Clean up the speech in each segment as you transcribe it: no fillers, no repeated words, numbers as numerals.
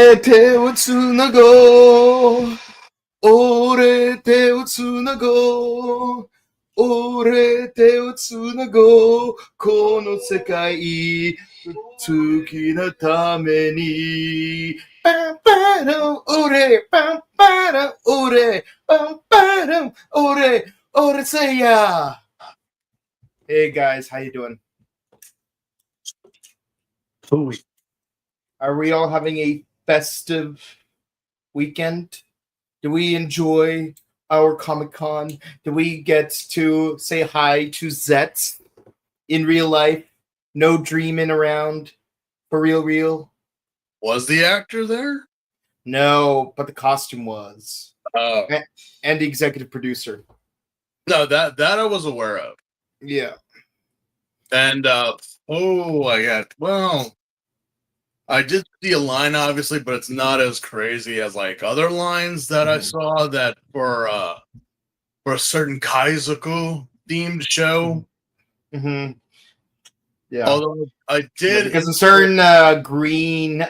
俺手をつなごう。俺手をつなごう。俺手をつなごう。この世界好きなために。パンパラン俺、パンパラン俺、パンパラン俺、俺say ya. Hey guys, how you doing? Are we all having a festive weekend? Do we enjoy our Comic-Con? Do we get to say hi to Zet in real life? No dreaming around? For real? Was the actor there? No, but the costume was. Oh. And the executive producer. No, that I was aware of. Yeah. And, I did see a line, obviously, but it's not as crazy as, like, other lines that I saw that for a certain Kaizoku-themed show. Mm-hmm. Yeah. Although I did... Because a certain green,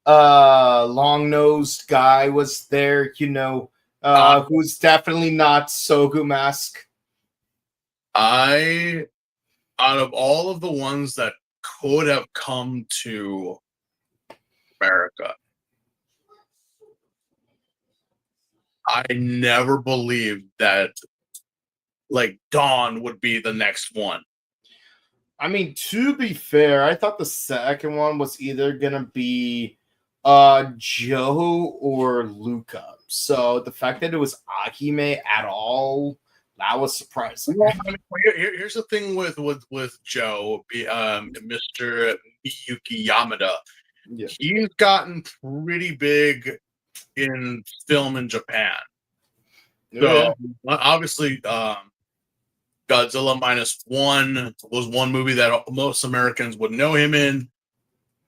long-nosed guy was there, who's definitely not Sogu Mask. Out of all of the ones that could have come to America, I never believed that, like, Dawn would be the next one. I mean, to be fair, I thought the second one was either gonna be Joe or Luca. So the fact that it was Akime at all, that was surprising. Well, I mean, here's the thing with Joe, Mr. Miyuki Yamada. Yeah. He's gotten pretty big in film in Japan. So obviously, Godzilla -1 was one movie that most Americans would know him in,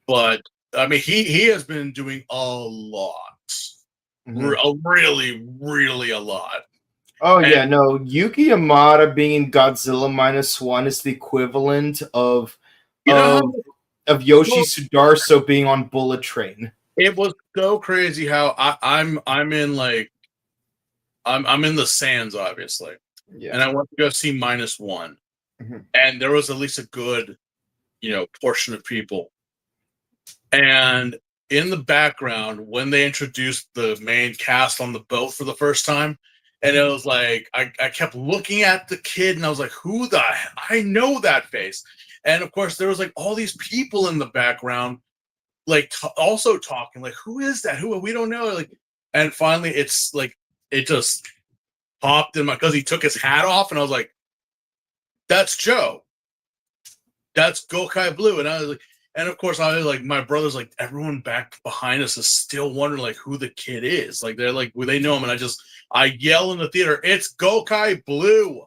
but I mean, he has been doing a lot, really, really a lot. Oh yeah, no, Yuki Yamada being in Godzilla -1 is the equivalent of Yoshi Sudarso being on Bullet Train. It was so crazy how I'm in the Sands, obviously. Yeah. And I went to go see -1. And there was at least a good, portion of people. And in the background, when they introduced the main cast on the boat for the first time, and it was like, I kept looking at the kid, and I was like, I know that face. And of course, there was like all these people in the background, like also talking, like, who is that? We don't know. Like, and finally, it's like, it just popped in because he took his hat off, and I was like, that's Joe. That's Gokai Blue. And I was like, and of course, I was like, my brother's like, everyone back behind us is still wondering like who the kid is. Like, they're like, well, they know him. And I yell in the theater, it's Gokai Blue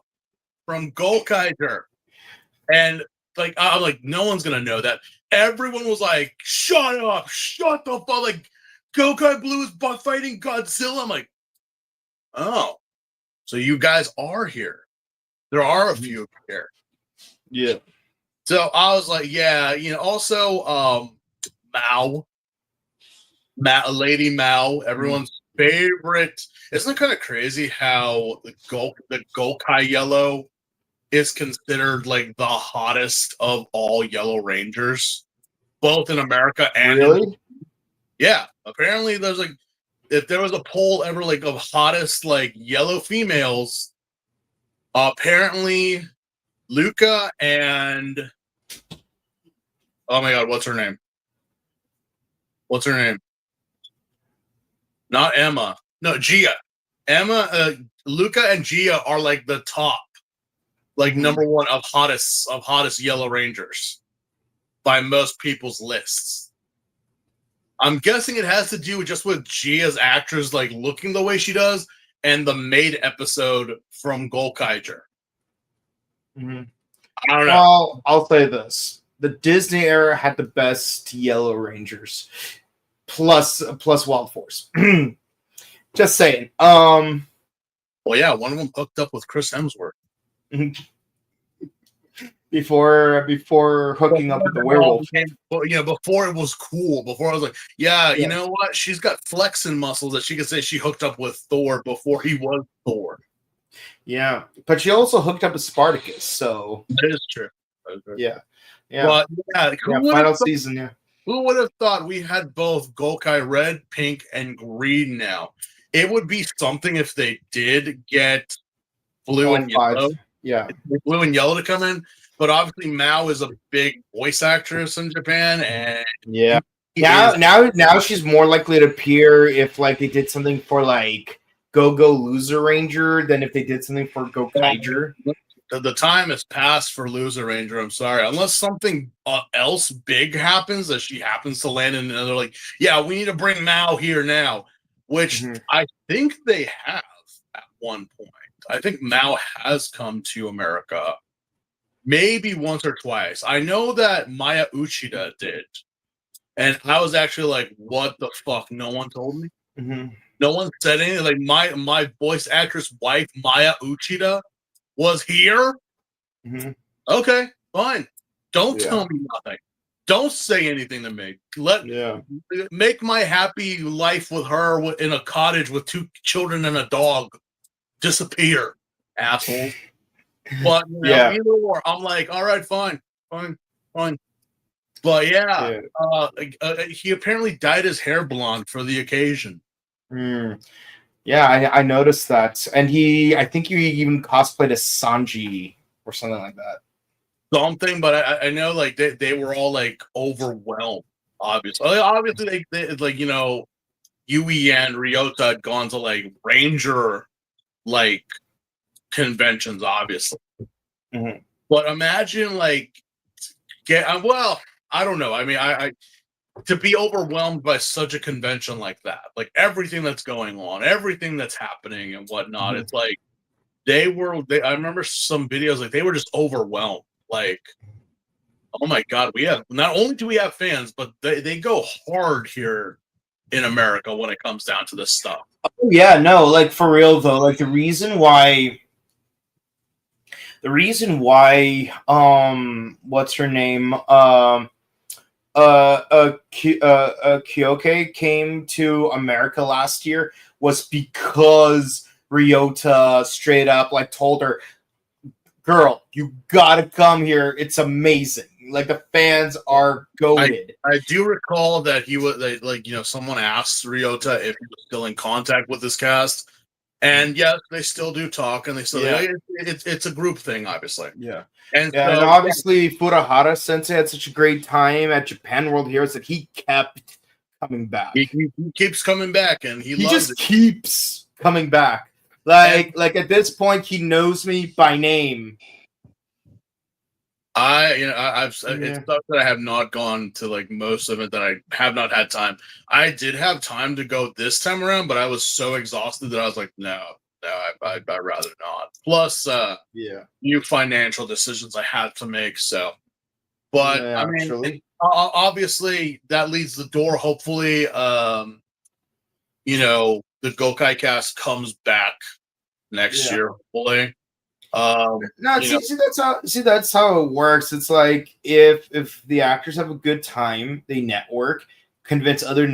from Gokaiger. And like, I'm like, no one's going to know that. Everyone was like, shut up, shut the fuck. Like, Gokai Blue is fighting Godzilla. I'm like, oh, so you guys are here. There are a few here. Yeah. So I was like, yeah, also Lady Mao, everyone's favorite. Isn't it kind of crazy how the Gokai Yellow is considered like the hottest of all Yellow Rangers, both in America and really? Yeah, apparently there's like, if there was a poll ever like of hottest like yellow females, apparently Luca and oh my god, what's her name? Not Emma. No, Gia. Emma, Luca and Gia are like the top, like number one of hottest Yellow Rangers by most people's lists. I'm guessing it has to do with Gia's actress like looking the way she does and the maid episode from Gokaiger. I don't know. Well, I'll say this. The Disney era had the best Yellow Rangers. Plus Wild Force. Just saying. Well, yeah, one of them hooked up with Chris Hemsworth. before hooking up with the werewolf. Before it was cool. Before I was like, yeah, Yeah. you know what? She's got flexing muscles that she could say she hooked up with Thor before he was Thor. Yeah, but she also hooked up with Spartacus, so that is true. Yeah. But Final season. Yeah. Who would have thought we had both Gokai Red, Pink, and Green now? It would be something if they did get Blue and Yellow. Yeah. Blue and Yellow to come in. But obviously Mao is a big voice actress in Japan, and yeah. Now she's more likely to appear if like they did something for like Go Loser Ranger than if they did something for Gokaiger. The time has passed for Loser Ranger. I'm sorry, unless something else big happens that she happens to land in, and they're like, "Yeah, we need to bring Mao here now," which I think they have at one point. I think Mao has come to America. Maybe once or twice. I know that Maya Uchida did. And I was actually like, what the fuck? No one told me? No one said anything. Like, my voice actress wife, Maya Uchida, was here? Okay, fine. Don't tell me nothing. Don't say anything to me. Make my happy life with her in a cottage with 2 children and a dog disappear, asshole. But either or, I'm like, all right, fine. But he apparently dyed his hair blonde for the occasion. Yeah, I noticed that, and I think he even cosplayed as Sanji or something like that. Something, but I know like they were all like overwhelmed. Obviously, they like Yui and Ryota had gone to like Ranger like conventions, obviously. But imagine like I don't know. I mean, I to be overwhelmed by such a convention like that, like everything that's going on, everything that's happening and whatnot. It's like I remember some videos like they were just overwhelmed. Like, oh my god, not only do we have fans, but they go hard here in America when it comes down to this stuff. Oh yeah, no, like for real though, like the reason why what's her name Kyoke came to America last year was because Ryota straight up like told her, girl, you gotta come here, it's amazing. Like the fans are goated. I do recall that he was like someone asked Ryota if he was still in contact with this cast. And yes, they still do talk, and they still it's a group thing, obviously. And obviously Furuhara Sensei had such a great time at Japan World Heroes that he kept coming back. He keeps coming back, and he just keeps coming back. Like at this point, he knows me by name. It's stuff that I have not gone to like most of it that I have not had time. I did have time to go this time around, but I was so exhausted that I was like, no, I'd rather not. Plus, new financial decisions I had to make. So, but I mean, obviously that leads the door. Hopefully, the Gokai cast comes back next year. Hopefully. That's how it works. It's like if the actors have a good time, they network, convince other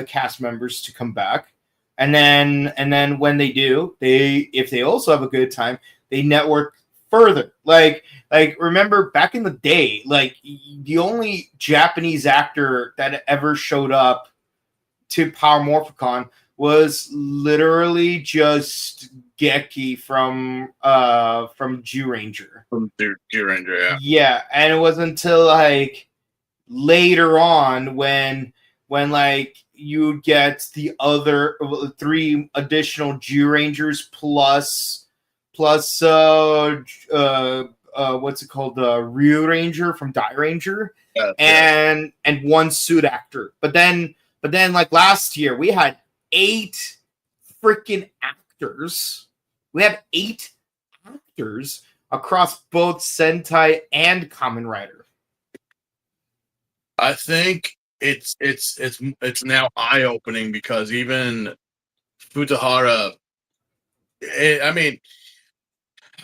cast members to come back, and then when they do, if they also have a good time, they network further. Like remember back in the day, like the only Japanese actor that ever showed up to Power Morphicon was literally just Geki from Zyuranger. From Zyuranger, yeah. Yeah, and it wasn't until like later on when like you get the other 3 additional Zyurangers plus what's it called, the Ryu Ranger from Die Ranger, and 1 suit actor. But then like last year we had 8 freaking actors. We have 8 actors across both Sentai and Kamen Rider. I think it's now eye-opening because even Furuhara, I mean,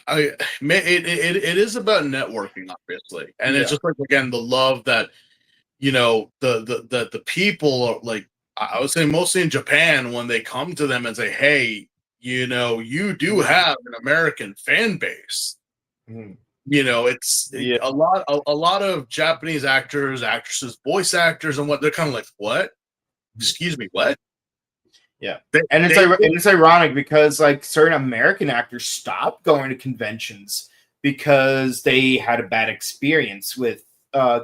it is about networking, obviously, and it's just like, again, the love that the people are like. I would say mostly in Japan, when they come to them and say, "Hey, you do have an American fan base." It's a lot of Japanese actors, actresses, voice actors, and what they're kind of like, "What? Excuse me, what?" Yeah, and it's ironic because like certain American actors stopped going to conventions because they had a bad experience with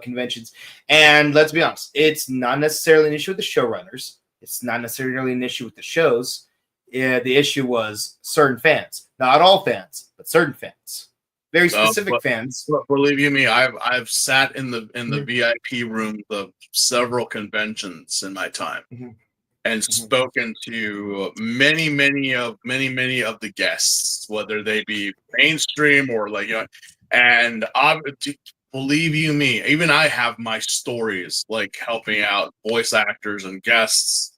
conventions. And let's be honest, it's not necessarily an issue with the showrunners. It's not necessarily an issue with the shows. Yeah, the issue was certain fans, not all fans, but certain fans, very specific fans. Believe you me, I've sat in the VIP room of several conventions in my time. And spoken to many of the guests, whether they be mainstream or like, and believe you me, even I have my stories like helping out voice actors and guests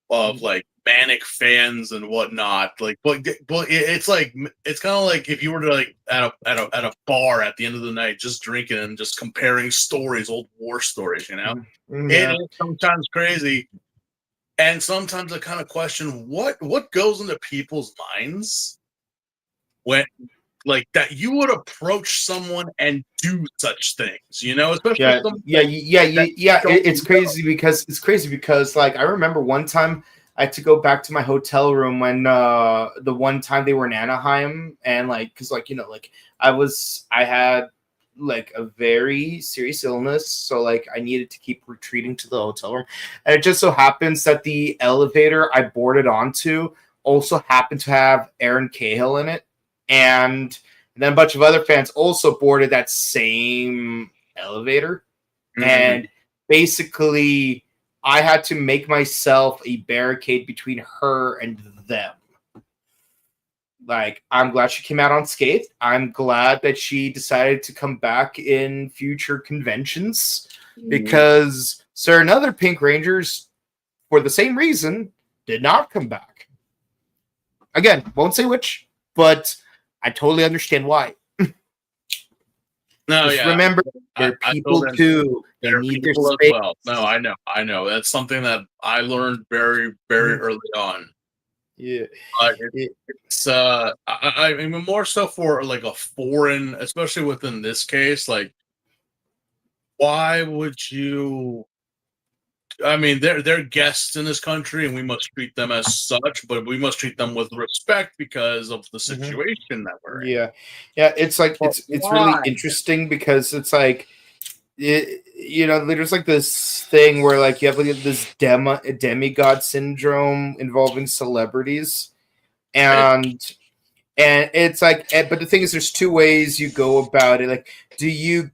of like manic fans and whatnot. Like, but it's like, it's kind of like if you were to like at a bar at the end of the night, just drinking and just comparing stories, old war stories. It is sometimes crazy. And sometimes I kind of question what goes into people's minds when, like, that you would approach someone and do such things, especially It's crazy because like I remember one time I had to go back to my hotel room when the one time they were in Anaheim, and like because like I had like a very serious illness, so like I needed to keep retreating to the hotel room, and it just so happens that the elevator I boarded onto also happened to have Aaron Cahill in it, and then a bunch of other fans also boarded that same elevator, and basically I had to make myself a barricade between her and them. Like, I'm glad she came out unscathed. I'm glad that she decided to come back in future conventions, because certain other Pink Rangers, for the same reason, did not come back. Again, won't say which, but I totally understand why. Remember, they're people too. They need their space. As well. No, I know. That's something that I learned very, very early on. Yeah, it's I mean more so for like a foreign, especially within this case. Like, why would you? I mean, they're guests in this country, and we must treat them as such. But we must treat them with respect because of the situation that we're in. Yeah. It's like it's really interesting because it's like there's like this thing where like you have like this demigod syndrome involving celebrities, and it's like, but the thing is, there's two ways you go about it. Like, do you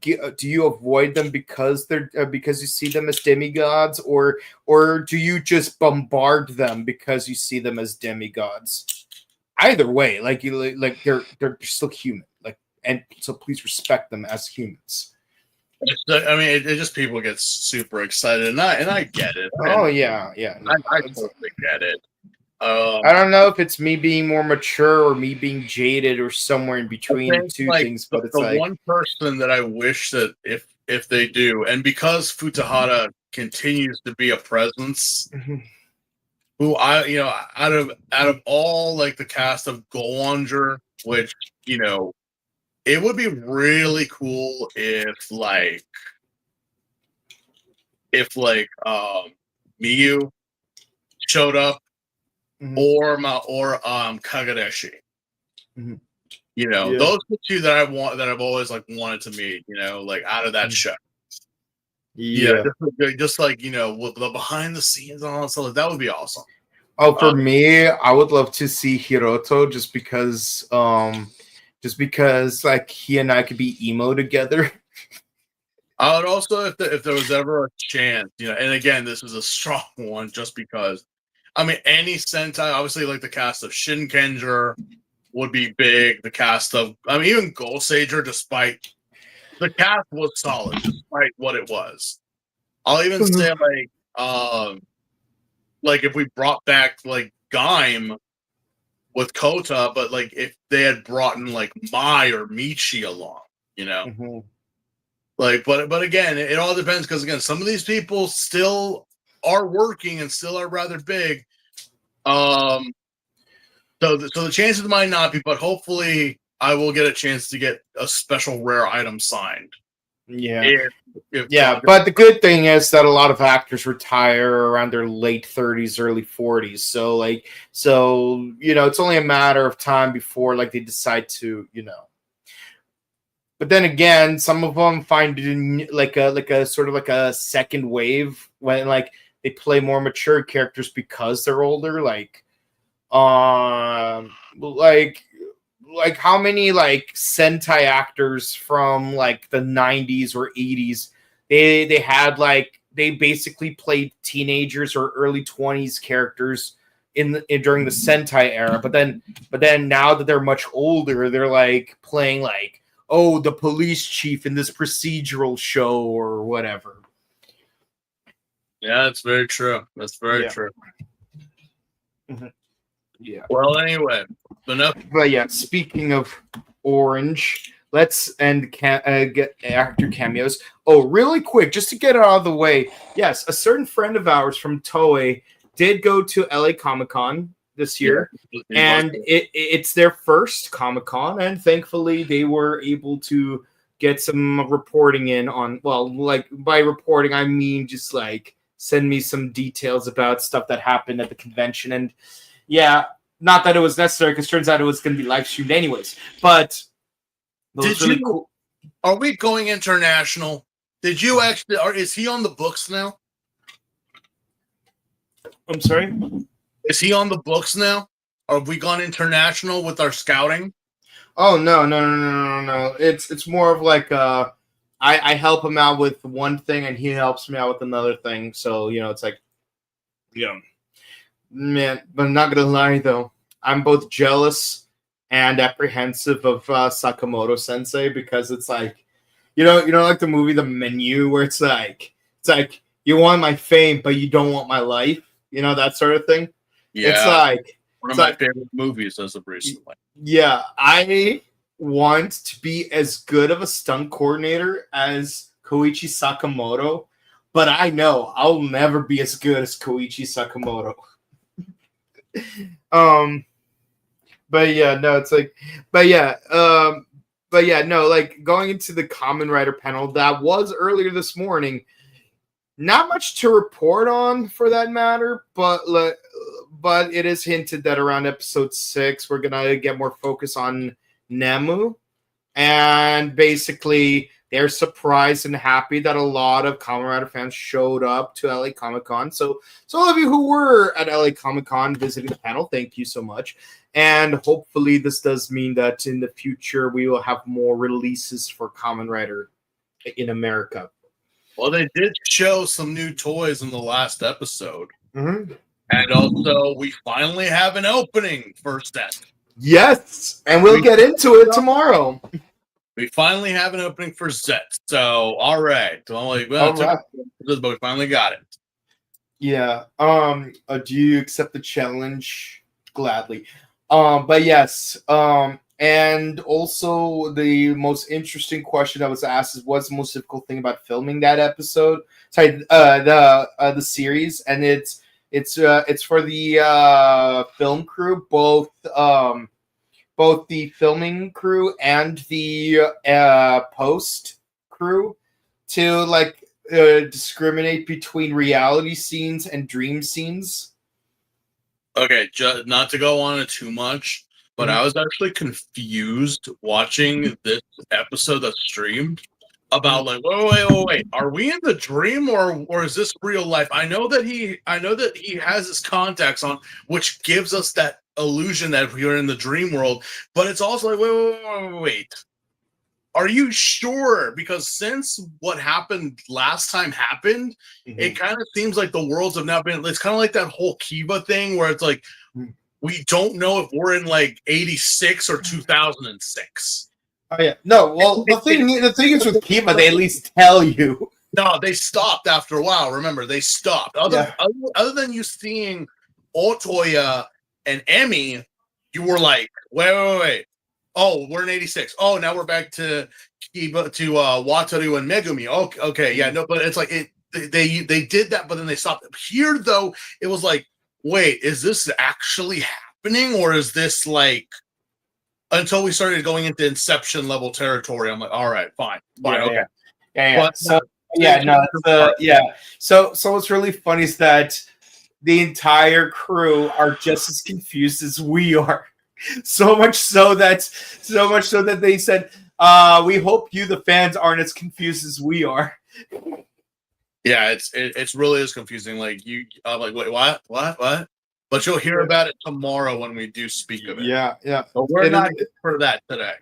avoid them because because you see them as demigods, or do you just bombard them because you see them as demigods? Either way, they're still human. Like, and so please respect them as humans. I mean, it just, people get super excited, and I get it. Oh yeah. No, I totally get it. I don't know if it's me being more mature or me being jaded or somewhere in between the two things, but it's like one person that I wish that if they do, and because Futahara continues to be a presence, who out of all like the cast of Goanger, which it would be really cool if Miyu showed up, or Kagadeshi. Those are the two that I've always like wanted to meet, like out of that show. Yeah, just like with the behind the scenes and all that stuff, that would be awesome. Oh, for me, I would love to see Hiroto just because like he and I could be emo together. I would also, if there was ever a chance, and again, this is a strong one, just because, I mean, any Sentai, obviously, like the cast of Shinkenger would be big. The cast of, I mean, even Goseiger, despite the cast was solid, despite what it was. I'll even say like if we brought back like Gaim, with Kota, but like if they had brought in like Mai or Michi along, you know, like, but again, it all depends because again, some of these people still are working and still are rather big. So the chances might not be, but hopefully I will get a chance to get a special rare item signed. Yeah. If But the good thing is that a lot of actors retire around their late 30s, early 40s. So it's only a matter of time before like they decide to, But then again, some of them find it like a sort of like a second wave when like they play more mature characters because they're older. Like how many like Sentai actors from like the 90s or 80s they had like they basically played teenagers or early 20s characters during the Sentai era, but then now that they're much older, they're like playing like the police chief in this procedural show or whatever. Yeah, that's very true. That's very true. Yeah. Well, anyway, enough. But yeah, speaking of Orange, let's get actor cameos. Oh, really quick, just to get it out of the way. Yes, a certain friend of ours from Toei did go to LA Comic-Con this year, and it's their first Comic-Con, and thankfully they were able to get some reporting in on. Well, like by reporting, I mean just like send me some details about stuff that happened at the convention, and yeah. Not that it was necessary, because turns out it was going to be live streamed anyways. But cool. Are we going international? Did you actually? Is he on the books now? I'm sorry. Is he on the books now? Or have we gone international with our scouting? Oh no! It's more of like I help him out with one thing, and he helps me out with another thing. So it's like, man. But I'm not gonna lie though. I'm both jealous and apprehensive of Sakamoto Sensei, because it's like, like the movie The Menu, where it's like you want my fame, but you don't want my life, that sort of thing. Yeah, it's like one of my favorite movies as of recently. Yeah, I want to be as good of a stunt coordinator as Koichi Sakamoto, but I know I'll never be as good as Koichi Sakamoto. Like going into the Kamen Rider panel that was earlier this morning, not much to report on for that matter, but it is hinted that around episode 6 we're gonna get more focus on Nemu, and basically they're surprised and happy that a lot of Kamen Rider fans showed up to LA Comic-Con. So all of you who were at LA Comic-Con visiting the panel, thank you so much. And hopefully this does mean that in the future we will have more releases for Kamen Rider in America. Well, they did show some new toys in the last episode. Mm-hmm. And also, we finally have an opening for Zet. Yes, and we'll get into it tomorrow. We finally have an opening for Zet. So, all right. But we finally got it. Yeah. Do you accept the challenge? Gladly. But yes. And also the most interesting question that was asked is, what's the most difficult thing about filming that episode? Sorry, the series, and it's for the film crew, both the filming crew and the post crew, to discriminate between reality scenes and dream scenes. Okay, not to go on it too much, but I was actually confused watching this episode that's streamed about wait, are we in the dream or is this real life? I know that he has his contacts on, which gives us that illusion that we are in the dream world, but it's also like wait. Are you sure? Because since what happened last time happened, it kind of seems like the worlds have now been. It's kind of like that whole Kiva thing where it's like we don't know if we're in like 86 or 2006. Oh yeah, no. Well, the thing is with Kiva, they at least tell you. No, they stopped after a while. Remember, they stopped. Other than you seeing Otoya and Emmy, you were like, wait. Oh, we're in 86. Oh, now we're back to Wataru and Megumi. Okay, yeah, no, but it's like they did that, but then they stopped. Here, though, it was like, wait, is this actually happening, or is this like? Until we started going into Inception level territory, I'm like, all right, fine, okay. Yeah. But, So So what's really funny is that the entire crew are just as confused as we are. So much so that they said, we hope you, the fans, aren't as confused as we are. Yeah, it's really is confusing. Like I'm like, wait, what? But you'll hear about it tomorrow when we do speak of it. Yeah. But we're not here for that today.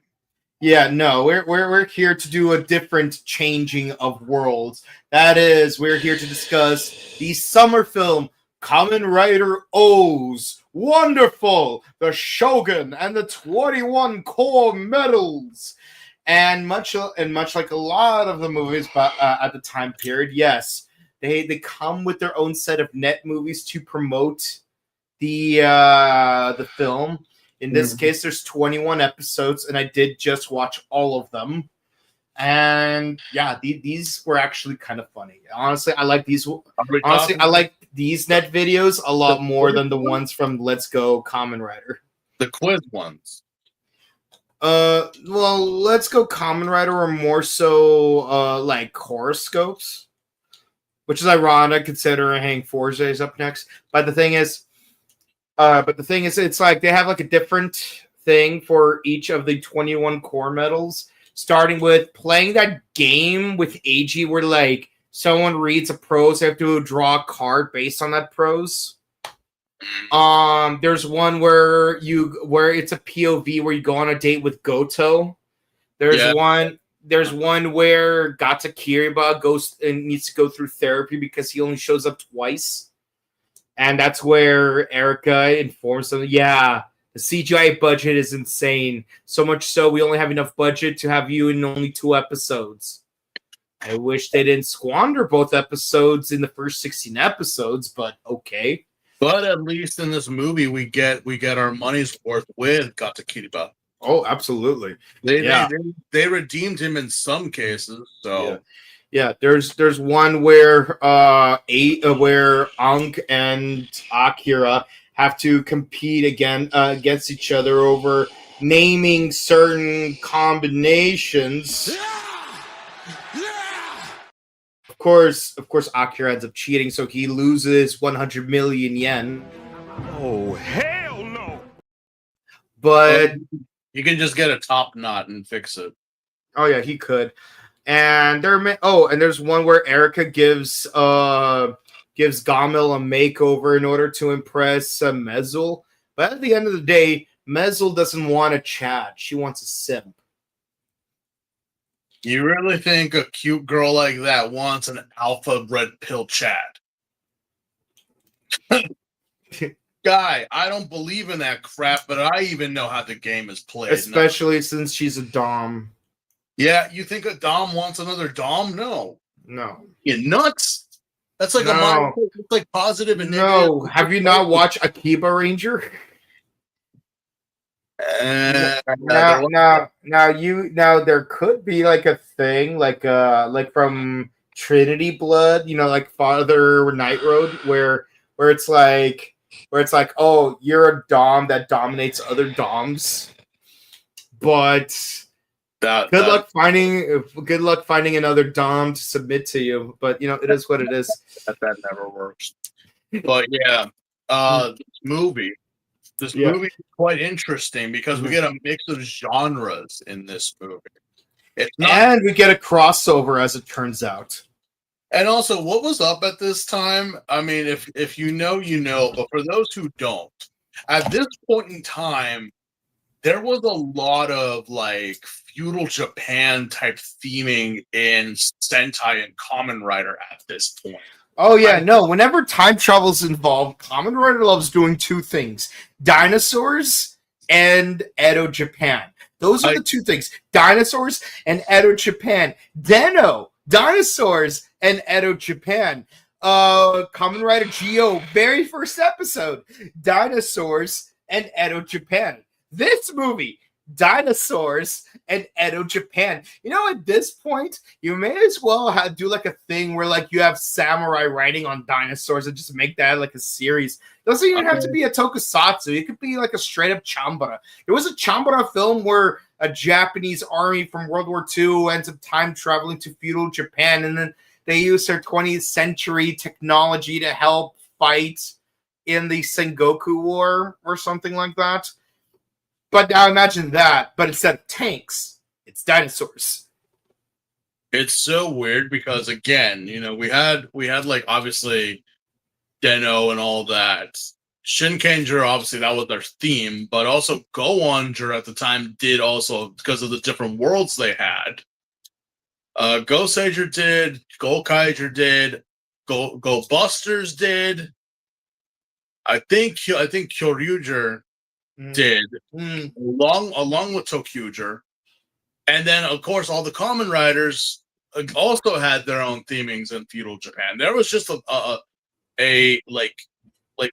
Yeah, no, we're here to do a different changing of worlds. That is, we're here to discuss the summer film Kamen Rider O's Wonderful, the Shogun, and the 21 core medals. And much like a lot of the movies at the time period, yes, they come with their own set of net movies to promote the film. In this case, there's 21 episodes, and I did just watch all of them. And yeah, these were actually kind of funny. Honestly, I like these. Honestly, I like these net videos a lot more than the ones from Let's Go Kamen Rider. The quiz ones. Well, Let's Go Kamen Rider are more so like horoscopes, which is ironic considering Hank Forza is up next. But the thing is, it's like they have like a different thing for each of the 21 core medals, starting with playing that game with AG where like someone reads a prose, they have to draw a card based on that prose. There's one where it's a POV where you go on a date with Goto. There's one where Gata Kiriba goes and needs to go through therapy because he only shows up twice. And that's where Erica informs them, yeah, the CGI budget is insane. So much so we only have enough budget to have you in only 2 episodes. I wish they didn't squander both episodes in the first 16 episodes, but okay. But at least in this movie, we get our money's worth with Gata Kiriba. Oh, absolutely. They redeemed him in some cases. So yeah. There's one where where Ankh and Akira have to compete against each other over naming certain combinations. Of course, Akira ends up cheating, so he loses 100 million yen. Oh, hell no! But you can just get a top knot and fix it. Oh yeah, he could. And there's one where Erica gives Gamil a makeover in order to impress Mezul. But at the end of the day, Mezul doesn't want a chat. She wants a simp. You really think a cute girl like that wants an alpha red pill chat? Guy, I don't believe in that crap, but I even know how the game is played. Especially since she's a dom. Yeah, you think a dom wants another dom? No. You nuts? That's like it's like positive and negative. No, have you not watched Akiba Ranger? Now there could be like a thing like from Trinity Blood, like Father Night Road, where it's like, oh, you're a dom that dominates other doms, but good luck finding another dom to submit to you. But it is what it is. That never works. But yeah, this movie is quite interesting because we get a mix of genres in this movie. And we get a crossover, as it turns out. And also, what was up at this time? I mean, if you know, you know. But for those who don't, at this point in time, there was a lot of like feudal Japan type theming in Sentai and Kamen Rider at this point. Oh, yeah, no. Whenever time travel is involved, Kamen Rider loves doing 2 things. Dinosaurs and Edo Japan. Those are the 2 things. Dinosaurs and Edo Japan. Dinosaurs and Edo Japan. Kamen Rider Geo, very first episode. Dinosaurs and Edo Japan. This movie, dinosaurs and Edo Japan. At this point, you may as well do like a thing where like you have samurai riding on dinosaurs and just make that like a series. It doesn't even have to be a tokusatsu. It could be like a straight up chambara. There was a chambara film where a Japanese army from World War II ends up time traveling to feudal Japan, and then they use their 20th century technology to help fight in the Sengoku War or something like that. But now imagine that, but instead of tanks, it's dinosaurs. It's so weird because again, we had like obviously Deno and all that. Shinkenger, obviously that was their theme, but also Go-Onger at the time did also because of the different worlds they had. Go-Sager did, Go-Kaiger did, Go Busters did. I think Kyoryuger did, along with Tokyuger. And then, of course, all the Kamen Riders also had their own themings in feudal Japan. There was just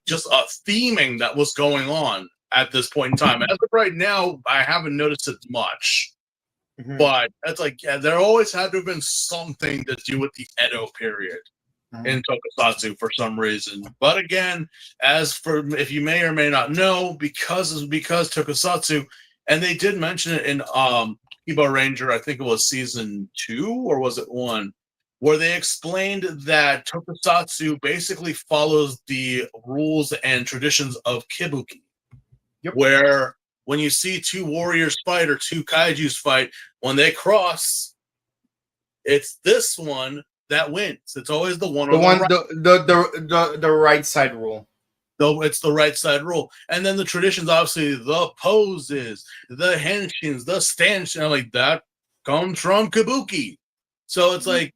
just a theming that was going on at this point in time. As of right now, I haven't noticed it much. Mm-hmm. But it's like, there always had to have been something to do with the Edo period in Tokusatsu for some reason. But again, as for if you may or may not know, because Tokusatsu, and they did mention it in Power Ranger, I think it was season 2 or was it 1, where they explained that Tokusatsu basically follows the rules and traditions of Kabuki. Yep. Where when you see two warriors fight or two kaijus fight, when they cross, it's this one that wins. It's always the one. The right side rule. Though it's the right side rule, and then the traditions, obviously, the poses, the henshins, the stanchions, like that comes from Kabuki. So it's like,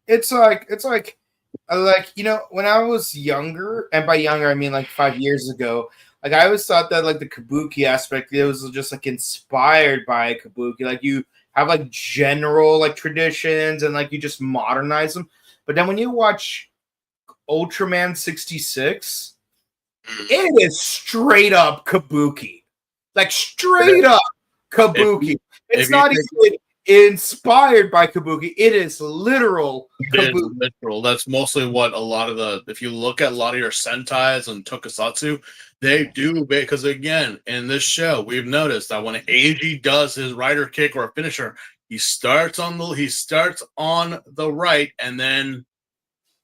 it's like when I was younger, and by younger I mean like 5 years ago. Like I always thought that like the Kabuki aspect, it was just like inspired by Kabuki. Like you have like general like traditions and like you just modernize them. But then when you watch Ultraman 66, it is straight up Kabuki. Like straight up Kabuki. It's not even inspired by Kabuki. It is literal Kabuki. Literal. That's mostly what a lot of the, if you look at a lot of your Sentais and Tokusatsu, they do, because again, in this show, we've noticed that when Eiji does his rider kick or a finisher, he starts on the right, and then,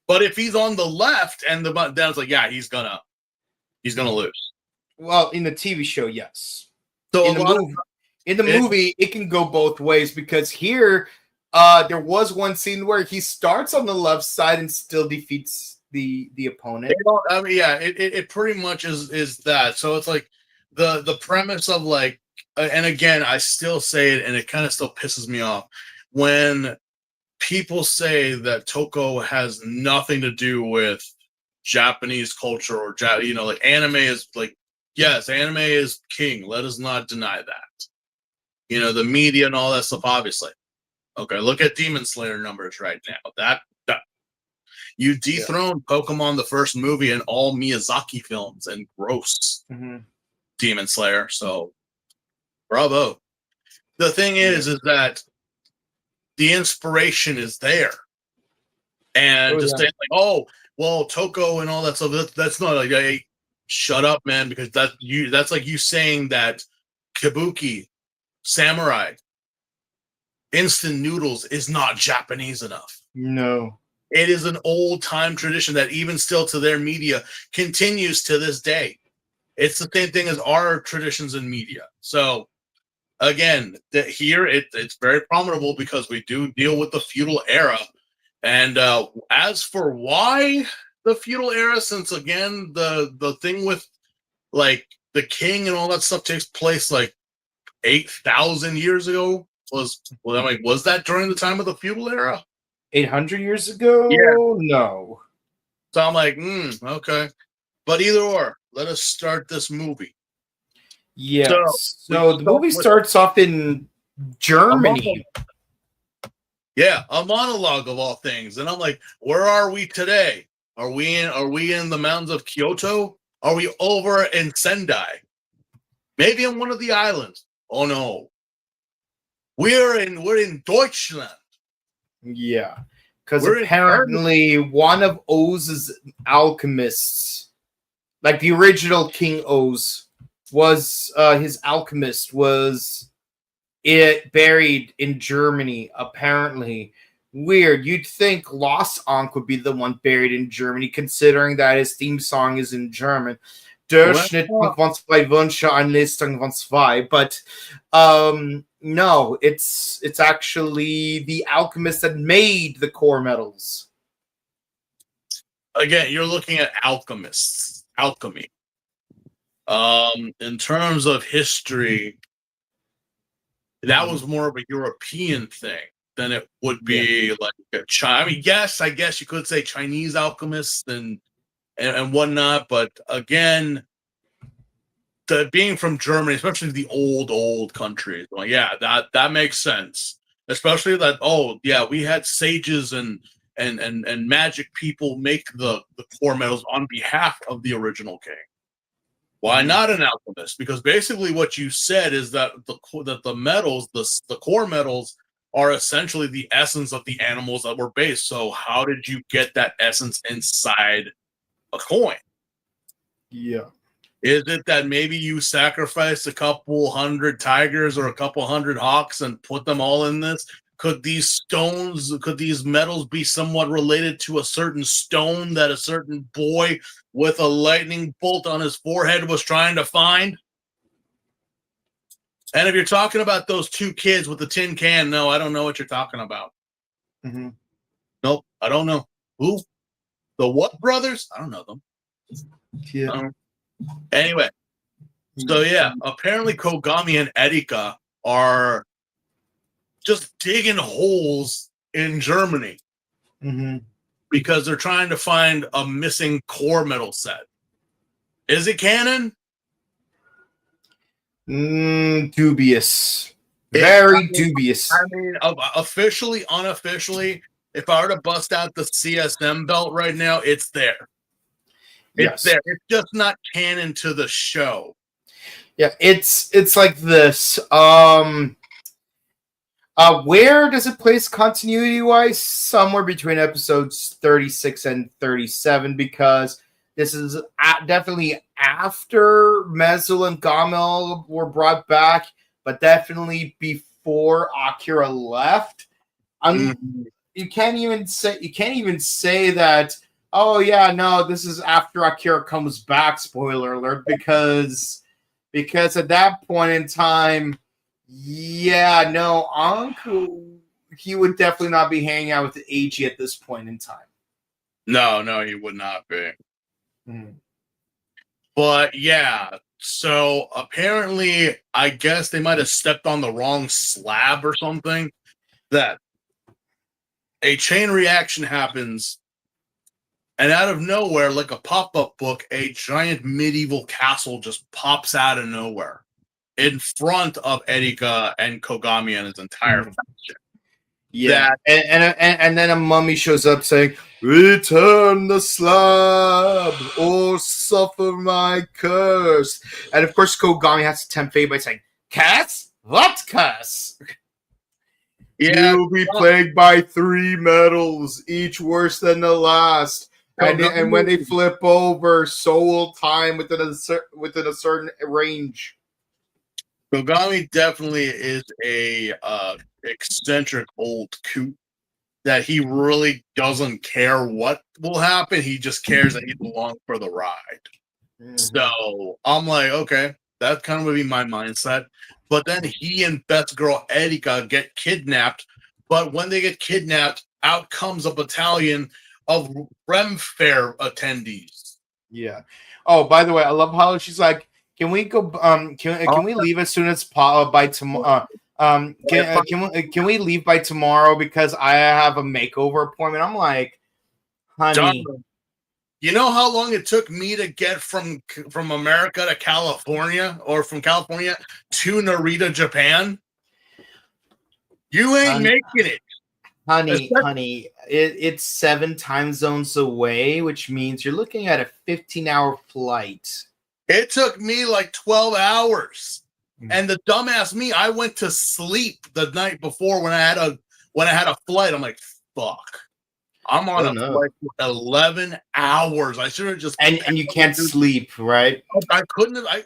but if he's on the left and the button down, it's like, yeah, he's gonna lose. Well, in the TV show, yes. So in the movie, it can go both ways, because here, there was one scene where he starts on the left side and still defeats the opponent. I mean, yeah, it pretty much is that. So it's like the premise of like, and again, I still say it, and it kind of still pisses me off when people say that Toko has nothing to do with Japanese culture or like anime is like, yes, anime is king. Let us not deny that. The media and all that stuff, obviously. Okay, look at Demon Slayer numbers right now. That you dethroned Pokemon the first movie and all Miyazaki films and gross Demon Slayer. So, bravo. The thing is that the inspiration is there, and saying like, oh, well, Toko and all that stuff. That's not like, hey, shut up, man, because that's like you saying that Kabuki, samurai, instant noodles is not Japanese enough. No. It is an old-time tradition that even still to their media continues to this day. It's the same thing as our traditions in media. So, again, here it's very prominent because we do deal with the feudal era. And as for why the feudal era, since, again, the thing with, like, the king and all that stuff takes place, like, 8,000 years ago, was that during the time of the feudal era? 800 years ago? Yeah. No. So I'm like, okay. But either or, let us start this movie. Yes. So the movie starts off in Germany. A monologue of all things. And I'm like, where are we today? Are we in the mountains of Kyoto? Are we over in Sendai? Maybe on one of the islands. Oh no. We're in Deutschland. Yeah. Because We're in apparently one of O's alchemists, like the original King O's, was his alchemist was buried in Germany, apparently. Weird. You'd think Lost Ankh would be the one buried in Germany, considering that his theme song is in German. Der Schnitt von zwei Wünsche, eine Listung von zwei. But no, it's actually the alchemist that made the core metals. Again, you're looking at alchemists. Alchemy. In terms of history, that was more of a European thing than it would be like a China. I mean, yes, I guess you could say Chinese alchemists and whatnot, but again, being from Germany, especially the old countries, well, yeah, that makes sense. Especially that, we had sages and magic people make the core metals on behalf of the original king. Why not an alchemist? Because basically what you said is that the metals, the core metals, are essentially the essence of the animals that were based. So how did you get that essence inside a coin? Yeah. Is it that maybe you sacrificed a couple hundred tigers or a couple hundred hawks and put them all in this? Could these metals be somewhat related to a certain stone that a certain boy with a lightning bolt on his forehead was trying to find? And if you're talking about those two kids with the tin can, no, I don't know what you're talking about. Mm-hmm. Nope, I don't know. Who? The what brothers? I don't know them. Yeah. Anyway, so yeah, apparently Kogami and Erika are just digging holes in Germany because they're trying to find a missing core metal set. Is it canon? Dubious. Very dubious. I mean, officially, unofficially, if I were to bust out the CSM belt right now, it's there. It's there. It's just not canon to the show. Yeah, it's like this. Where does it place continuity-wise? Somewhere between episodes 36 and 37, because this is definitely after Mezul and Gamel were brought back, but definitely before Akira left. You can't even say that. Oh yeah, no, this is after Akira comes back. Spoiler alert, because at that point in time, yeah, no, Uncle, he would definitely not be hanging out with AG at this point in time. No, he would not be. But yeah, so apparently, I guess they might have stepped on the wrong slab or something. That a chain reaction happens, and out of nowhere, like a pop-up book, a giant medieval castle just pops out of nowhere in front of Erika and Kogami and his entire faction. Yeah, and then a mummy shows up saying, "Return the slab or suffer my curse." And of course, Kogami has to tempt fate by saying, "Curse? What curse?" Yeah, You'll be plagued by 3 metals, each worse than the last. And when they flip over, so will time within a certain range. Kogami definitely is a eccentric old coot that he really doesn't care what will happen. He just cares that he's along for the ride. So I'm like, okay, that kind of would be my mindset. But then he and Beth's girl Erika get kidnapped. But when they get kidnapped, out comes a battalion of Rem Fair attendees. Yeah. Oh, by the way, I love how she's like, "Can we go? Can we leave as soon as by tomorrow? Can we leave by tomorrow because I have a makeover appointment?" I'm like, "Honey, Darling, you know how long it took me to get from America to California, or from California to Narita, Japan? You ain't making it." Honey, it's 7 time zones away, which means you're looking at a 15-hour flight. It took me like 12 hours. Mm. And the dumbass me, I went to sleep the night before when I had a flight. I'm like, fuck. I'm on flight for 11 hours. I should have just and you can't sleep, right? I couldn't have.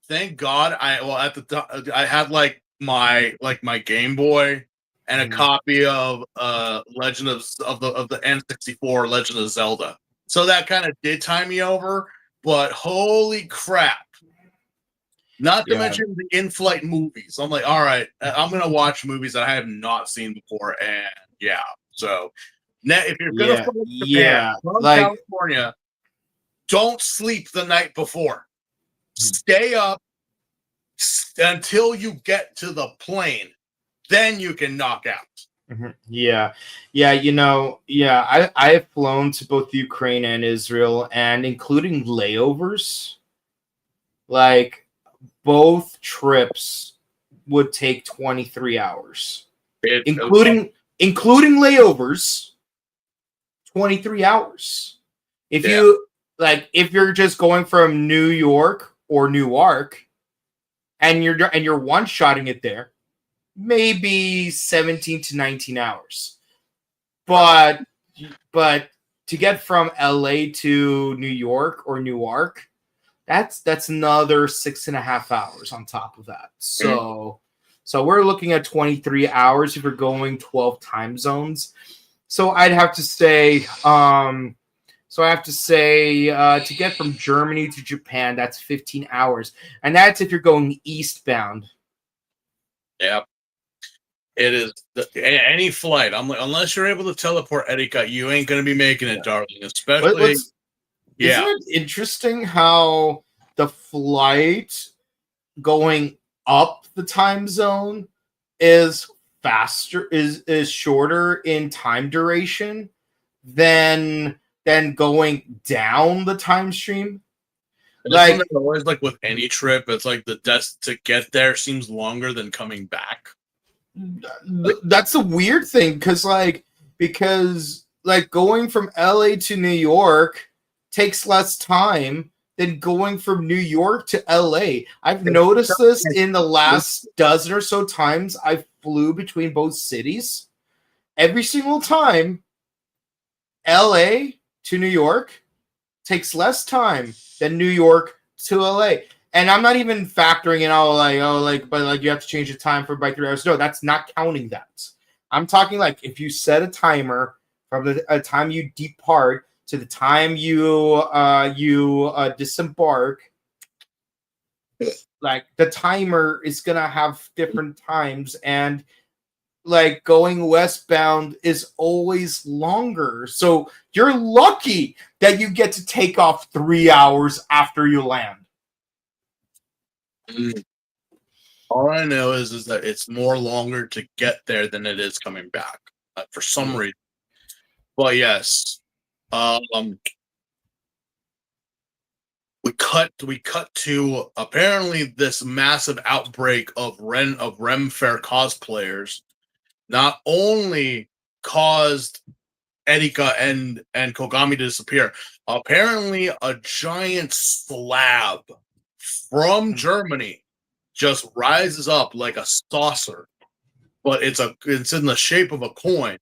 Thank God. At the time I had like my Game Boy and a copy of Legend of the N64 Legend of Zelda. So that kind of did tie me over. But holy crap! Not to mention the in-flight movies. I'm like, all right, I'm gonna watch movies that I have not seen before, and yeah. So, if you're gonna fly to Japan from California, don't sleep the night before. Stay up until you get to the plane. Then you can knock out. Yeah. I have flown to both Ukraine and Israel, and including layovers, like both trips would take 23 hours, including layovers. 23 hours. If you're just going from New York or Newark, and you're one-shotting it there, maybe 17 to 19 hours. But to get from LA to New York or Newark, that's another 6.5 hours on top of that. So we're looking at 23 hours if you're going 12 time zones. So I'd have to say to get from Germany to Japan, that's 15 hours. And that's if you're going eastbound. Yeah. It is any flight. I'm like, unless you're able to teleport Erika, you ain't gonna be making it, darling. Especially, Isn't it interesting how the flight going up the time zone is faster, is shorter in time duration than going down the time stream? Like always, like with any trip, it's like the to get there seems longer than coming back. That's a weird thing because going from LA to New York takes less time than going from New York to LA. I've noticed this in the last dozen or so times I flew between both cities. Every single time, LA to New York takes less time than New York to LA. And I'm not even factoring in but you have to change the time by 3 hours. No, that's not counting that. I'm talking like if you set a timer from the time you depart to the time you disembark, like the timer is gonna have different times, and like going westbound is always longer. So you're lucky that you get to take off 3 hours after you land. All I know is that it's more longer to get there than it is coming back for some reason. But yes, we cut to apparently this massive outbreak of Remfair cosplayers. Not only caused Erika and Kogami to disappear, apparently a giant slab from Germany just rises up like a saucer, but it's in the shape of a coin,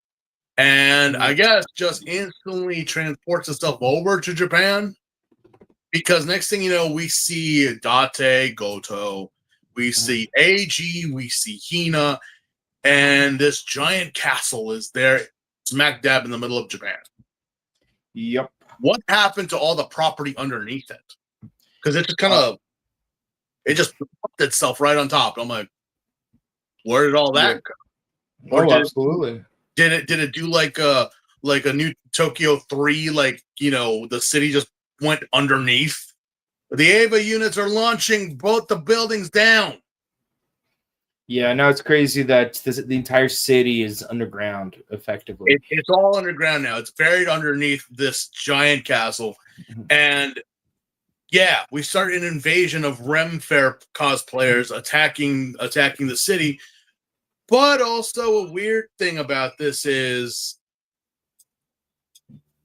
and I guess just instantly transports itself over to Japan. Because next thing you know, we see Date, Goto, we see AG, we see Hina, and this giant castle is there, smack dab in the middle of Japan. Yep. What happened to all the property underneath it? Because it just popped itself right on top. I'm like, where did all that go? Or absolutely. Did it do like a new Tokyo 3? Like, the city just went underneath. The Ava units are launching both the buildings down. Yeah, now it's crazy that the entire city is underground, effectively. It's all underground now. It's buried underneath this giant castle. And yeah, we started an invasion of Remfair cosplayers attacking the city. But also a weird thing about this is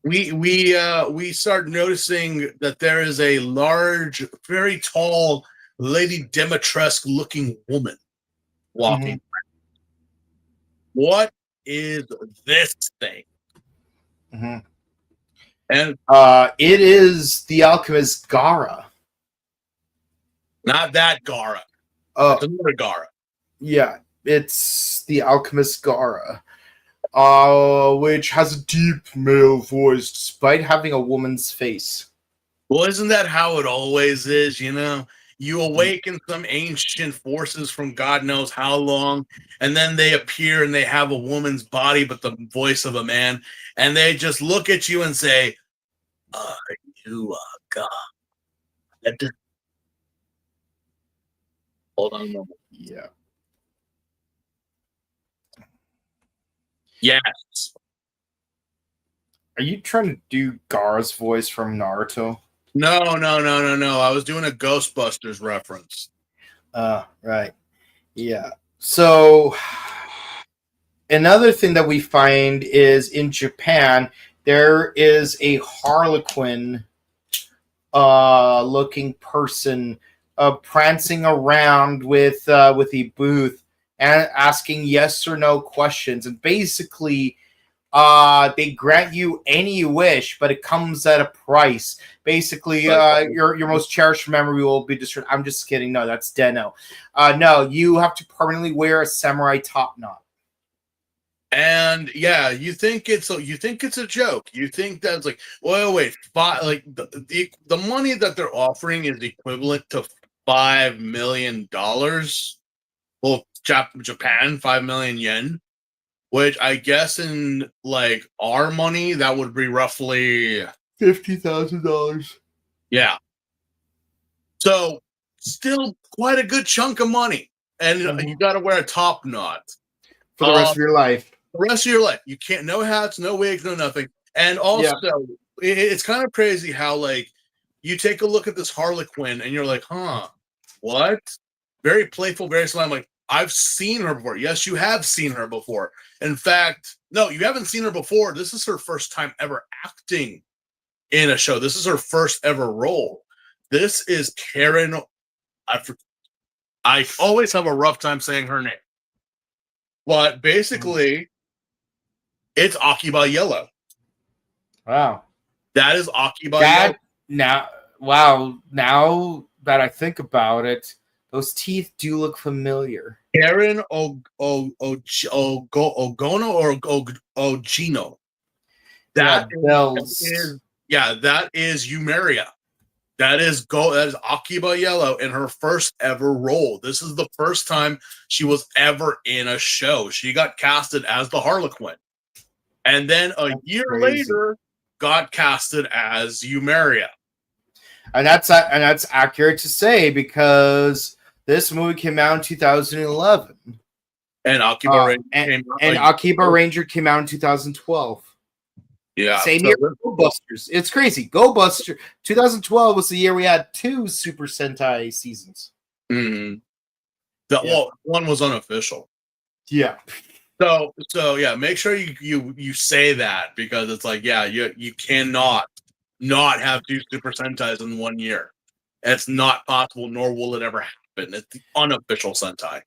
we start noticing that there is a large, very tall, Lady Demetresque looking woman walking. What is this thing? Mhm. And It is the alchemist Gara. not that Gara. Oh, It's another Gara. yeah, it's the alchemist Gara, which has a deep male voice despite having a woman's face. Well, isn't that how it always is? You know, you awaken some ancient forces from God knows how long, and then they appear and they have a woman's body but the voice of a man, and they just look at you and say, "Are you a god?" Hold on a moment. Yeah. Yes. Are you trying to do Gara's voice from Naruto? No. I was doing a Ghostbusters reference. Right. Yeah. So another thing that we find is in Japan, there is a Harlequin looking person prancing around with a booth and asking yes or no questions. And basically, they grant you any wish, but it comes at a price. Basically, your most cherished memory will be destroyed. I'm just kidding. No, that's Deno. No, you have to permanently wear a samurai top knot. And yeah, you think it's a joke. You think that's like, well, wait, like the money that they're offering is equivalent to $5 million. Well, Japan, 5 million yen, which I guess in like our money that would be roughly $50,000. yeah. So still quite a good chunk of money, and you got to wear a top knot For the rest of your life. the rest of your life. You can't, no hats, no wigs, no nothing. And also, it's kind of crazy how, like, you take a look at this Harlequin and you're like, huh, what? Very playful, very sly. I'm like, I've seen her before. Yes, you have seen her before. In fact, no, you haven't seen her before. This is her first time ever acting in a show. This is her first ever role. This is Karen. I always have a rough time saying her name. But basically, it's Akiba Yellow. Wow. That is Akiba Yellow. Now that I think about it, those teeth do look familiar. Karen Ogono or Ogino. That is Eumeria. That is Akiba Yellow in her first ever role. This is the first time she was ever in a show. She got casted as the Harlequin. And then a year later got casted as Eumeria. And that's accurate to say because this movie came out in 2011. And Akiba Ranger came out in 2012. Yeah. Same year with Go Busters. It's crazy. Go Buster 2012 was the year we had 2 Super Sentai seasons. Mm-hmm. Well, one was unofficial. Yeah. So yeah, make sure you say that because it's like, yeah, you cannot not have 2 Super Sentais in 1 year. It's not possible, nor will it ever happen. It's the unofficial Sentai.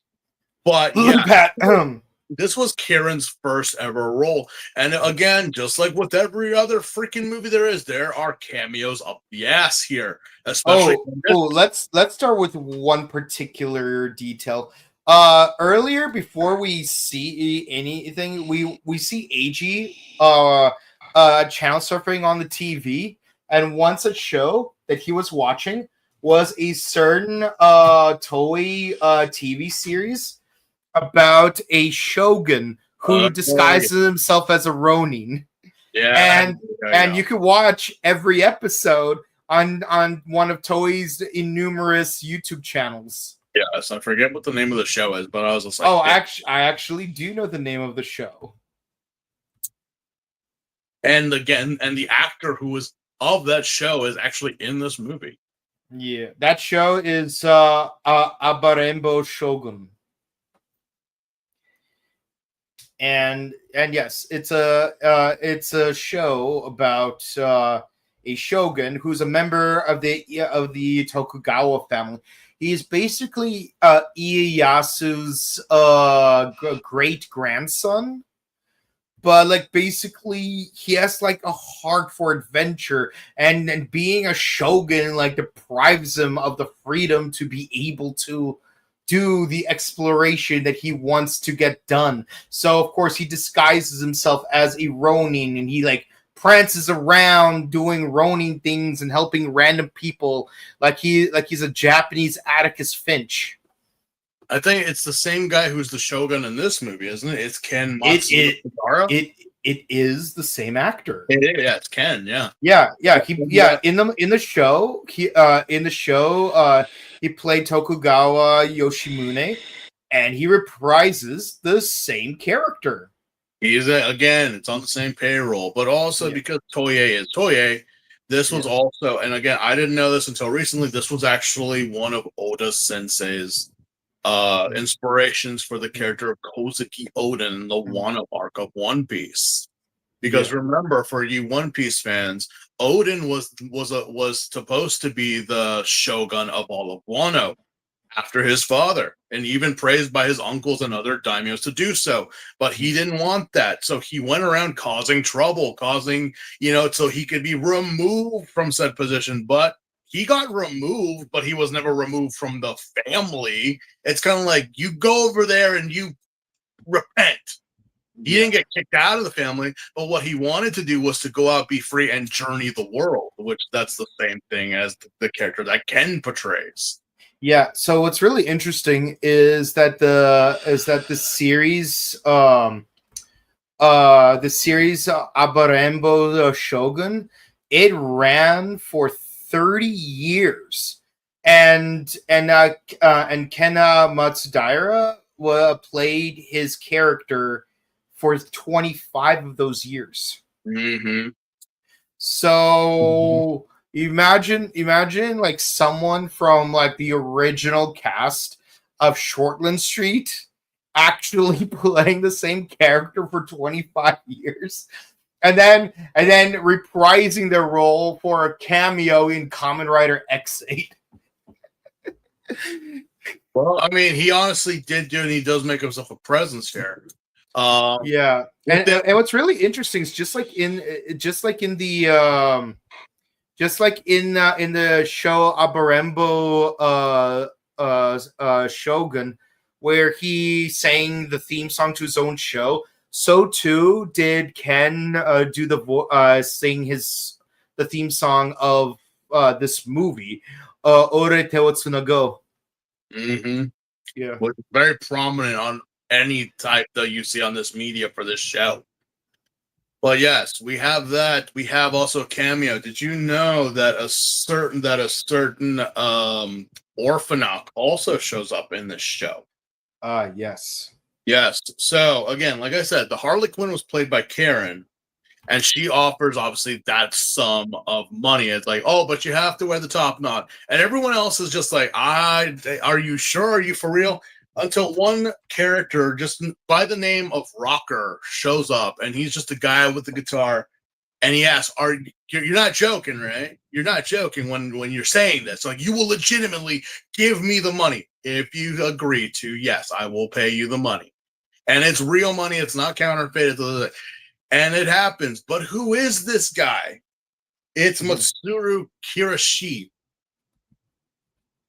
But yeah, this was Karen's first ever role. And again, just like with every other freaking movie there are cameos up the ass here. Especially let's start with one particular detail. Earlier, before we see anything, we see AG channel surfing on the TV, and once a show that he was watching was a certain Toei TV series about a Shogun who disguises himself as a Ronin. Yeah, and you could watch every episode on one of Toei's numerous YouTube channels. Yes, I forget what the name of the show is, but I was just like, I actually do know the name of the show. And again, the actor who was of that show is actually in this movie. Yeah, that show is Abarembo Shogun. and yes, it's a show about a shogun who's a member of the Tokugawa family. He's basically Ieyasu's great grandson, but like basically he has like a heart for adventure, and being a shogun like deprives him of the freedom to be able to do the exploration that he wants to get done. So of course he disguises himself as a ronin, and he like prances around doing ronin things and helping random people like he's a Japanese Atticus Finch. I think it's the same guy who's the Shogun in this movie, isn't it? It's Ken Matsubara. It is the same actor. Yeah, it's Ken. Yeah. In the show, he played Tokugawa Yoshimune, and he reprises the same character. He's again, it's on the same payroll, but also because Toei is Toei, this was also, and again, I didn't know this until recently. This was actually one of Oda Sensei's inspirations for the character of Kozuki Oden in the Wano arc of One Piece. Because remember, for you One Piece fans, Oden was supposed to be the shogun of all of Wano after his father, and even praised by his uncles and other daimyos to do so. But he didn't want that, so he went around causing trouble, so he could be removed from said position. But he got removed, but he was never removed from the family. It's kind of like you go over there and you repent. He didn't get kicked out of the family, but what he wanted to do was to go out, be free, and journey the world, which that's the same thing as the character that Ken portrays. Yeah, so what's really interesting is that the series Abarembo Shogun, it ran for 30 years, and Kena Matsudaira played his character for 25 of those years. Mm-hmm. So imagine like someone from like the original cast of Shortland Street actually playing the same character for 25 years. And then reprising their role for a cameo in Kamen Rider X8. Well, I mean, he honestly did do, and he does make himself a presence here. And what's really interesting is just like in the show Abarembo Shogun, where he sang the theme song to his own show, so too did Ken sing the theme song of this movie, Ore Te wo Tsunago. Mm-hmm. Yeah, which is very prominent on any type that you see on this media for this show. But yes, we have that. We have also a cameo. Did you know that a certain Orphanok also shows up in this show? Yes. Yes. So again, like I said, the Harley Quinn was played by Karen, and she offers obviously that sum of money. It's like, oh, but you have to wear the top knot, and everyone else is just like, are you sure? Are you for real? Until one character just by the name of Rocker shows up, and he's just a guy with the guitar, and he asks, you're not joking, right? You're not joking when you're saying this. Like, you will legitimately give me the money. If you agree to, yes, I will pay you the money. And it's real money. It's not counterfeit. And it happens. But who is this guy? It's Matsuru Kirashi.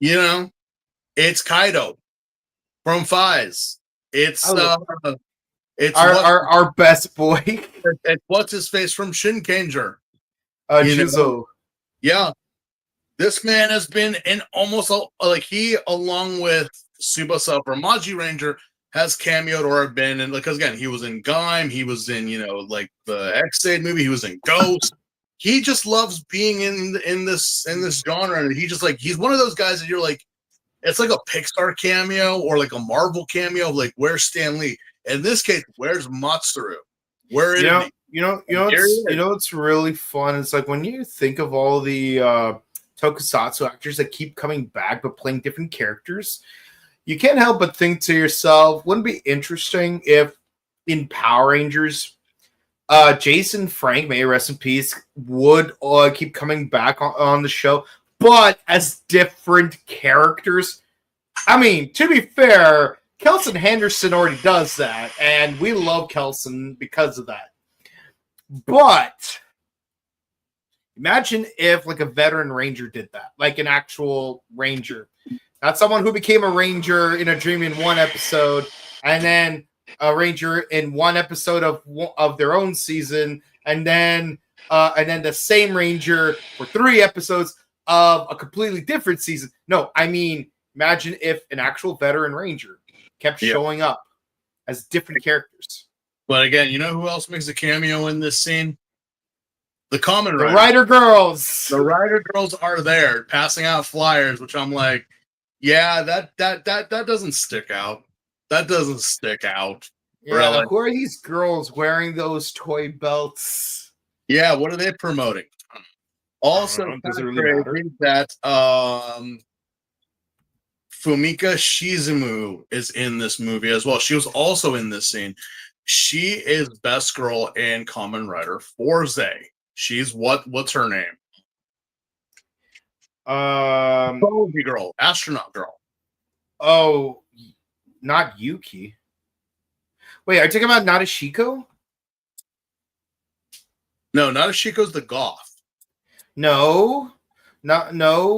It's Kaido from Fies. It's our best boy. It's what's his face from Shinkenger. Juzo. Yeah. This man has been in almost he, along with Tsubasa from Maji Ranger, has cameoed or been in, because again, he was in Gaim, he was in, like the X-Aid movie, he was in Ghost. He just loves being in this genre, and he's one of those guys that you're like, it's like a Pixar cameo or like a Marvel cameo, like where's Stan Lee? In this case, where's Matsuru? Where is he? It's really fun. It's like when you think of all the tokusatsu actors that keep coming back but playing different characters, you can't help but think to yourself, wouldn't it be interesting if in Power Rangers, Jason Frank, may he rest in peace, would keep coming back on the show, but as different characters. I mean, to be fair, Kelson Henderson already does that, and we love Kelson because of that. But imagine if like a veteran ranger did that, like an actual ranger, not someone who became a ranger in a dream in one episode, and then a ranger in one episode of their own season, and then the same ranger for 3 episodes of a completely different season. No, I mean, imagine if an actual veteran ranger kept showing up as different characters. But again, you know who else makes a cameo in this scene? The Kamen Riders. The Rider Girls. The Rider Girls are there passing out flyers, which I'm like, yeah, that doesn't stick out. That doesn't stick out. Yeah, really. Who are these girls wearing those toy belts? Yeah, what are they promoting? Also, does it really matter? That Fumika Shizumu is in this movie as well. She was also in this scene. She is best girl in Kamen Rider Forze. She's what's her name? Bogey girl, astronaut girl. Oh, not Yuki. Wait, are you talking about Nadeshiko? No, Nadeshiko's the goth. No. Nozama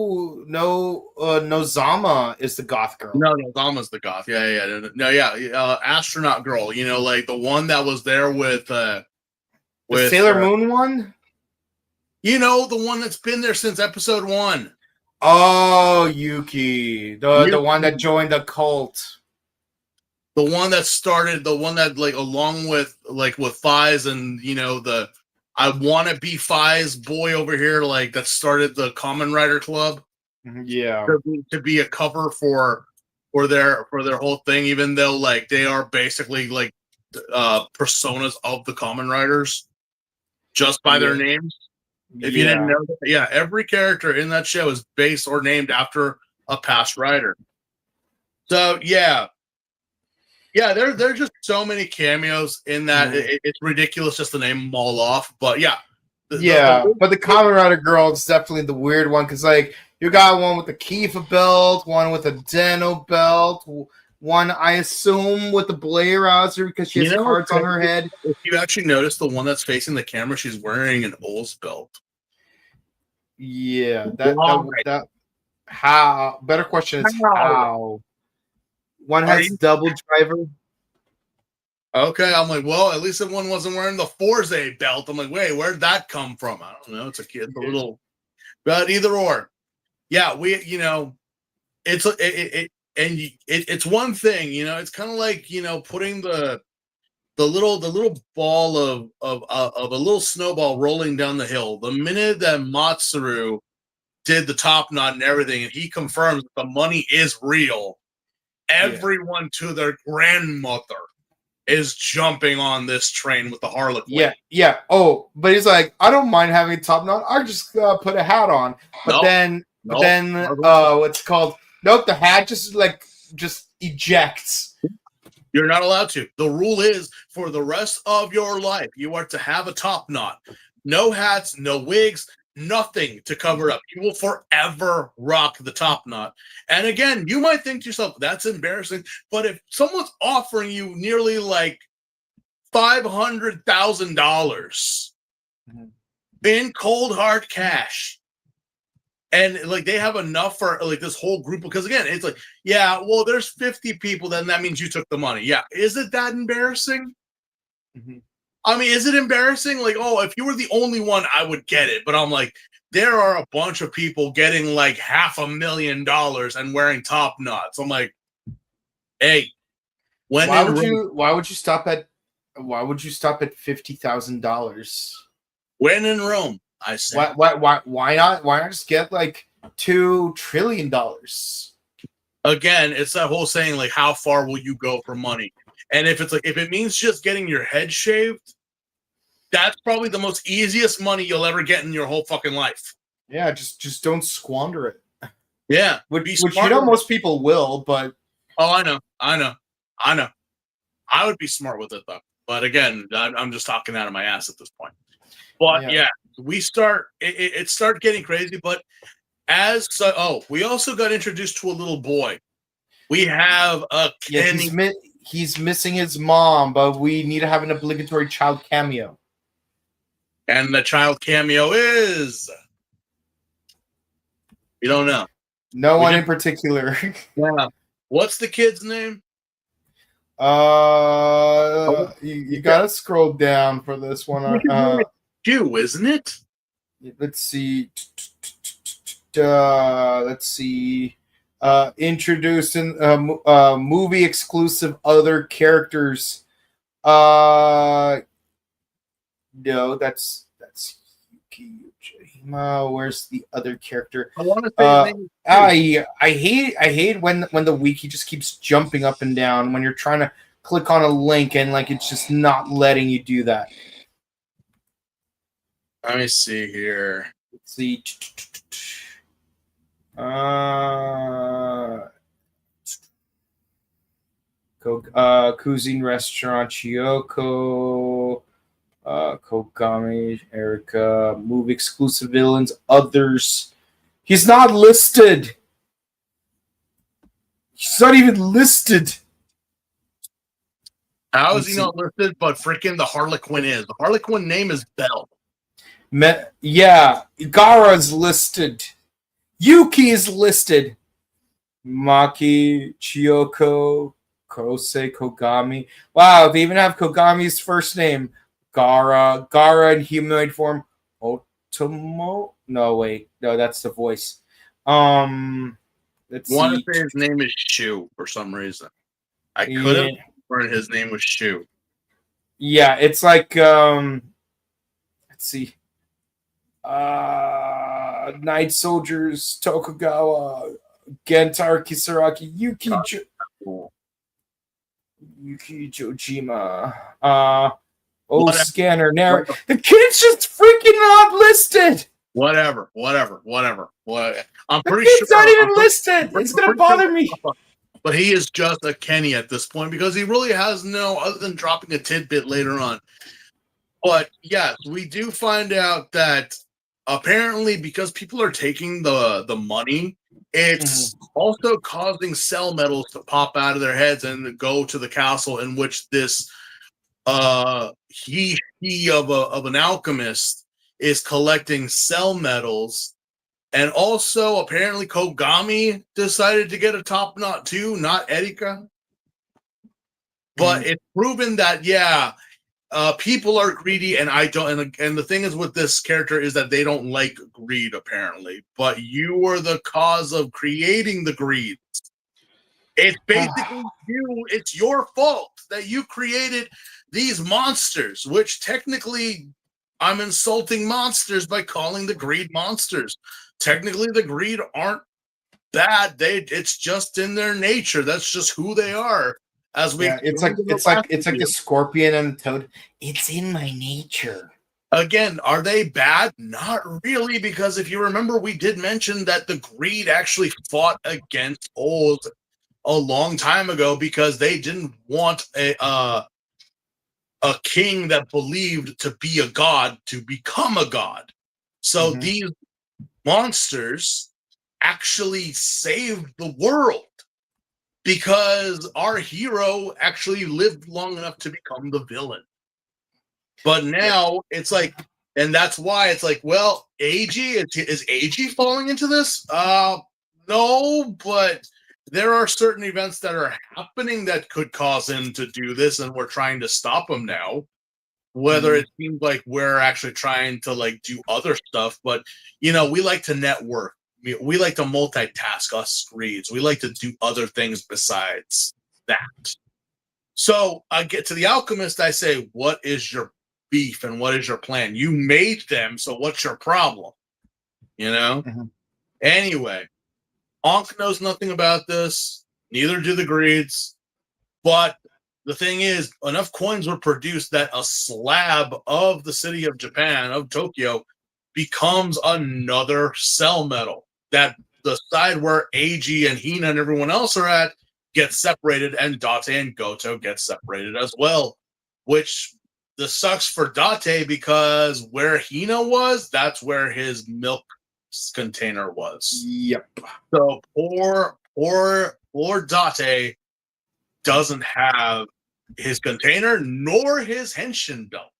is the goth girl. No, Nozama's the goth. Yeah. Astronaut girl. You know, like the one that was there with the Sailor Moon one. You know, the one that's been there since episode 1. Oh, Yuki, the one that joined the cult. The one that started, the one that like along with Fies and you know the I want to be Fies boy over here, like that started the Kamen Rider Club. Yeah, to be a cover for their whole thing, even though like they are basically like personas of the Kamen Riders just by their names. If you didn't know that, every character in that show is based or named after a past rider. So there's just so many cameos in that it's ridiculous just to name them all off. But but the Kamen Rider girl is definitely the weird one because like you got one with the Kifa belt, one with a Deno belt, one I assume with the Blairauser because she has cards on her head. If you actually notice the one that's facing the camera, she's wearing an O's belt. Yeah, that how better question is how. One has double driver. Okay, I'm like, well, at least the one wasn't wearing the Forze belt. I'm like, wait, where'd that come from? I don't know. It's a kid, a little, but either or, it's one thing, it's kind of like putting the little ball of a little snowball rolling down the hill. The minute that Matsuru did the top knot and everything, and he confirms that the money is real. Everyone to their grandmother is jumping on this train with the Harlequin. Yeah. Oh, but he's like, I don't mind having a top knot. I just put a hat on. But then what's it called? Nope, the hat just ejects. You're not allowed to. The rule is for the rest of your life, you are to have a top knot. No hats, no wigs, nothing to cover up. You will forever rock the top knot. And again, you might think to yourself, that's embarrassing. But if someone's offering you nearly like $500,000 in cold hard cash, and like they have enough for like this whole group, because again, it's like, there's 50 people, then that means you took the money. Yeah. Is it that embarrassing? I mean, is it embarrassing? Like, oh, if you were the only one, I would get it. But I'm like, there are a bunch of people getting like $500,000 and wearing top knots. I'm like, hey, why would you stop at $50,000? When in Rome, I say. Why not just get like $2 trillion? Again, it's that whole saying, like, how far will you go for money? And if it means just getting your head shaved, that's probably the most easiest money you'll ever get in your whole fucking life. Yeah, just don't squander it. Yeah, which most people will, but I know. I would be smart with it though. But again, I'm just talking out of my ass at this point. But yeah, we start. It started getting crazy. But we also got introduced to a little boy. We have a Kenny. He's missing his mom, but we need to have an obligatory child cameo. And the child cameo is... We don't know. No one in particular. Yeah. What's the kid's name? You gotta scroll down for this one. Q, isn't it? Let's see. Let's see. Introducing movie exclusive other characters. No, that's Yuki Ujima. Where's the other character? I want to say his name. I hate when the wiki just keeps jumping up and down when you're trying to click on a link and like it's just not letting you do that. Let me see here. Let's see. Cuisine Restaurant, Chiyoko, Kogami, Erica, movie exclusive villains, others. He's not listed. He's not even listed. How is he not listed? But freaking the Harlequin is. The Harlequin name is Belle. Yeah, Gara's listed. Yuki is listed. Maki, Chiyoko, Kosei, Kogami. Wow, they even have Kogami's first name. Gara in humanoid form. Otomo? No, wait. No, that's the voice. Let's want see. to say his name is Shu for some reason. I could have heard his name was Shu. Yeah, it's like let's see. Night Soldiers, Tokugawa, Gentaro Kisaraki, Yuki Jojima, Scanner. Now the kid's just freaking not listed. Whatever. I'm pretty sure it's not even listed. It's gonna bother me. But he is just a Kenny at this point because he really has no other than dropping a tidbit later on. But yes, we do find out that apparently because people are taking the money, it's also causing cell metals to pop out of their heads and go to the castle in which this he of an alchemist is collecting cell metals. And also, apparently, Kogami decided to get a top knot too, not Erika. But it's proven that, people are greedy, and I don't. And the thing is with this character is that they don't like greed, apparently. But you were the cause of creating the greed. It's basically you. It's your fault that you created these monsters, which technically I'm insulting monsters by calling the greed monsters. Technically, the greed aren't bad. It's just in their nature. That's just who they are. It's like the scorpion and the toad. It's in my nature. Again, are they bad? Not really, because if you remember, we did mention that the greed actually fought against Old a long time ago because they didn't want a king that believed to be a god to become a god. So these monsters actually saved the world because our hero actually lived long enough to become the villain. But now it's like, and that's why it's like, well, AG, is AG falling into this? No, but there are certain events that are happening that could cause him to do this, and we're trying to stop him now. Whether it seems like we're actually trying to like do other stuff, but we like to network. We like to multitask us screeds. We like to do other things besides that. So I get to the alchemist. I say, what is your beef and what is your plan? You made them, so what's your problem? Anyway, Ankh knows nothing about this. Neither do the greeds. But the thing is, enough coins were produced that a slab of the city of Japan, of Tokyo, becomes another cell metal. That the side where AG and Hina and everyone else are at gets separated, and Date and Goto get separated as well. which this sucks for Date because where Hina was, that's where his milk container was. Yep. So poor Date doesn't have his container nor his henshin belt.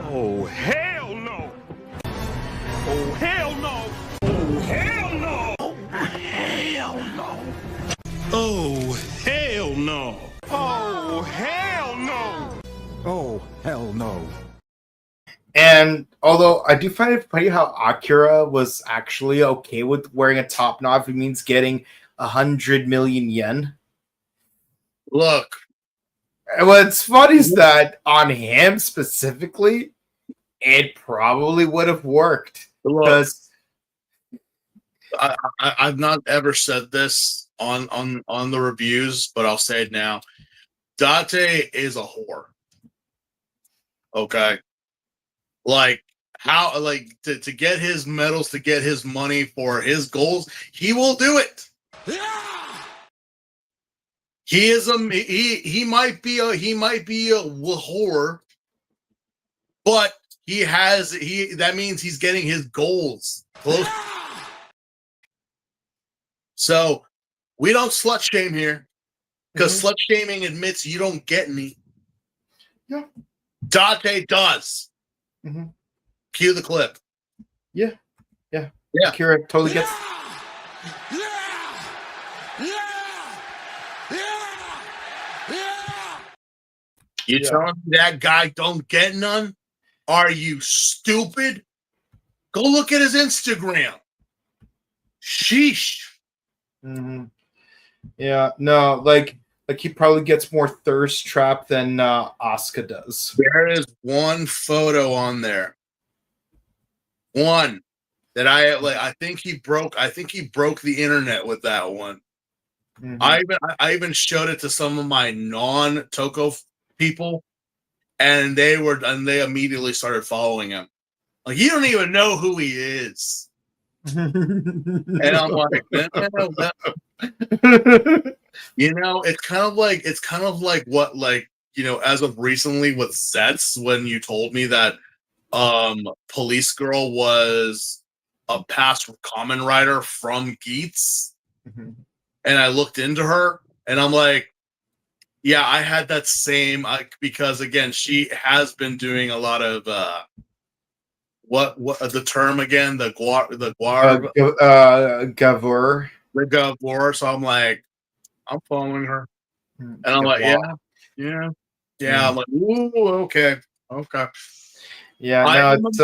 Oh, hell no! Oh, hell no! Oh, hell no! Oh, hell no! Oh, hell no! Oh, hell no! Oh, hell no! And although I do find it funny how Akira was actually okay with wearing a top knot if it means getting 100 million yen. Look, And what's funny is that on him specifically, it probably would have worked. look. Because I've not ever said this on the reviews, but I'll say it now. Date is a whore. Okay. Like how to get his medals, to get his money for his goals, he will do it. He is he might be a whore, but that means he's getting his goals close. So we don't slut shame here, because slut shaming admits you don't get any. Yeah. Date does. Mm-hmm. Cue the clip. Yeah. Akira totally gets. You telling me that guy don't get none? Are you stupid? Go look at his Instagram. Sheesh. Mm-hmm. Yeah, no, like he probably gets more thirst trap than Asuka does. There is one photo on there. One that I think he broke the internet with that one. Mm-hmm. I even showed it to some of my non-Toko people, and they immediately started following him. Like, you don't even know who he is. And I'm like, no. It's kind of like what, like, as of recently with Sets, when you told me that Police Girl was a past Kamen Rider from Skits, and I looked into her, and I'm like, yeah, I had that same, because again, she has been doing a lot of what the term again, the Gavur. The Gavor. So I'm like, I'm following her, and I'm like, yeah. I'm like, ooh, okay. Yeah, no, it's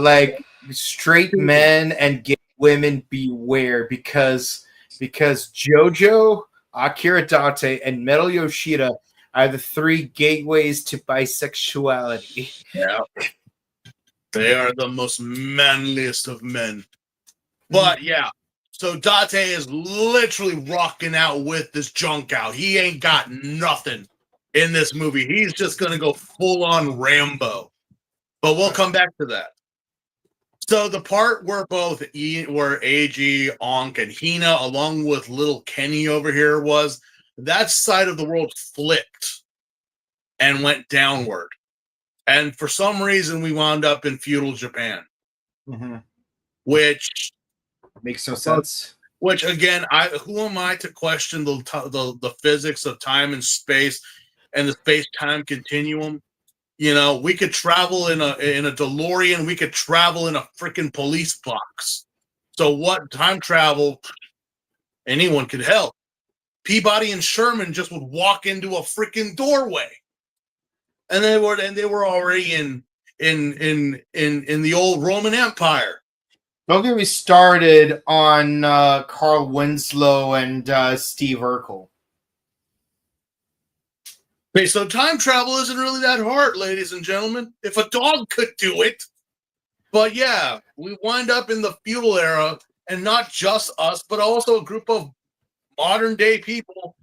like straight men and gay women beware, because JoJo, Akira Date, and Metal Yoshida are the three gateways to bisexuality. Yeah. They are the most manliest of men. But yeah, so Date is literally rocking out with this junk out. He ain't got nothing in this movie. He's just going to go full on Rambo. But we'll come back to that. So the part where both AG, Onk, and Hina, along with little Kenny over here, was that side of the world flipped and went downward. And for some reason, we wound up in feudal Japan, which makes no sense. Which, again, who am I to question the physics of time and space and the space-time continuum? We could travel in a DeLorean. We could travel in a freaking police box. So what? Time travel, anyone could help. Peabody and Sherman just would walk into a freaking doorway. And they were already in the old Roman Empire. Don't get me started on Carl Winslow and Steve Urkel. Okay, so time travel isn't really that hard, ladies and gentlemen. If a dog could do it. But yeah, we wind up in the feudal era, and not just us, but also a group of modern day people.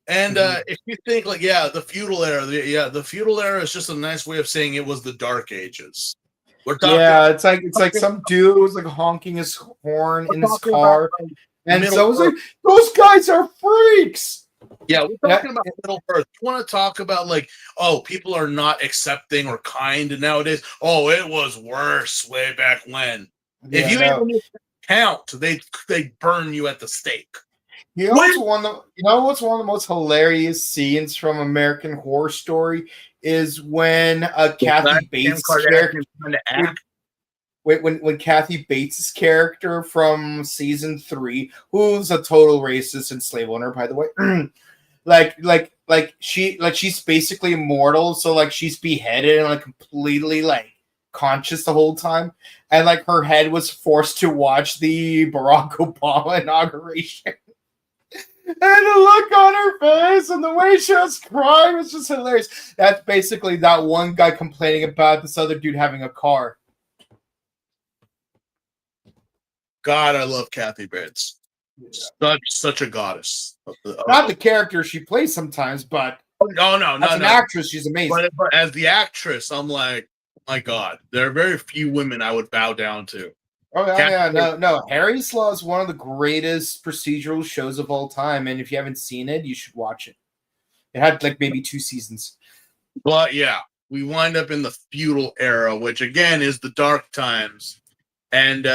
And if you think the feudal era, the feudal era is just a nice way of saying it was the Dark Ages. It's like some dude was like honking his horn in his car, and so I was like, "Those guys are freaks." Yeah, we're talking about Middle Earth. You want to talk about like, oh, people are not accepting or kind nowadays. Oh, it was worse way back when. Yeah, If you no. even count, they burn you at the stake. You know what's one of the most hilarious scenes from American Horror Story is when Kathy Bates' character. When Kathy Bates' character from season 3, who's a total racist and slave owner, by the way, she's basically immortal, so like she's beheaded and like completely like conscious the whole time, and like her head was forced to watch the Barack Obama inauguration. And the look on her face and the way she was crying was just hilarious. That's basically that one guy complaining about this other dude having a car. God, I love Kathy Bates. Such a goddess. Not the character she plays sometimes, but as an actress, she's amazing. But as the actress, I'm like, my God, there are very few women I would bow down to. Oh yeah, no. Harry's Law is one of the greatest procedural shows of all time, and if you haven't seen it, you should watch it. It had like maybe 2 seasons. But yeah, we wind up in the feudal era, which again is the dark times, and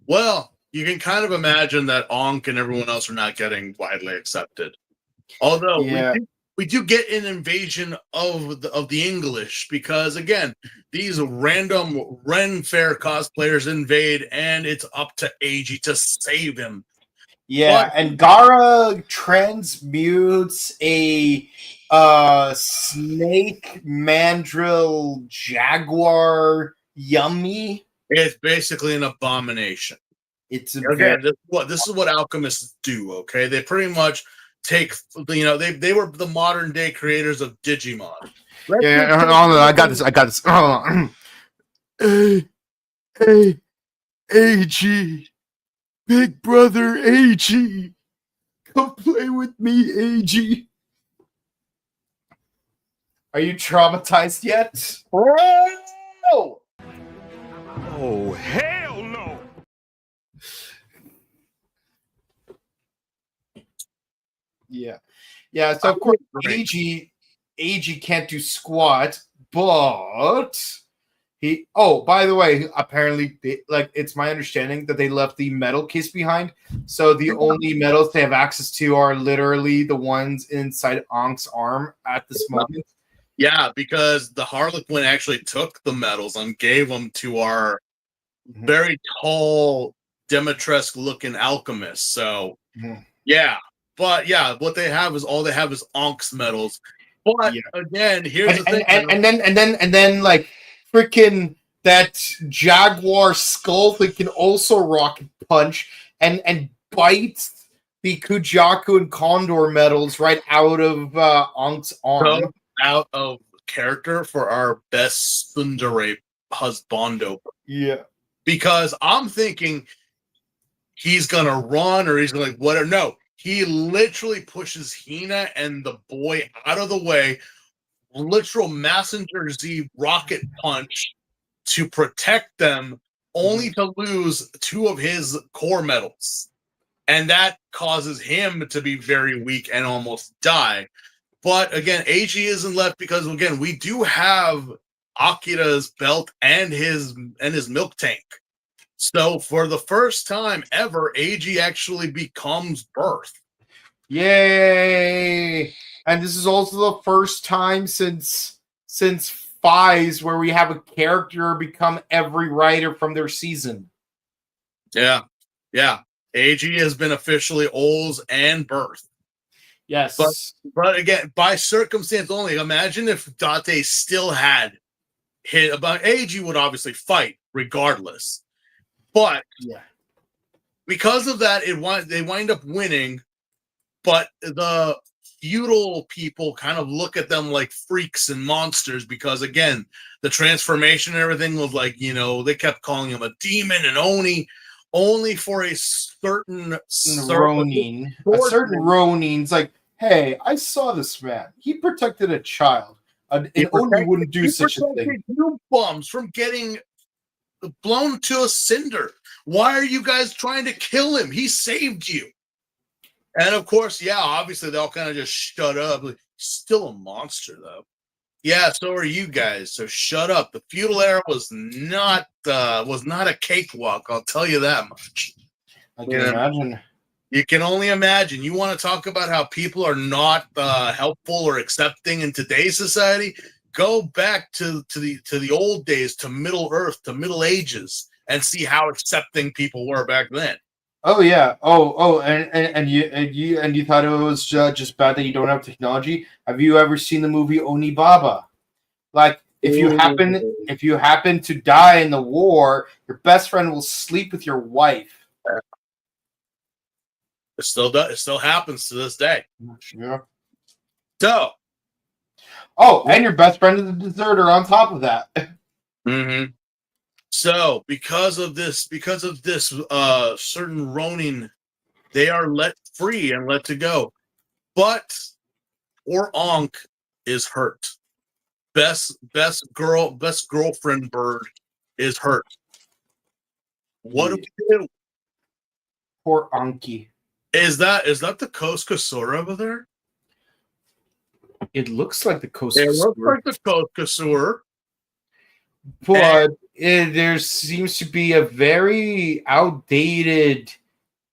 well, you can kind of imagine that Ankh and everyone else are not getting widely accepted. Although we do get an invasion of the English, because again, these random Ren Fair cosplayers invade, and it's up to Eiji to save him. Yeah, and Gara transmutes a snake mandrill jaguar yummy. It's basically an abomination. It's this is what alchemists do. Okay, they pretty much take, they were the modern day creators of Digimon. I got this. AG, big brother AG, come play with me, AG. Are you traumatized yet? Oh, hell no! Yeah. So of course, AG can't do squat, but he. Oh, by the way, apparently, it's my understanding that they left the metal case behind. So the only metals they have access to are literally the ones inside Ankh's arm at this moment. Yeah, because the Harlequin actually took the medals and gave them to our very tall Demetresque-looking alchemist. So, yeah. But yeah, what they have is Ankh's medals. But again, here's the thing. And then like freaking that Jaguar skull thing can also rocket punch and bite the Kujaku and Condor medals right out of Ankh's arm. So, out of character for our best tsundere husbando. Yeah. Because I'm thinking he's gonna run or he's gonna like whatever. No, he literally pushes Hina and the boy out of the way, literal Messenger Z rocket punch to protect them, only to lose 2 of his core medals. And that causes him to be very weak and almost die. But again, AG isn't left because again, we do have Akira's belt and his milk tank. So for the first time ever, AG actually becomes Birth. Yay! And this is also the first time since Fies where we have a character become every writer from their season. Yeah. AG has been officially Ols and Birth. Yes. But again, by circumstance only. Imagine if Date still had hit about AG would obviously fight regardless. But because of that, they wind up winning. But the feudal people kind of look at them like freaks and monsters because, again, the transformation and everything was like, they kept calling him a demon and Oni, only for a certain Ronin. A certain Ronin's like, hey, I saw this man. He protected a child. And Oni wouldn't do such a thing. You bums from getting blown to a cinder. Why are you guys trying to kill him? He saved you. And of course, yeah, obviously they all kind of just shut up. Like, still a monster though. Yeah, so are you guys. So shut up. The feudal era was not a cakewalk. I'll tell you that much. I can imagine. You can only imagine. You want to talk about how people are not helpful or accepting in today's society? Go back to the old days, to Middle Earth, to Middle Ages, and see how accepting people were back then. Oh yeah. And you thought it was just bad that you don't have technology? Have you ever seen the movie Onibaba? Like, if you happen to die in the war, your best friend will sleep with your wife. It still does. It still happens to this day. Yeah. So. Oh, and your best friend is a deserter on top of that. Mm-hmm. So, because of this certain Ronin, they are let free and let to go. But poor Ankh is hurt. Best girlfriend bird is hurt. What do we do? Poor Anki. Is that the Coast Kasura over there? It looks like the Coast. It looks like the Coast Kasura. But there seems to be a very outdated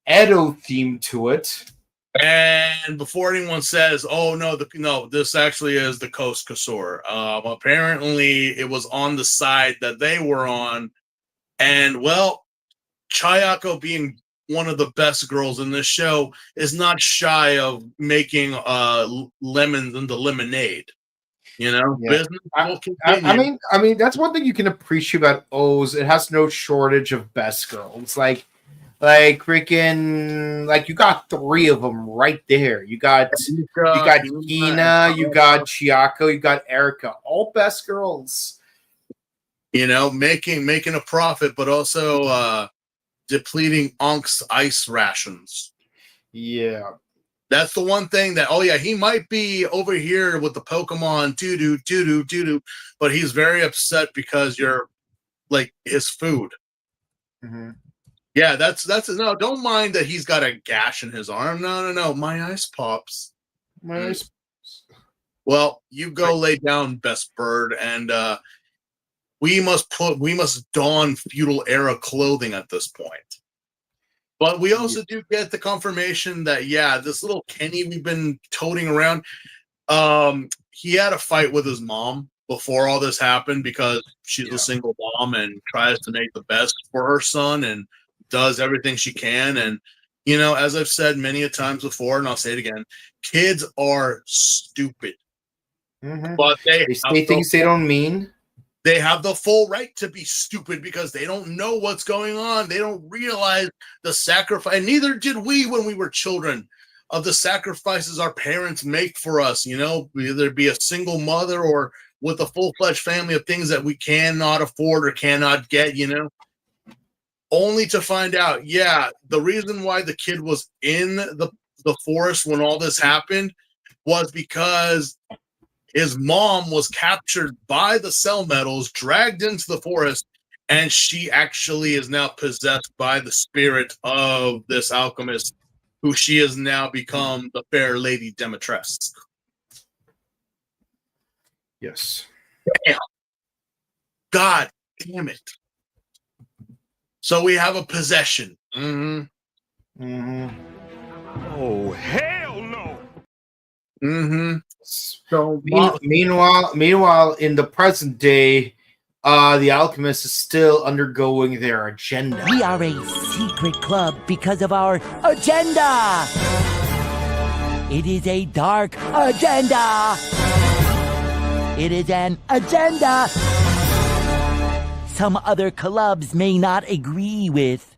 Edo theme to it. And before anyone says, "Oh no, this actually is the Coast Kasur." Apparently, it was on the side that they were on, and well, Chayako, being one of the best girls in this show, is not shy of making lemons into lemonade. You know, yeah. business will continue. I mean, that's one thing you can appreciate about O's. It has no shortage of best girls. Like freaking, like you got 3 of them right there. You got Hina, you got Chiako, you got Erica, all best girls. You know, making a profit, but also depleting Ankh's ice rations. Yeah. That's the one thing that, oh yeah, he might be over here with the Pokemon doo-doo, but he's very upset because you're like his food. Mm-hmm. Yeah, that's no, don't mind that he's got a gash in his arm. No. My ice pops. My ice pops. Well, you go lay down, best bird, and we must don feudal era clothing at this point. But we also do get the confirmation that, yeah, this little Kenny we've been toting around, he had a fight with his mom before all this happened because she's a single mom and tries to make the best for her son and does everything she can. And, you know, as I've said many a times before, and I'll say it again, kids are stupid. Mm-hmm. But they say things they don't mean. They have the full right to be stupid because they don't know what's going on. They don't realize the sacrifice. And neither did we when we were children, of the sacrifices our parents make for us, you know, whether it be a single mother or with a full-fledged family of things that we cannot afford or cannot get, you know, only to find out, yeah, the reason why the kid was in the forest when all this happened was because his mom was captured by the cell metals, dragged into the forest, and she actually is now possessed by the spirit of this alchemist, who she has now become the fair lady Demetress. Yes. Damn. God damn it. So we have a possession. Mm-hmm. Mm-hmm. Oh, hell no. Mm-hmm. So meanwhile, in the present day, the Alchemist is still undergoing their agenda. We are a secret club because of our agenda. It is a dark agenda. It is an agenda some other clubs may not agree with.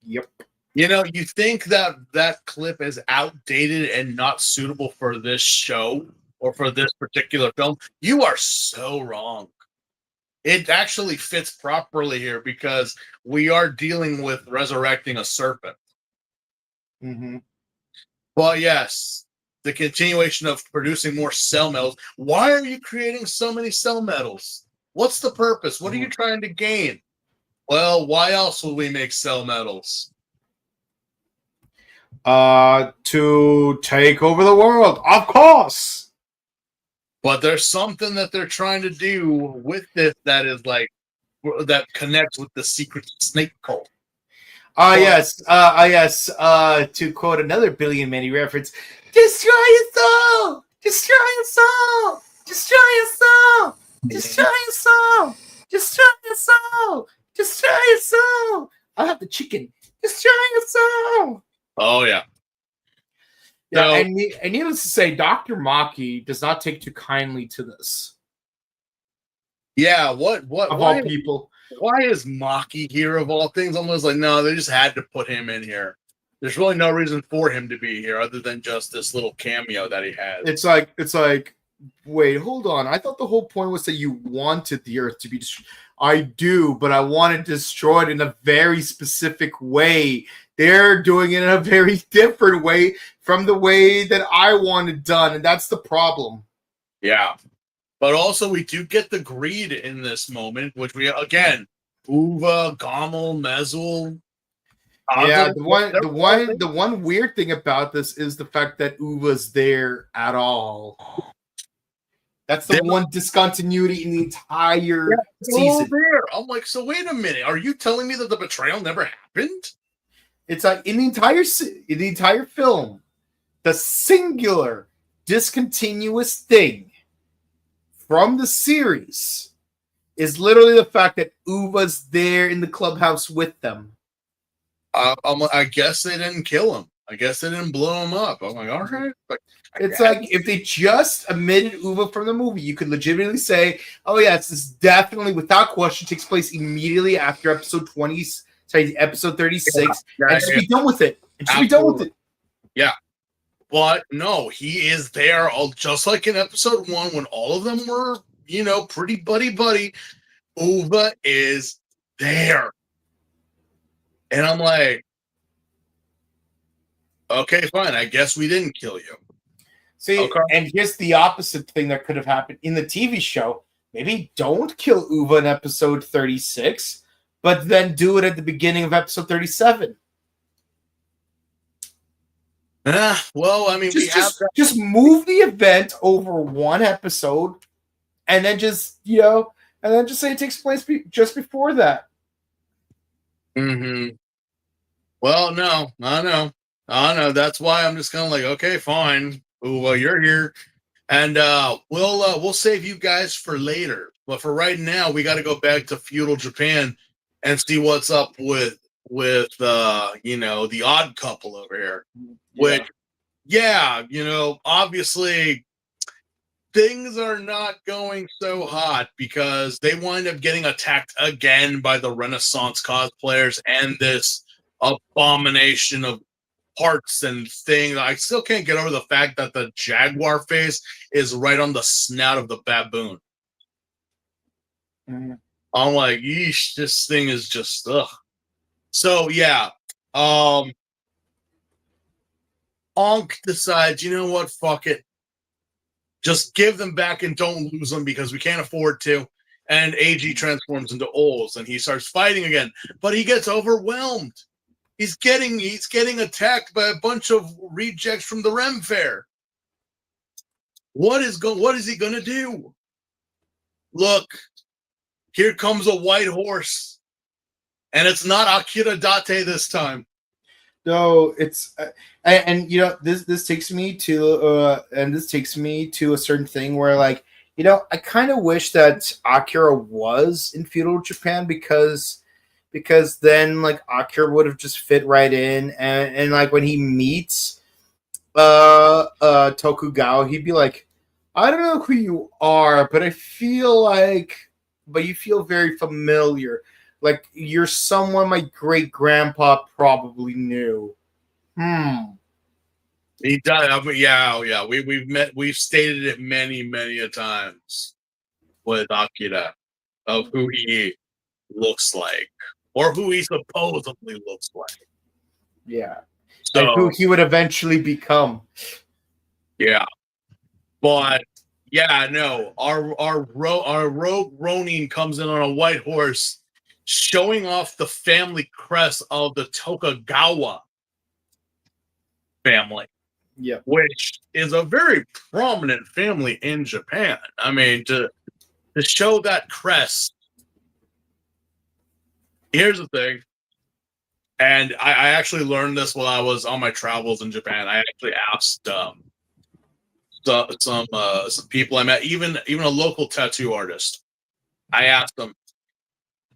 Yep. You know, you think that clip is outdated and not suitable for this show or for this particular film. You are so wrong. It actually fits properly here because we are dealing with resurrecting a serpent. Mm-hmm. Well, yes, the continuation of producing more cell metals. Why are you creating so many cell metals? What's the purpose? What are you trying to gain? Well, why else would we make cell metals? To take over the world, of course. But there's something that they're trying to do with this that is like that connects with the secret snake cult. Yes. Yes. To quote another Billy and Mandy reference, destroy your soul! Destroy your soul! Destroy your soul! Destroy your soul! Destroy your soul! Destroy your soul! I'll have the chicken. Destroy your soul! Oh yeah. Yeah, So, and needless to say, Dr. Maki does not take too kindly to this. yeah, what Of why, all people. why is Maki here of all things? I'm just like, no, they just had to put him in here. There's really no reason for him to be here other than just this little cameo that he has. It's like, wait, hold on. I thought the whole point was that you wanted the Earth to be destroyed. I do, but I want it destroyed in a very specific way. They're doing it in a very different way from the way that I want it done, and that's the problem. Yeah. But also we do get the greed in this moment, which we again, Uva, Gommel, Mezul. Yeah, the one weird thing about this is the fact that Uva's there at all. That's the one discontinuity in the entire season. There. I'm like, so wait a minute. Are you telling me that the betrayal never happened? It's like in the entire film, the singular discontinuous thing from the series is literally the fact that Uva's there in the clubhouse with them. I guess they didn't kill him. I guess they didn't blow him up. I'm like, all right. But it's like if they just omitted Uva from the movie, you could legitimately say, "Oh yes, this definitely, without question, takes place immediately after episode 36, and just be done with it. And just be done with it." Yeah, but no, he is there, all just like in episode 1 when all of them were, pretty buddy. Uva is there, and I'm like, okay, fine. I guess we didn't kill you. See, okay. And here's the opposite thing that could have happened in the TV show. Maybe don't kill Uva in episode 36, but then do it at the beginning of episode 37. Well, I mean, just move the event over one episode, and then just say it takes place just before that. Mm-hmm. Well, no. That's why I'm just kind of like, okay, fine. Well, you're here, and we'll save you guys for later. But for right now, we got to go back to feudal Japan and see what's up with the odd couple over here. Which, obviously things are not going so hot because they wind up getting attacked again by the Renaissance cosplayers and this abomination of parts and things. I still can't get over the fact that the jaguar face is right on the snout of the baboon. Mm-hmm. I'm like, yeesh, this thing is just ugh. So yeah, Onk decides, you know what, fuck it. Just give them back and don't lose them because we can't afford to. And AG transforms into Ols and he starts fighting again, but he gets overwhelmed. He's getting attacked by a bunch of rejects from the Rem Fair. What is he gonna do? Look, here comes a white horse, and it's not Akira Date this time. No, it's this takes me to a certain thing where I kind of wish that Akira was in feudal Japan because then Akira would have just fit right in and when he meets Tokugawa, he'd be like, I don't know who you are, but you feel very familiar. Like you're someone my great grandpa probably knew. He does. I mean, yeah. We've stated it many a times with Akira of who he looks like or who he supposedly looks like. Yeah. So, and who he would eventually become. Yeah. But yeah, no. Our rogue Ronin comes in on a white horse, showing off the family crest of the Tokugawa. family. Yeah. Which is a very prominent family in Japan. I mean, to show that crest. Here's the thing, and I actually learned this while I was on my travels in Japan. I actually asked some people I met, even a local tattoo artist. I asked them,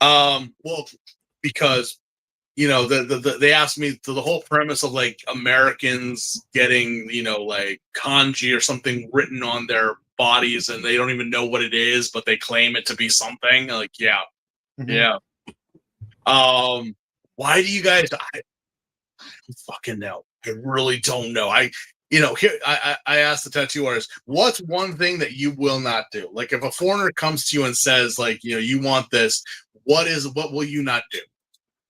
well, because they asked me the whole premise of like Americans getting like kanji or something written on their bodies and they don't even know what it is, but they claim it to be something. Like, yeah, yeah. Why do you guys? I don't fucking know. I really don't know. I asked the tattoo artist, what's one thing that you will not do? Like, if a foreigner comes to you and says, like, you want this, what will you not do?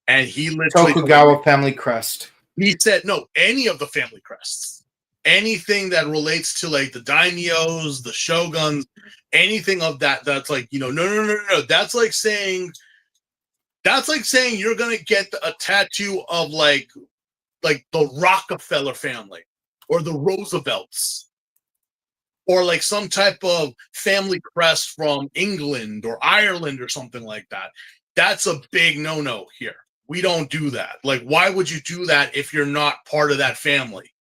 And he literally Tokugawa family crest. He said, no, any of the family crests. Anything that relates to like the daimyos, the shoguns, anything of that, that's like, no. That's like saying you're gonna get a tattoo of like the Rockefeller family or the Roosevelts or like some type of family crest from England or Ireland or something like that. That's a big no-no here. We don't do that. Like, why would you do that if you're not part of that family?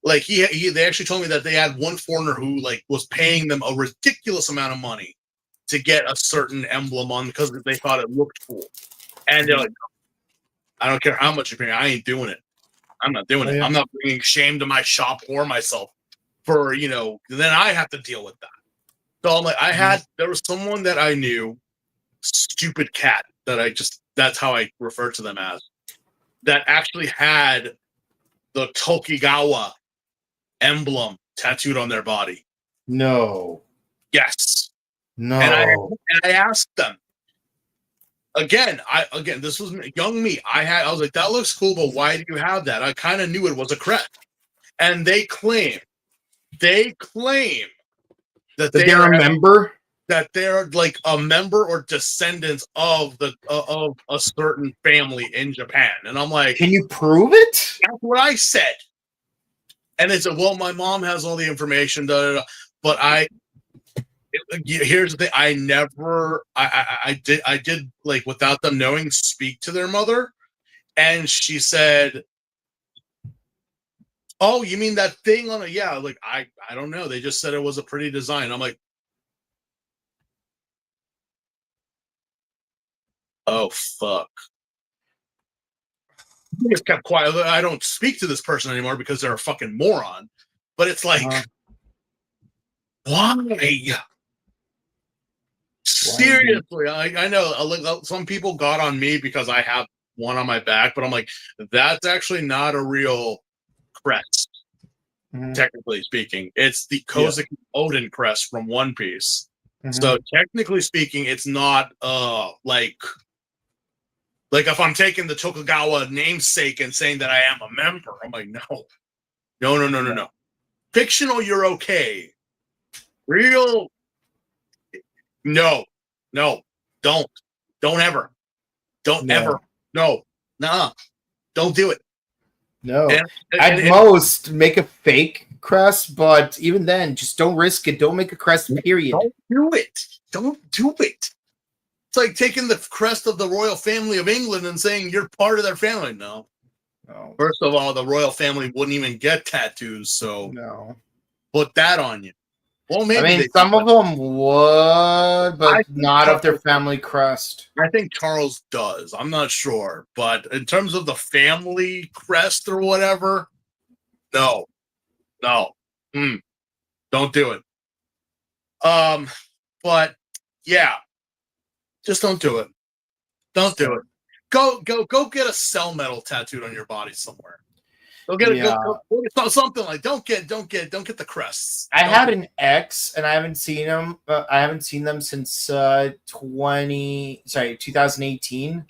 Like they actually told me that they had one foreigner who like was paying them a ridiculous amount of money to get a certain emblem on because they thought it looked cool. And they're like, I don't care how much you're paying. I ain't doing it. I'm not doing it. I'm not bringing shame to my shop or myself for, then I have to deal with that. So I'm like, there was someone that I knew, stupid cat, that's how I refer to them as, that actually had the Tokugawa emblem tattooed on their body. No. Yes. No. And I asked them again. This was young me. I was like, that looks cool, but why do you have that? I kind of knew it was a crest. And they claim that they're a member. That they're like a member or descendants of of a certain family in Japan. And I'm like, can you prove it? That's what I said. And they said, well, my mom has all the information, but here's the thing. I did like without them knowing, speak to their mother. And she said, oh, you mean that thing on yeah, like I don't know. They just said it was a pretty design. I'm like, oh fuck. I just kept quiet. I don't speak to this person anymore because they're a fucking moron. But it's like, why? Seriously, I know some people got on me because I have one on my back, but I'm like, that's actually not a real crest, technically speaking. It's the Kozuki Odin crest from One Piece. So technically speaking, it's not like if I'm taking the Tokugawa namesake and saying that I am a member. I'm like, no. Fictional, you're okay. Real, no, don't ever, don't do it. No, at most make a fake crest, but even then, just don't risk it. Don't make a crest. Period. Don't do it. It's like taking the crest of the royal family of England and saying you're part of their family. No. First of all, the royal family wouldn't even get tattoos, so put that on you. Well, maybe I mean, some of them would, but not of their family crest. I think Charles does. I'm not sure, but in terms of the family crest or whatever, no, don't do it. But yeah, just don't do it. Don't do it. Go get a cell metal tattooed on your body somewhere. Go get something like. Don't get the crests. I had an ex, and I haven't seen them. I haven't seen them since 2018.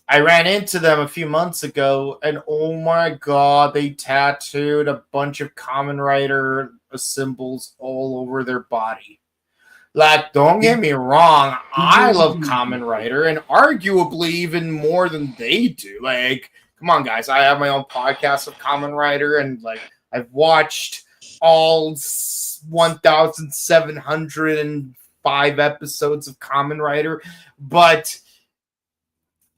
I ran into them a few months ago, and oh my god, they tattooed a bunch of Kamen Rider symbols all over their body. Like, don't get me wrong, I love Kamen Rider, and arguably even more than they do. Like, come on, guys. I have my own podcast of Kamen Rider, and like I've watched all 1,705 episodes of Kamen Rider, but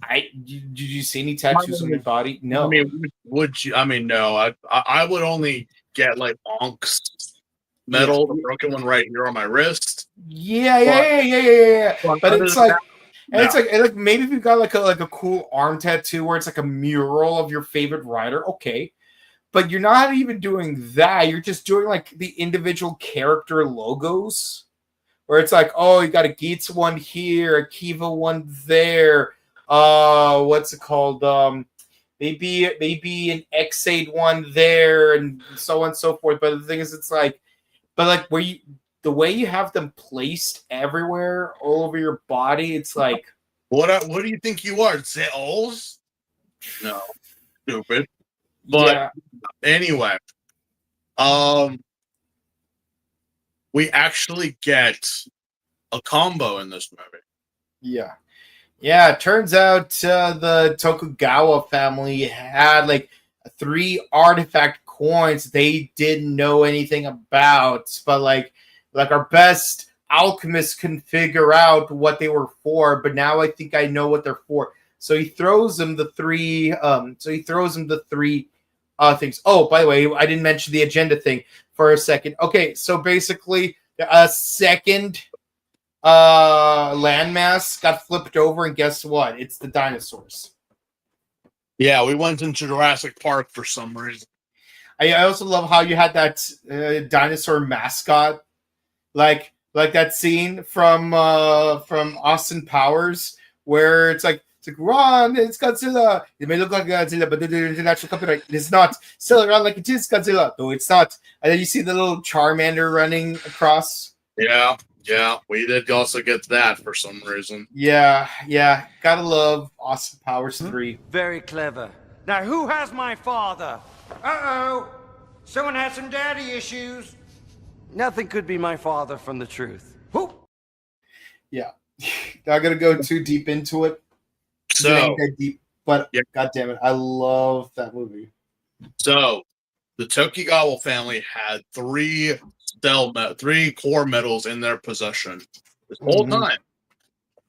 did you see any tattoos on your body? No. I mean, would you? I mean, no. I would only get like Onk's medal, the broken one right here on my wrist. Yeah. But it's like, no. it's like maybe if you got like a cool arm tattoo where it's like a mural of your favorite rider, okay. But you're not even doing that. You're just doing like the individual character logos, where it's like, oh, you got a Geats one here, a Kiva one there. What's it called? Maybe an X8 one there, and so on and so forth. But the thing is, it's like, the way you have them placed everywhere, all over your body, it's like, what do you think you are, Zells? No, stupid. But anyway, we actually get a combo in this movie. Yeah. It turns out the Tokugawa family had like 3 artifact coins they didn't know anything about, but like our best alchemist couldn't figure out what they were for. But now I think I know what they're for. So he throws them the 3. Things. Oh, by the way, I didn't mention the agenda thing for a second. Okay, so basically, a second landmass got flipped over, and guess what? It's the dinosaurs. Yeah, we went into Jurassic Park for some reason. I also love how you had that dinosaur mascot, like that scene from Austin Powers, where it's like, run, it's Godzilla. It may look like Godzilla, but the international copyright, it is not. Still around like it is Godzilla. No, it's not. And then you see the little Charmander running across. Yeah, we did also get that for some reason. Yeah. Gotta love Austin Powers 3. Very clever. Now, who has my father? Uh-oh. Someone has some daddy issues. Nothing could be my father from the truth. Whoop. Yeah. Not gonna go too deep into it. So deep, but God damn it, I love that movie. So the Tokugawa family had 3 core medals in their possession this whole time,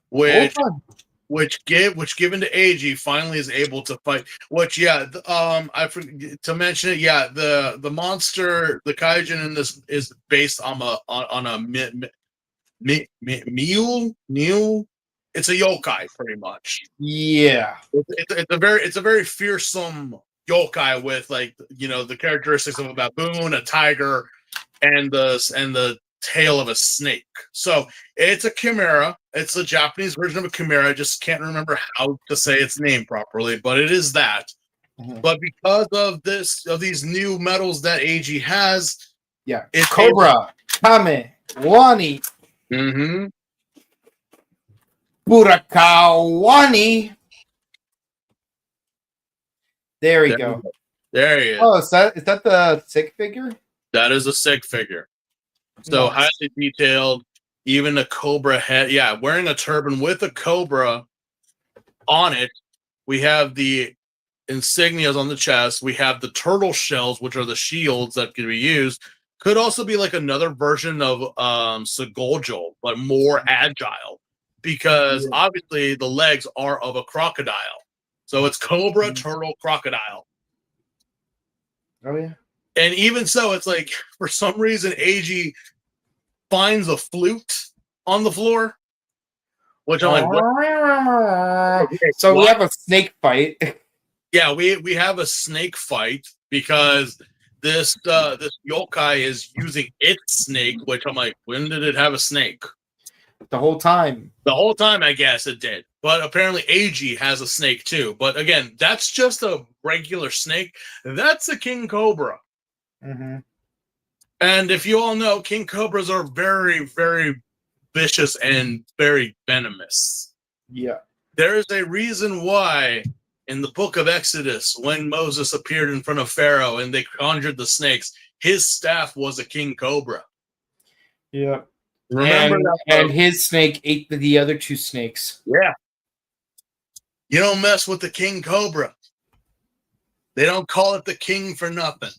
which given to Eiji finally is able to fight. Which I forgot to mention it. Yeah, the monster, the kaijin in this is based on a mule. It's a yokai, pretty much. Yeah, it's a very fearsome yokai with, like, the characteristics of a baboon, a tiger, and the tail of a snake. So it's a chimera. It's a Japanese version of a chimera. I just can't remember how to say its name properly, but it is that. Mm-hmm. But because of these new medals that Eiji has, it's Cobra, Kame, Wani. Mm-hmm. Burakawani. There we go. There he is. Oh, is that the sick figure? That is a sick figure. So highly detailed, even a cobra head. Yeah, wearing a turban with a cobra on it. We have the insignias on the chest. We have the turtle shells, which are the shields that can be used. Could also be like another version of Segoljo, but more agile. Because obviously the legs are of a crocodile. So it's cobra, turtle, crocodile. Oh, yeah. And even so, it's like, for some reason, Eiji finds a flute on the floor. Which I'm like, what? So we have a snake fight. Yeah, we have a snake fight because this yokai is using its snake, which I'm like, when did it have a snake? The whole time. The whole time, I guess it did. But apparently Eiji has a snake too. But again, that's just a regular snake. That's a king cobra. Mm-hmm. And if you all know, king cobras are very, very vicious and very venomous. Yeah. There is a reason why in the book of Exodus, when Moses appeared in front of Pharaoh and they conjured the snakes, his staff was a king cobra. Yeah. Remember and his snake ate the other 2 snakes. Yeah. You don't mess with the king cobra. They don't call it the king for nothing.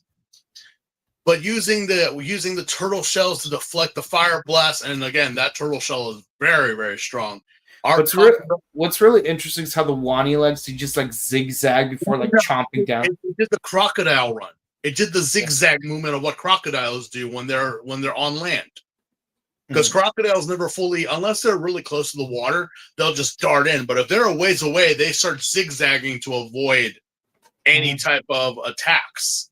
But using the turtle shells to deflect the fire blast, and again, that turtle shell is very, very strong. What's really interesting is how the Wani legs, he just like zigzag before like chomping down. It did the crocodile run. It did the zigzag movement of what crocodiles do when they're on land. Because crocodiles never fully, unless they're really close to the water, they'll just dart in. But if they're a ways away, they start zigzagging to avoid any type of attacks.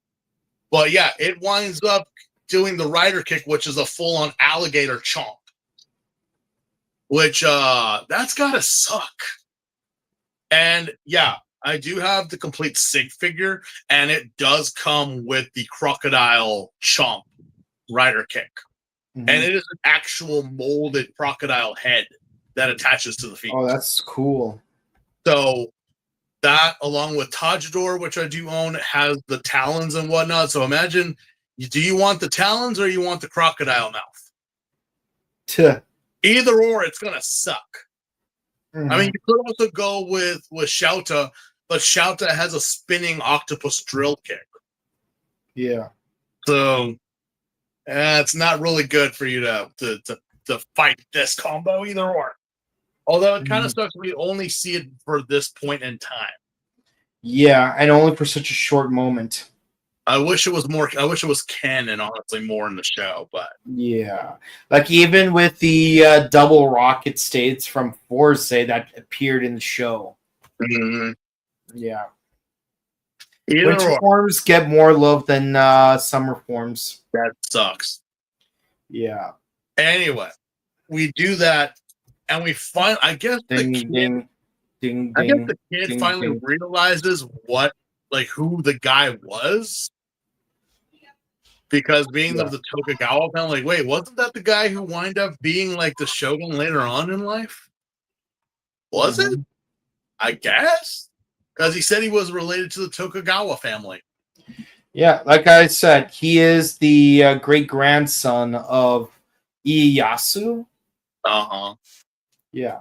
But yeah, it winds up doing the rider kick, which is a full-on alligator chomp. Which, that's gotta suck. And yeah, I do have the complete Sig figure, and it does come with the crocodile chomp rider kick. And it is an actual molded crocodile head that attaches to the feet. Oh, that's cool. So that, along with Tajidor, which I do own, has the talons and whatnot. So imagine, do you want the talons or you want the crocodile mouth? Either or, it's going to suck. I mean, you could also go with Shouta, but Shouta has a spinning octopus drill kick. Yeah. So it's not really good for you to fight this combo either or. Although it kind of sucks, we only see it for this point in time. Yeah, and only for such a short moment. I wish it was more. I wish it was Ken and honestly more in the show, but yeah, like even with the double rocket states from Force that appeared in the show. Yeah, winter forms get more love than summer forms. That sucks. Yeah. Anyway, we do that, and we find. I guess the kid finally realizes who the guy was. Because being of the Tokugawa family, wait, wasn't that the guy who wound up being like the Shogun later on in life? Was it? I guess. Because he said he was related to the Tokugawa family. Yeah, like I said, he is the great-grandson of Ieyasu. Yeah.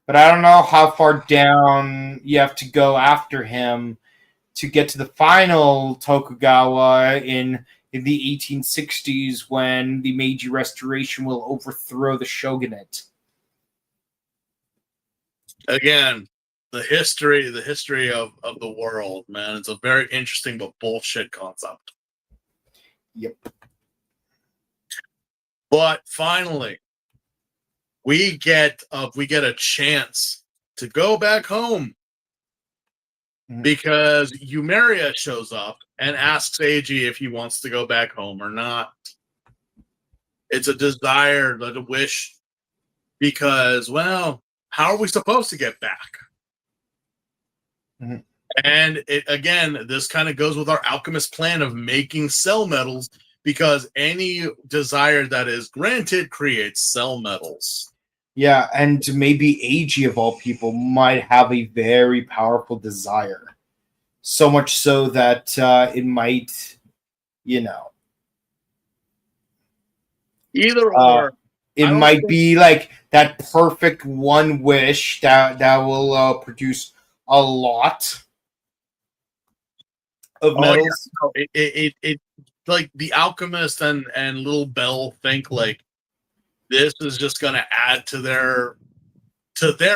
But I don't know how far down you have to go after him to get to the final Tokugawa in the 1860s when the Meiji Restoration will overthrow the shogunate. Again, the history of the world, man. It's a very interesting but bullshit concept. Yep. But finally, we get a chance to go back home. Because Yumeria shows up and asks Eiji if he wants to go back home or not. It's a desire, a wish, because, well, how are we supposed to get back? And this kind of goes with our alchemist plan of making cell metals, because any desire that is granted creates cell metals. Yeah, and maybe Eiji, of all people, might have a very powerful desire. So much so that it might, either or. It might be like that perfect one wish that will produce a lot of metals. Yeah. It like the alchemist and Little Bell think like this is just going to add to their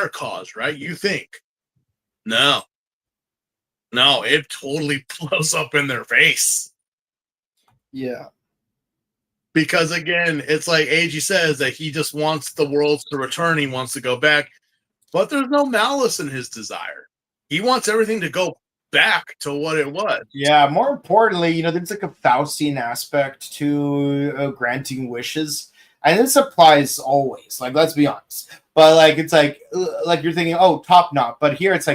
cause, right? You think? No, it totally blows up in their face. Yeah. Because again, it's like Eiji says that he just wants the worlds to return. He wants to go back, but there's no malice in his desire. He wants everything to go back to what it was. Yeah. More importantly, there's like a Faustian aspect to granting wishes. And this applies always. Like, let's be honest. But like, it's like you're thinking, oh, top knot. But here it's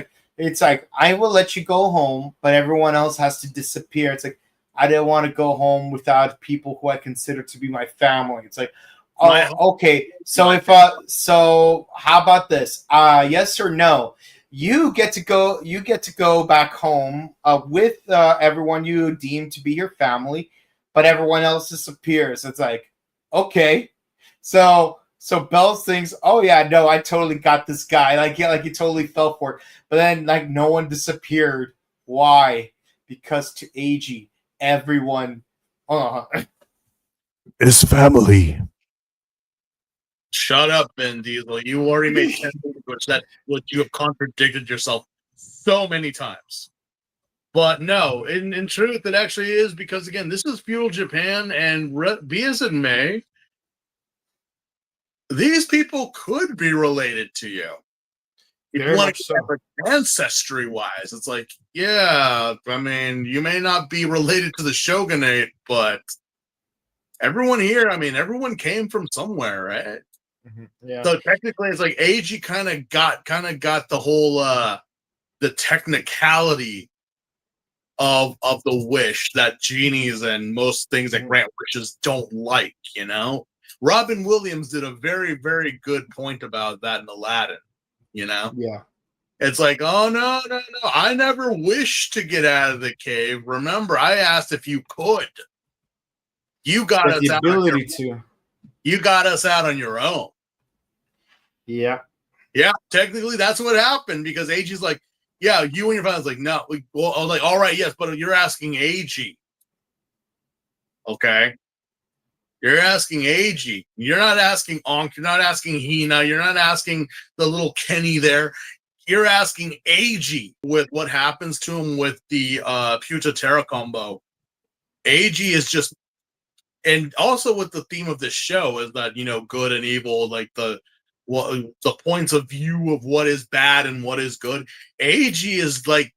like I will let you go home, but everyone else has to disappear. It's like I didn't want to go home without people who I consider to be my family. It's like, oh, okay. So so how about this? Yes or no? You get to go back home with everyone you deem to be your family, but everyone else disappears. It's like, okay. So Bells thinks, oh yeah, no, I totally got this guy. Like, yeah, like he totally fell for it. But then like no one disappeared. Why? Because to AG, everyone It's family. Shut up, Vin Diesel. You already made 10 movies that you have contradicted yourself so many times. But no, in truth, it actually is because, again, this is feudal Japan, and be as it may, these people could be related to you. If Very you want much to so. get like ancestry-wise, it's like, yeah, I mean, you may not be related to the shogunate, but everyone here, I mean, everyone came from somewhere, right? Yeah. So technically, it's like AG kind of got the whole the technicality of the wish that genies and most things that grant wishes don't like. You know, Robin Williams did a very, very good point about that in Aladdin. You know, Yeah. it's like, oh no, I never wished to get out of the cave. Remember, I asked if you could. You got us The out. ability to. You got us out on your own. Yeah. Yeah, technically that's what happened because AG's like, yeah, you and your father's like, no. Well, I was like, all right, yes, but you're asking AG. Okay. You're asking AG. You're not asking Onk. You're not asking Hina. You're not asking the little Kenny there. You're asking AG with what happens to him with the Puta Terra combo. AG is just, and also with the theme of this show is that, you know, good and evil, like the points of view of what is bad and what is good. AG is like,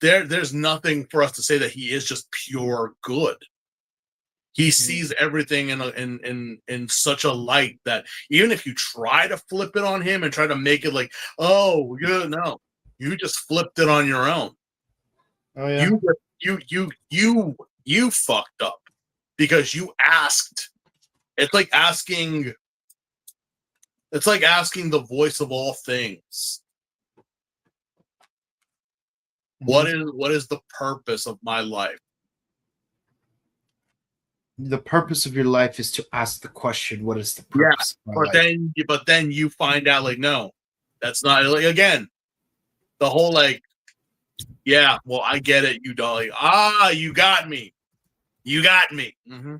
there's nothing for us to say that he is just pure good. He sees everything in such a light that even if you try to flip it on him and try to make it like, oh, yeah, no, you just flipped it on your own. Oh yeah. You fucked up because you asked. It's like asking the voice of all things. What is the purpose of my life? The purpose of your life is to ask the question, what is the purpose of my life? But then you find out like, no, that's not, like, again, the whole like, yeah, well, I get it, you dolly. You got me. Mm-hmm.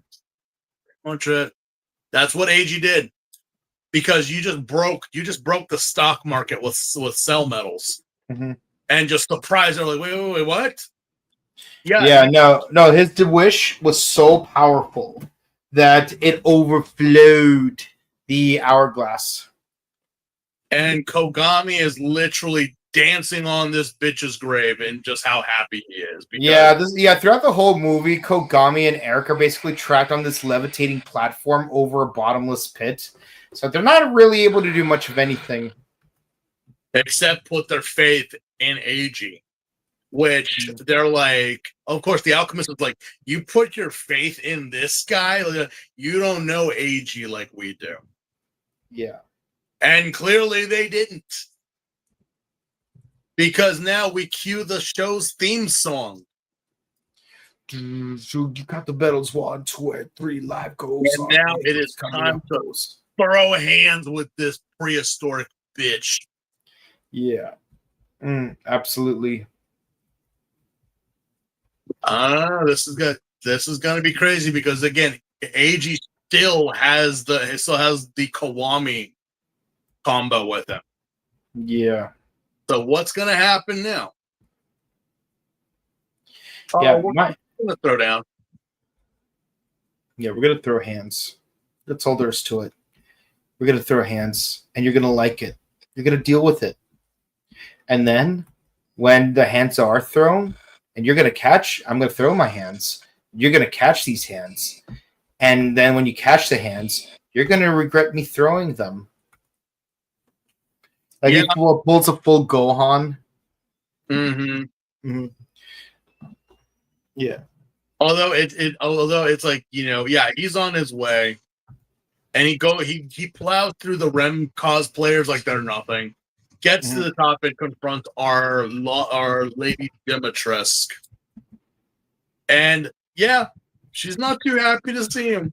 That's what AG did. Because you just broke the stock market with cell metals. Mm-hmm. And just surprised her like, wait, what? Yeah, no, his wish was so powerful that it overflowed the hourglass. And Kogami is literally dancing on this bitch's grave and just how happy he is. Throughout the whole movie, Kogami and Eric are basically trapped on this levitating platform over a bottomless pit. So they're not really able to do much of anything. Except put their faith in AG. Which they're like, of course, the alchemist is like, you put your faith in this guy, you don't know AG like we do. Yeah. And clearly they didn't. Because now we cue the show's theme song. You got the battles 1, 2, 3, live goes. And now it is time to throw hands with this prehistoric bitch. Yeah. Absolutely. This is good. This is going to be crazy because again, AG still has the Kawami combo with him. Yeah. So what's going to happen now? Yeah, we're going to throw down. Yeah, we're going to throw hands. That's all there is to it. We're going to throw hands, and you're going to like it. You're going to deal with it. And then when the hands are thrown, and you're going to catch, I'm going to throw my hands. You're going to catch these hands. And then when you catch the hands, you're going to regret me throwing them. Like it pulls a full Gohan. Mm-hmm. Yeah. Although it's like, he's on his way. And he plows through the Rem cosplayers like they're nothing. Gets to the top and confronts our Lady Dimitrescu. And she's not too happy to see him.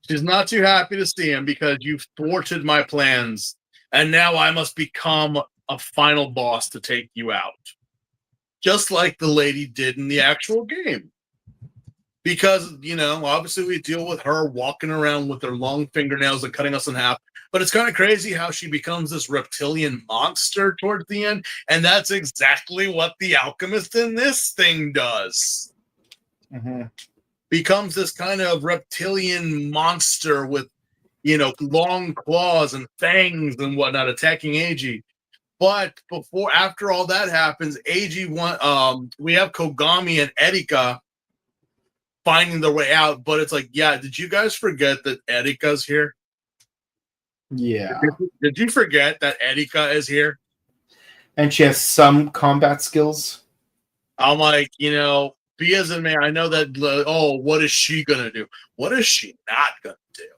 She's not too happy to see him because you've thwarted my plans. And now I must become a final boss to take you out. just like the lady did in the actual game. Because, obviously we deal with her walking around with her long fingernails and cutting us in half. But it's kind of crazy how she becomes this reptilian monster towards the end. And that's exactly what the alchemist in this thing does. Mm-hmm. Becomes this kind of reptilian monster with, long claws and fangs and whatnot attacking Eiji. But after all that happens, Eiji we have Kogami and Erika finding their way out, but it's like, yeah, did you guys forget that Erika's here? Yeah. Did you forget that Erika is here? And she has some combat skills. I'm like, be as in man, I know that, what is she going to do? What is she not going to do?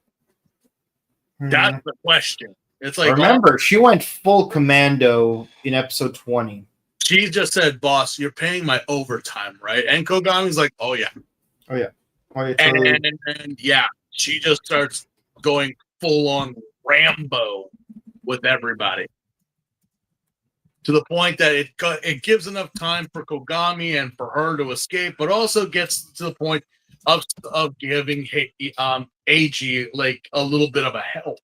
Mm-hmm. That's the question. It's like, remember, she went full commando in episode 20. She just said, boss, you're paying my overtime, right? And Kogami's like, oh, yeah. Oh yeah. Totally. And yeah, she just starts going full on Rambo with everybody to the point that it gives enough time for Kogami and for her to escape, but also gets to the point of giving Eiji like a little bit of a help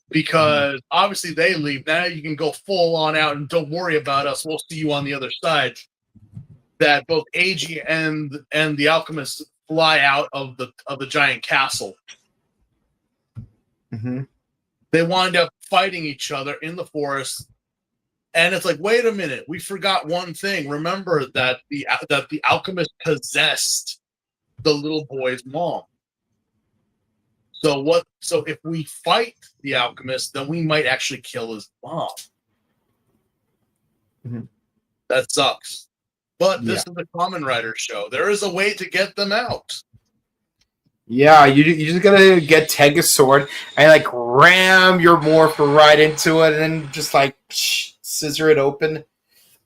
because obviously they leave. Now you can go full on out and don't worry about us. We'll see you on the other side. That both Eiji and the alchemist fly out of the giant castle. Mm-hmm. They wind up fighting each other in the forest, and it's like, wait a minute, we forgot one thing. Remember that the alchemist possessed the little boy's mom. So if we fight the alchemist, then we might actually kill his mom. Mm-hmm. That sucks. But this is the Kamen Rider show. There is a way to get them out. Yeah, you just gotta get Sword and like ram your Morpher right into it, and then just like scissor it open.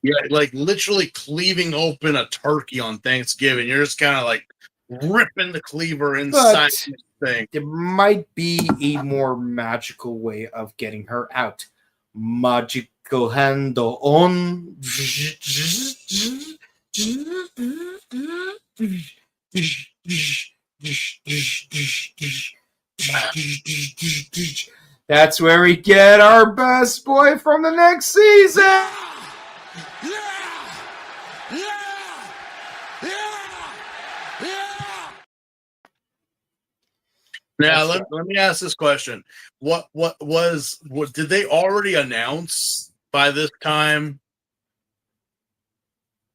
Yeah, like literally cleaving open a turkey on Thanksgiving. You're just kind of like ripping the cleaver inside this thing. There might be a more magical way of getting her out. Magical handle on. That's where we get our best boy from the next season. Now let me ask this question: What did they already announce by this time?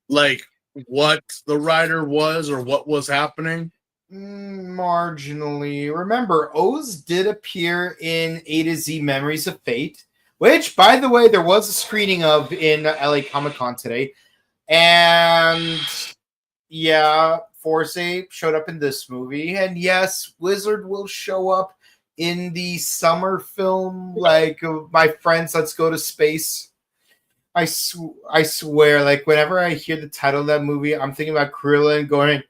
Like what the rider was or what was happening? Marginally. Remember, O's did appear in A to Z Memories of Fate, which, by the way, there was a screening of in LA Comic-Con today. And yeah, Force showed up in this movie. And yes, Wizard will show up in the summer film, like My Friends, Let's Go to Space. I swear, like whenever I hear the title of that movie, I'm thinking about Krillin going,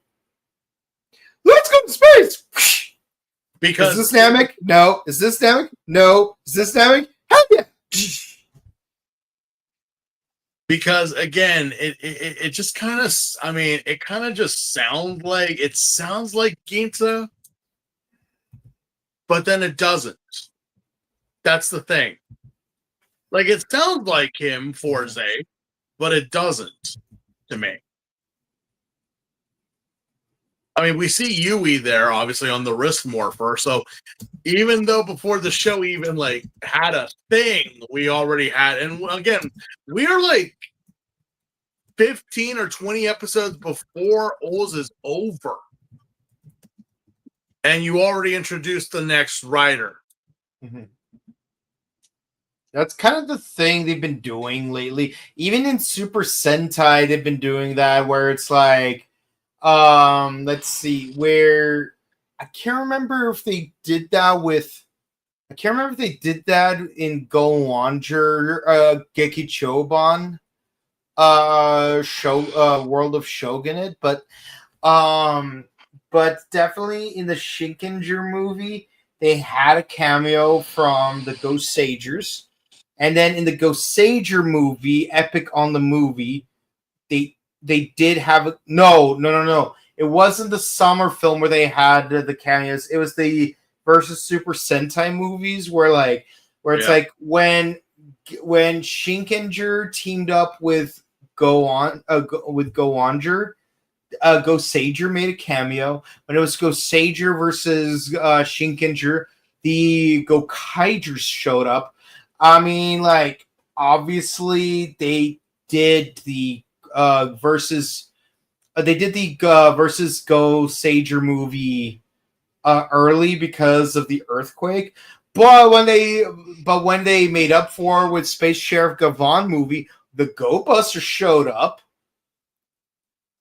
"Let's go to space!" Because is this Namek? No. Is this Namek? No. Is this Namek? Hell yeah! Because again, it just kind of, I mean, it kind of just sounds like Ginta, but then it doesn't. That's the thing. Like it sounds like him, Forze, but it doesn't to me. I mean, we see Yui there, obviously, on the wrist morpher. So even though before the show even, like, had a thing, we already had... And again, we are, like, 15 or 20 episodes before Oz is over. And you already introduced the next rider. Mm-hmm. That's kind of the thing they've been doing lately. Even in Super Sentai, they've been doing that, where it's like... let's see, where I can't remember if they did that with in Go Launcher Geki Choban World of Shogunate, but definitely in the Shinkenger movie they had a cameo from the Ghost Sagers, and then in the Ghost Sager movie, Epic on the Movie, they did have no. It wasn't the summer film where they had the cameos. It was the versus Super Sentai movies where it's like when Shinkenger teamed up with Goanger. Gosager made a cameo. When it was Gosager versus Shinkenger, the Gokaigers showed up. I mean, like, obviously they did the versus Gosager movie early because of the earthquake. But when they made up for it with Space Sheriff Gavon movie, the Go Busters showed up.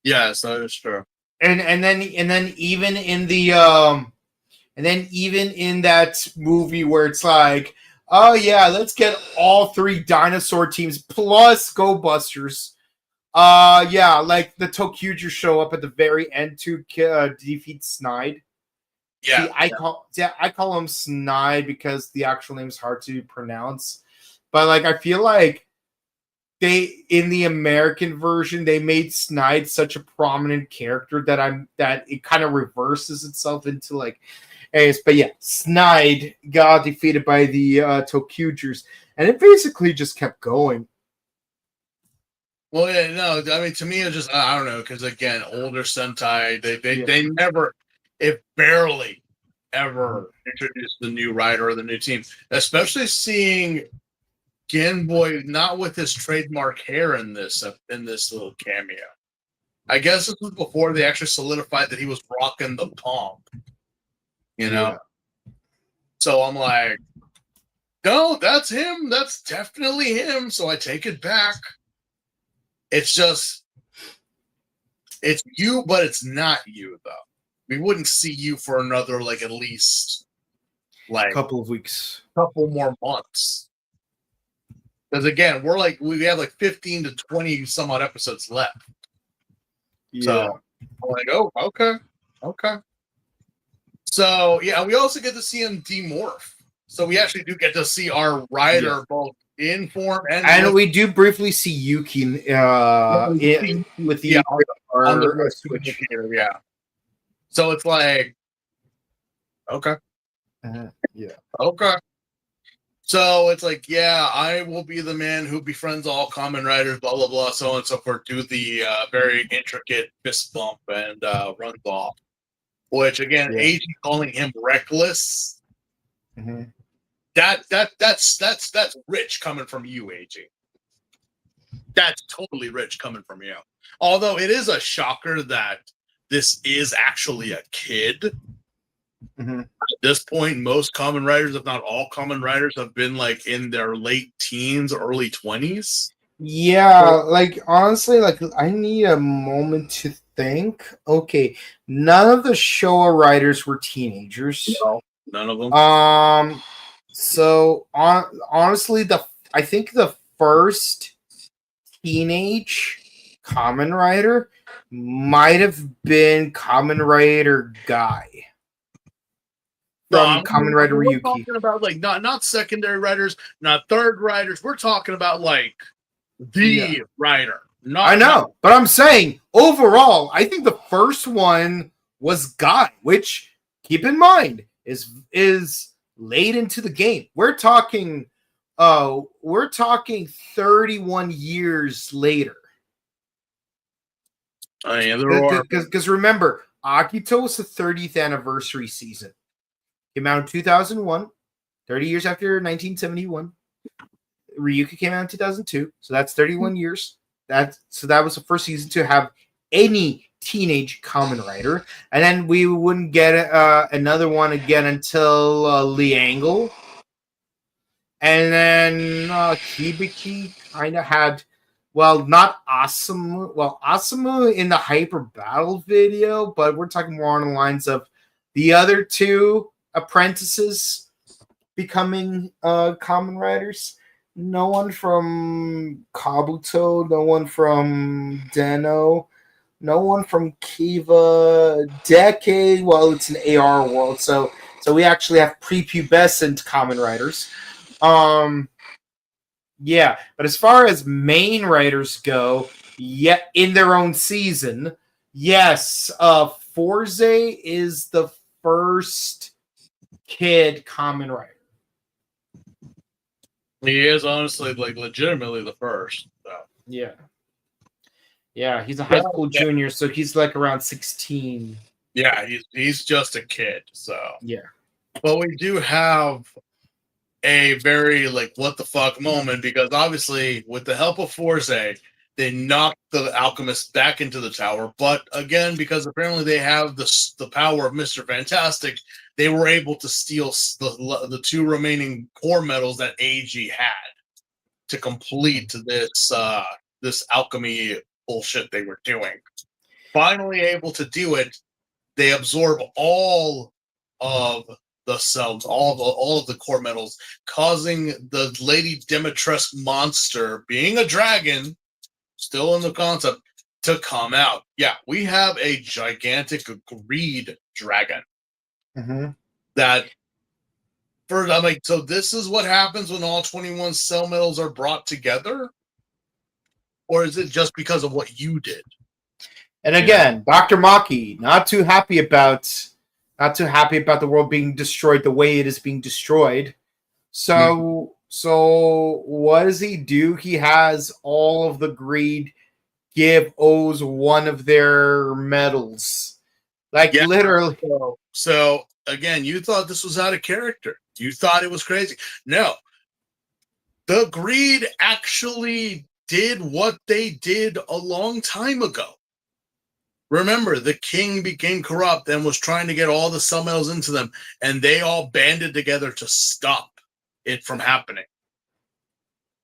Yes, that is true. And then even in that movie where it's like, oh yeah, let's get all 3 dinosaur teams plus Go Busters. Like the Tokugers show up at the very end to defeat Snide. Yeah, I call him Snide because the actual name is hard to pronounce. But like, I feel like in the American version, they made Snide such a prominent character that it kind of reverses itself into like, but yeah, Snide got defeated by the Tokugers, and it basically just kept going. Well, yeah, no, I mean, to me, it's just, I don't know, because again, older Sentai, they never, it barely ever introduced the new rider or the new team, especially seeing Genboy not with his trademark hair in this little cameo. I guess this was before they actually solidified that he was rocking the pomp, you know? Yeah. So I'm like, no, that's him. That's definitely him. So I take it back. It's just, it's you, but it's not you, though. We wouldn't see you for another, like, at least, like, couple of weeks, couple more months. Because again, we have like 15 to 20 some odd episodes left. Yeah. So I'm like, oh, okay. So yeah, we also get to see him demorph. So we actually do get to see our rider both in form and we do briefly see Yuki with the on the switch. Yeah. So it's like, okay. Okay. So it's like, yeah, I will be the man who befriends all Kamen Riders, blah, blah, blah, so on and so forth, do the very intricate fist bump and runs off. Which, again, AG calling him reckless, that's rich coming from you, AG. That's totally rich coming from you. Although it is a shocker that this is actually a kid. At this point, most Kamen Riders, if not all Kamen Riders, have been like in their late teens, early 20s. Yeah, like honestly, like I need a moment to think. Okay, none of the Showa Riders were teenagers. No, none of them. So honestly, I think the first teenage Kamen Rider might have been Kamen Rider Guy. From Kamen Rider Ryuki. We're talking about like not secondary writers, not third writers. We're talking about like the writer. I know, but I'm saying overall, I think the first one was Guy, which keep in mind is late into the game. We're talking 31 years later. Because remember, Akito was the 30th anniversary season. Came out in 2001, 30 years after 1971. Ryuki came out in 2002, so that's 31 years. That was the first season to have any teenage Kamen Rider, and then we wouldn't get another one again until Liangle, and then Hibiki kind of had, not Asamu. Well, Asamu in the Hyper Battle video, but we're talking more on the lines of the other two apprentices becoming Kamen Riders. No one from Kabuto, no one from Deno, no one from Kiva. Decade, well, it's an AR world, so we actually have prepubescent Kamen Riders. But as far as main writers go, Yeah, in their own season. Yes, Forze is the first kid Kamen Rider. He is honestly like legitimately the first. So. Yeah. Yeah, he's a high school junior, so he's like around 16. Yeah, he's just a kid. So yeah. But we do have a very like what the fuck moment because obviously with the help of Forze, they knocked the alchemist back into the tower. But again, because apparently they have the power of Mr. Fantastic, they were able to steal the two remaining core metals that AG had to complete this alchemy bullshit they were doing. Finally able to do it, they absorb all of the cells, all of the core metals, causing the Lady Dimitrescu monster, being a dragon, still in the concept, to come out. Yeah, we have a gigantic greed dragon. Mm-hmm. That first, I'm like, so this is what happens when all 21 cell metals are brought together? Or is it just because of what you did? And again, Dr. Maki, not too happy about the world being destroyed the way it is being destroyed. So what does he do? He has all of the greed give O's one of their medals. Like literally. So again, you thought this was out of character. You thought it was crazy. No. The greed actually did what they did a long time ago. Remember, the king became corrupt and was trying to get all the cell metals into them, and they all banded together to stop it from happening.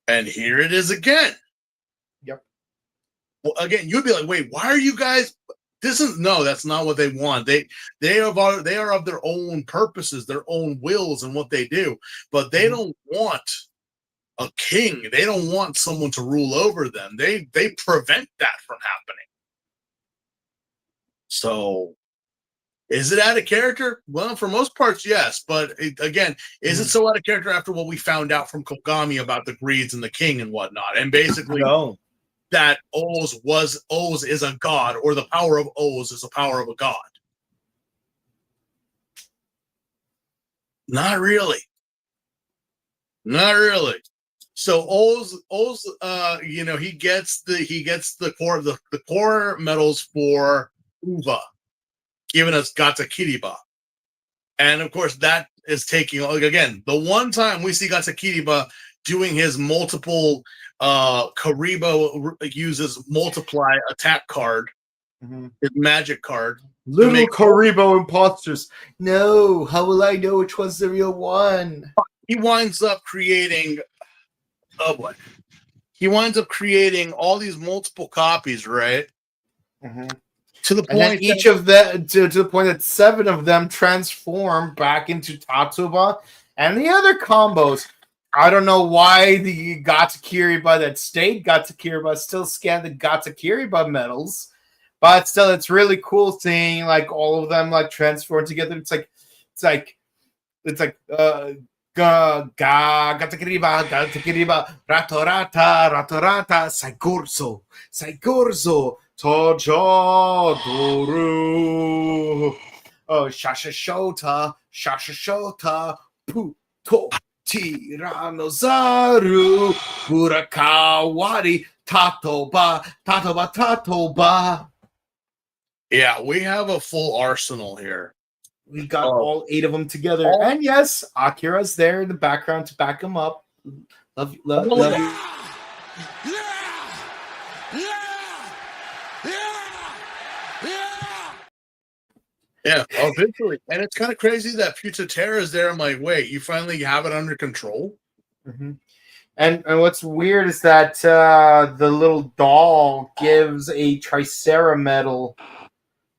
And here it is again. Yep. Well, again, you'd be like, wait, why are you guys... that's not what they want. They are of their own purposes, their own wills and what they do, but they don't want a king. They don't want someone to rule over them. They prevent that from happening. So, is it out of character? Well, for most parts, yes. But again, is it so out of character after what we found out from Kogami about the greeds and the king and whatnot? And basically, that Oz is a god, or the power of Oz is the power of a god. Not really. Not really. So Oz, he gets the core metals for Uva, giving us Gatsakiriba. And of course, that is taking, again, the one time we see Gatsakiriba doing his multiple Karibo uses multiply attack card, his magic card. Little Karibo imposters. No, how will I know which one's the real one? He winds up creating He winds up creating all these multiple copies, right? Mm-hmm. To the point, and each of them to the point that 7 of them transform back into Tatsuba, and the other combos. I don't know why the Gatsakiriba that stayed Gatsakiriba still scanned the Gatsakiriba medals, but still, it's really cool seeing like all of them like transform together. It's like Gatsakiriba, Ratorata, Saigorzo. Tojodoru. Oh, Shashashota, Puto, Tiranozaru, Burakawari, Tatoba. Yeah, we have a full arsenal here. We got all 8 of them together. And yes, Akira's there in the background to back him up. Love you. Yeah, eventually. And it's kind of crazy that Putatera is there. I'm like, wait, you finally have it under control? Mm-hmm. And what's weird is that the little doll gives a Tricera medal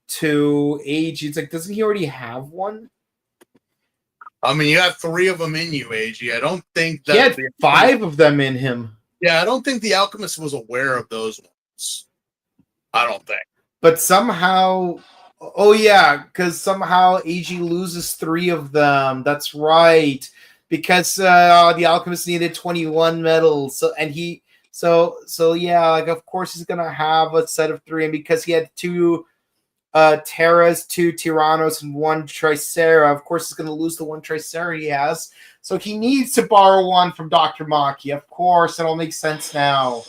to AG. It's like, doesn't he already have one? I mean, you have 3 of them in you, AG. I don't think that... He had 5 of them in him. Yeah, I don't think the Alchemist was aware of those ones. I don't think. But somehow... Oh, yeah, because somehow AG loses 3 of them. That's right. Because the Alchemist needed 21 medals. So So yeah, like of course he's gonna have a set of 3, and because he had 2 Terras, 2 Tyrannos, and 1 Tricera, of course he's gonna lose the 1 Tricera he has. So he needs to borrow 1 from Dr. Maki. Of course, it all makes sense now.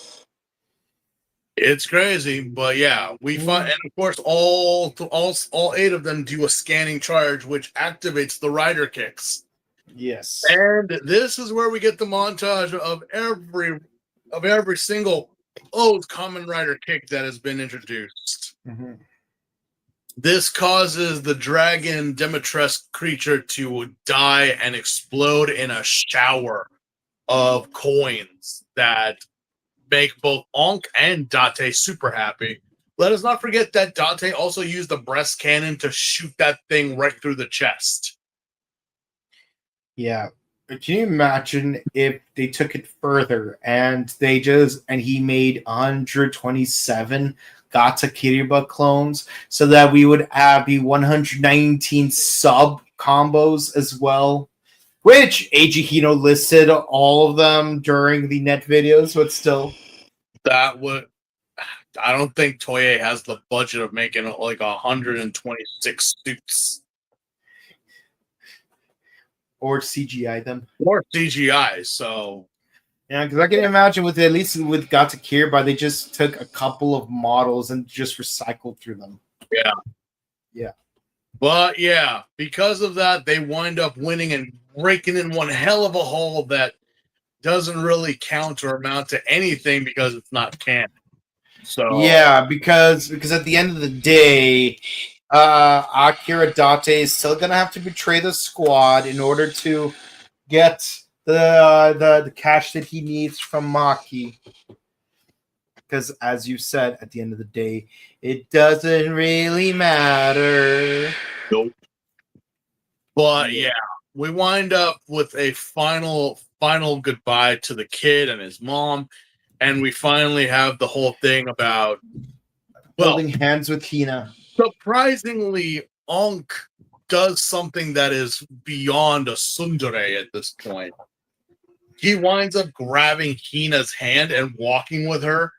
It's crazy, but yeah, we find, and of course, all 8 of them do a scanning charge, which activates the rider kicks. Yes, And this is where we get the montage of every single old Kamen Rider kick that has been introduced. Mm-hmm. This causes the dragon Demetresque creature to die and explode in a shower of coins that make both Ankh and Date super happy. Let us not forget that Date also used the breast cannon to shoot that thing right through the chest. Yeah. Can you imagine if they took it further and he made 127 Gata Kiriba clones so that we would have the 119 sub combos as well? Which Eiji Hino listed all of them during the net videos, but still. That would. I don't think Toei has the budget of making like 126 suits. Or CGI them. Or CGI, so. Yeah, because I can imagine at least with Gata Kiriba, they just took a couple of models and just recycled through them. Yeah. Yeah. But yeah, because of that, they wind up winning and breaking in one hell of a hole that doesn't really count or amount to anything because it's not canon. So yeah, because at the end of the day, Akira Date is still gonna have to betray the squad in order to get the cash that he needs from Maki. Because as you said, at the end of the day, it doesn't really matter. Nope. But yeah, we wind up with a final goodbye to the kid and his mom, and we finally have the whole thing about holding hands with Hina. Surprisingly, Ankh does something that is beyond a tsundere at this point. He winds up grabbing Hina's hand and walking with her.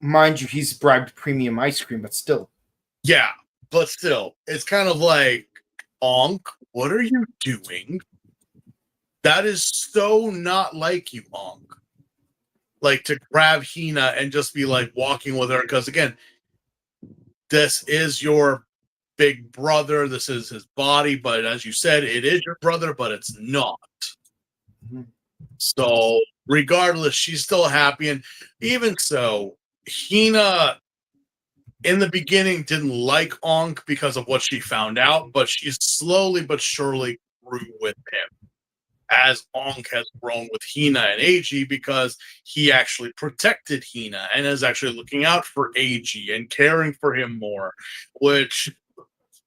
Mind you, he's bribed premium ice cream, but still. Yeah, but still, it's kind of like, Ankh, what are you doing? That is so not like you, Ankh. Like, to grab Hina and just be like walking with her, because again, this is your big brother, this is his body, but as you said, it is your brother, but it's not. Mm-hmm. So, regardless, she's still happy, and even so, Hina in the beginning didn't like Ankh because of what she found out, but she slowly but surely grew with him as Ankh has grown with Hina and Eiji because he actually protected Hina and is actually looking out for Eiji and caring for him more, which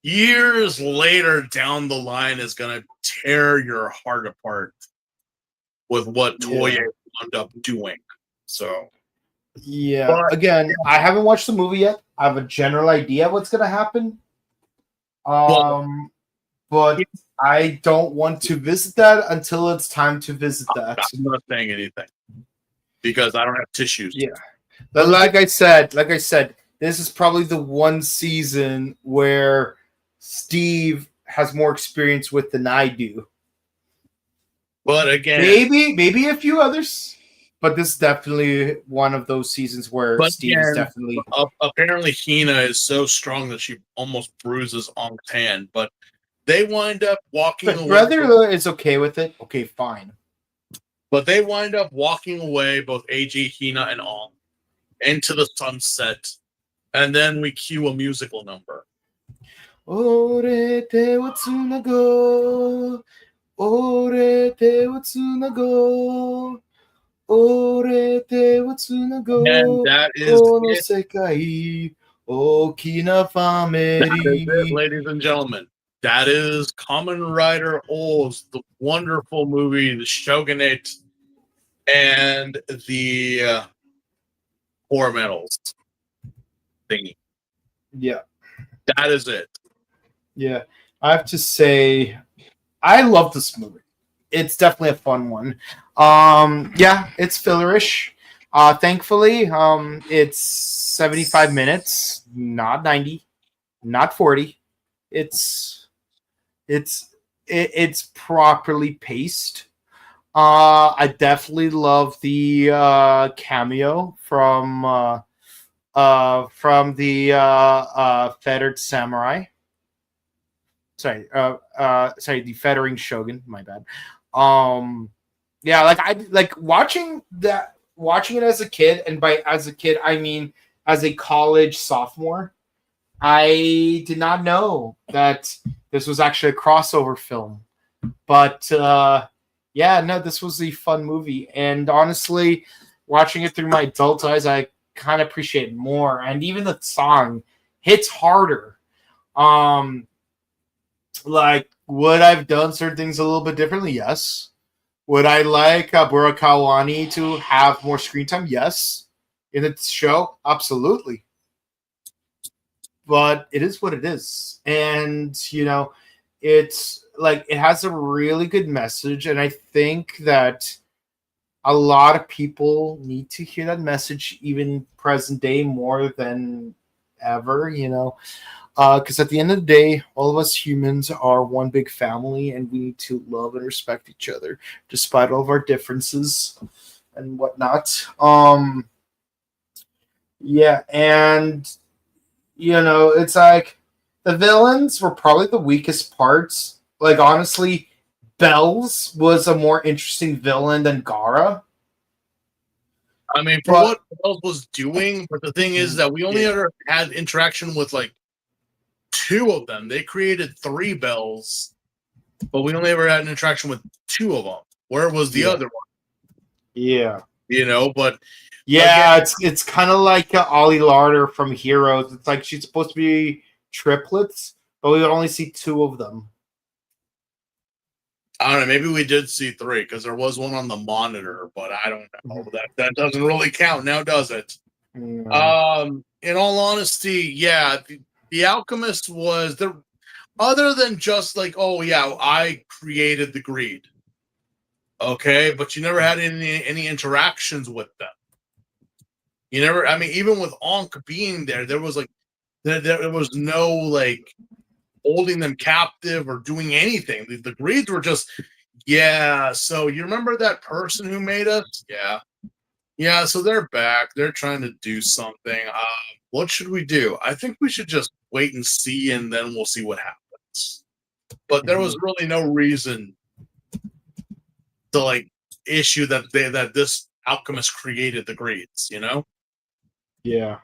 years later down the line is going to tear your heart apart with what Toei wound up doing. So yeah, but, again, I haven't watched the movie yet. I have a general idea of what's going to happen. But I don't want to visit that until it's time to visit that. I'm not saying anything because I don't have tissues. Yeah, but like I said, this is probably the one season where Steve has more experience with than I do. But again, maybe a few others. But this is definitely one of those seasons where Steve is definitely... Apparently, Hina is so strong that she almost bruises Ankh's hand. But they wind up walking away. Brother is okay with it. Okay, fine. But they wind up walking away, both Eiji, Hina, and Ankh, into the sunset. And then we cue a musical number. Ore te wa tsunago. Ore te wa tsunago. And that is it, ladies and gentlemen. That is Kamen Rider O's, the wonderful movie, the Shogunate, and the Four Medals thingy. Yeah. That is it. Yeah. I have to say, I love this movie. It's definitely a fun one. Yeah, it's fillerish. Thankfully, it's 75 minutes, not 90, not 40. It's properly paced. I definitely love the cameo from the Fettered Samurai. Sorry, the Fettering Shogun. My bad. Yeah, like I like watching it as a kid, and by as a kid I mean as a college sophomore. I did not know that this was actually a crossover film, but yeah, no, this was a fun movie, and honestly, watching it through my adult eyes, I kind of appreciate it more, and even the song hits harder. Like, would I've done certain things a little bit differently? Yes. Would I like Burakawani to have more screen time? Yes. In the show? Absolutely. But it is what it is. And, it's like it has a really good message. And I think that a lot of people need to hear that message, even present day, more than ever, because at the end of the day, all of us humans are one big family, and we need to love and respect each other despite all of our differences and whatnot. Yeah, and it's like the villains were probably the weakest parts. Like, honestly, Bells was a more interesting villain than Gara. I mean, for what Bells was doing, but the thing is that we only ever had interaction with like 2 of them. They created 3 Bells, but we only ever had an interaction with 2 of them. Where was the other one? Yeah. But yeah, again, it's kind of like Ollie Larder from Heroes. It's like she's supposed to be triplets, but we only see 2 of them. I don't know. Maybe we did see 3 because there was one on the monitor, but I don't know. That doesn't really count now, does it? No. In all honesty, yeah, the Alchemist was there. Other than just like, oh yeah, I created the greed. Okay, but you never had any interactions with them. You never. I mean, even with Ankh being there, there was like there was no like holding them captive or doing anything. The greeds were just, yeah. So you remember that person who made us? Yeah. So they're back. They're trying to do something. What should we do? I think we should just wait and see, and then we'll see what happens. But there was really no reason to like issue that this alchemist created the greeds, Yeah.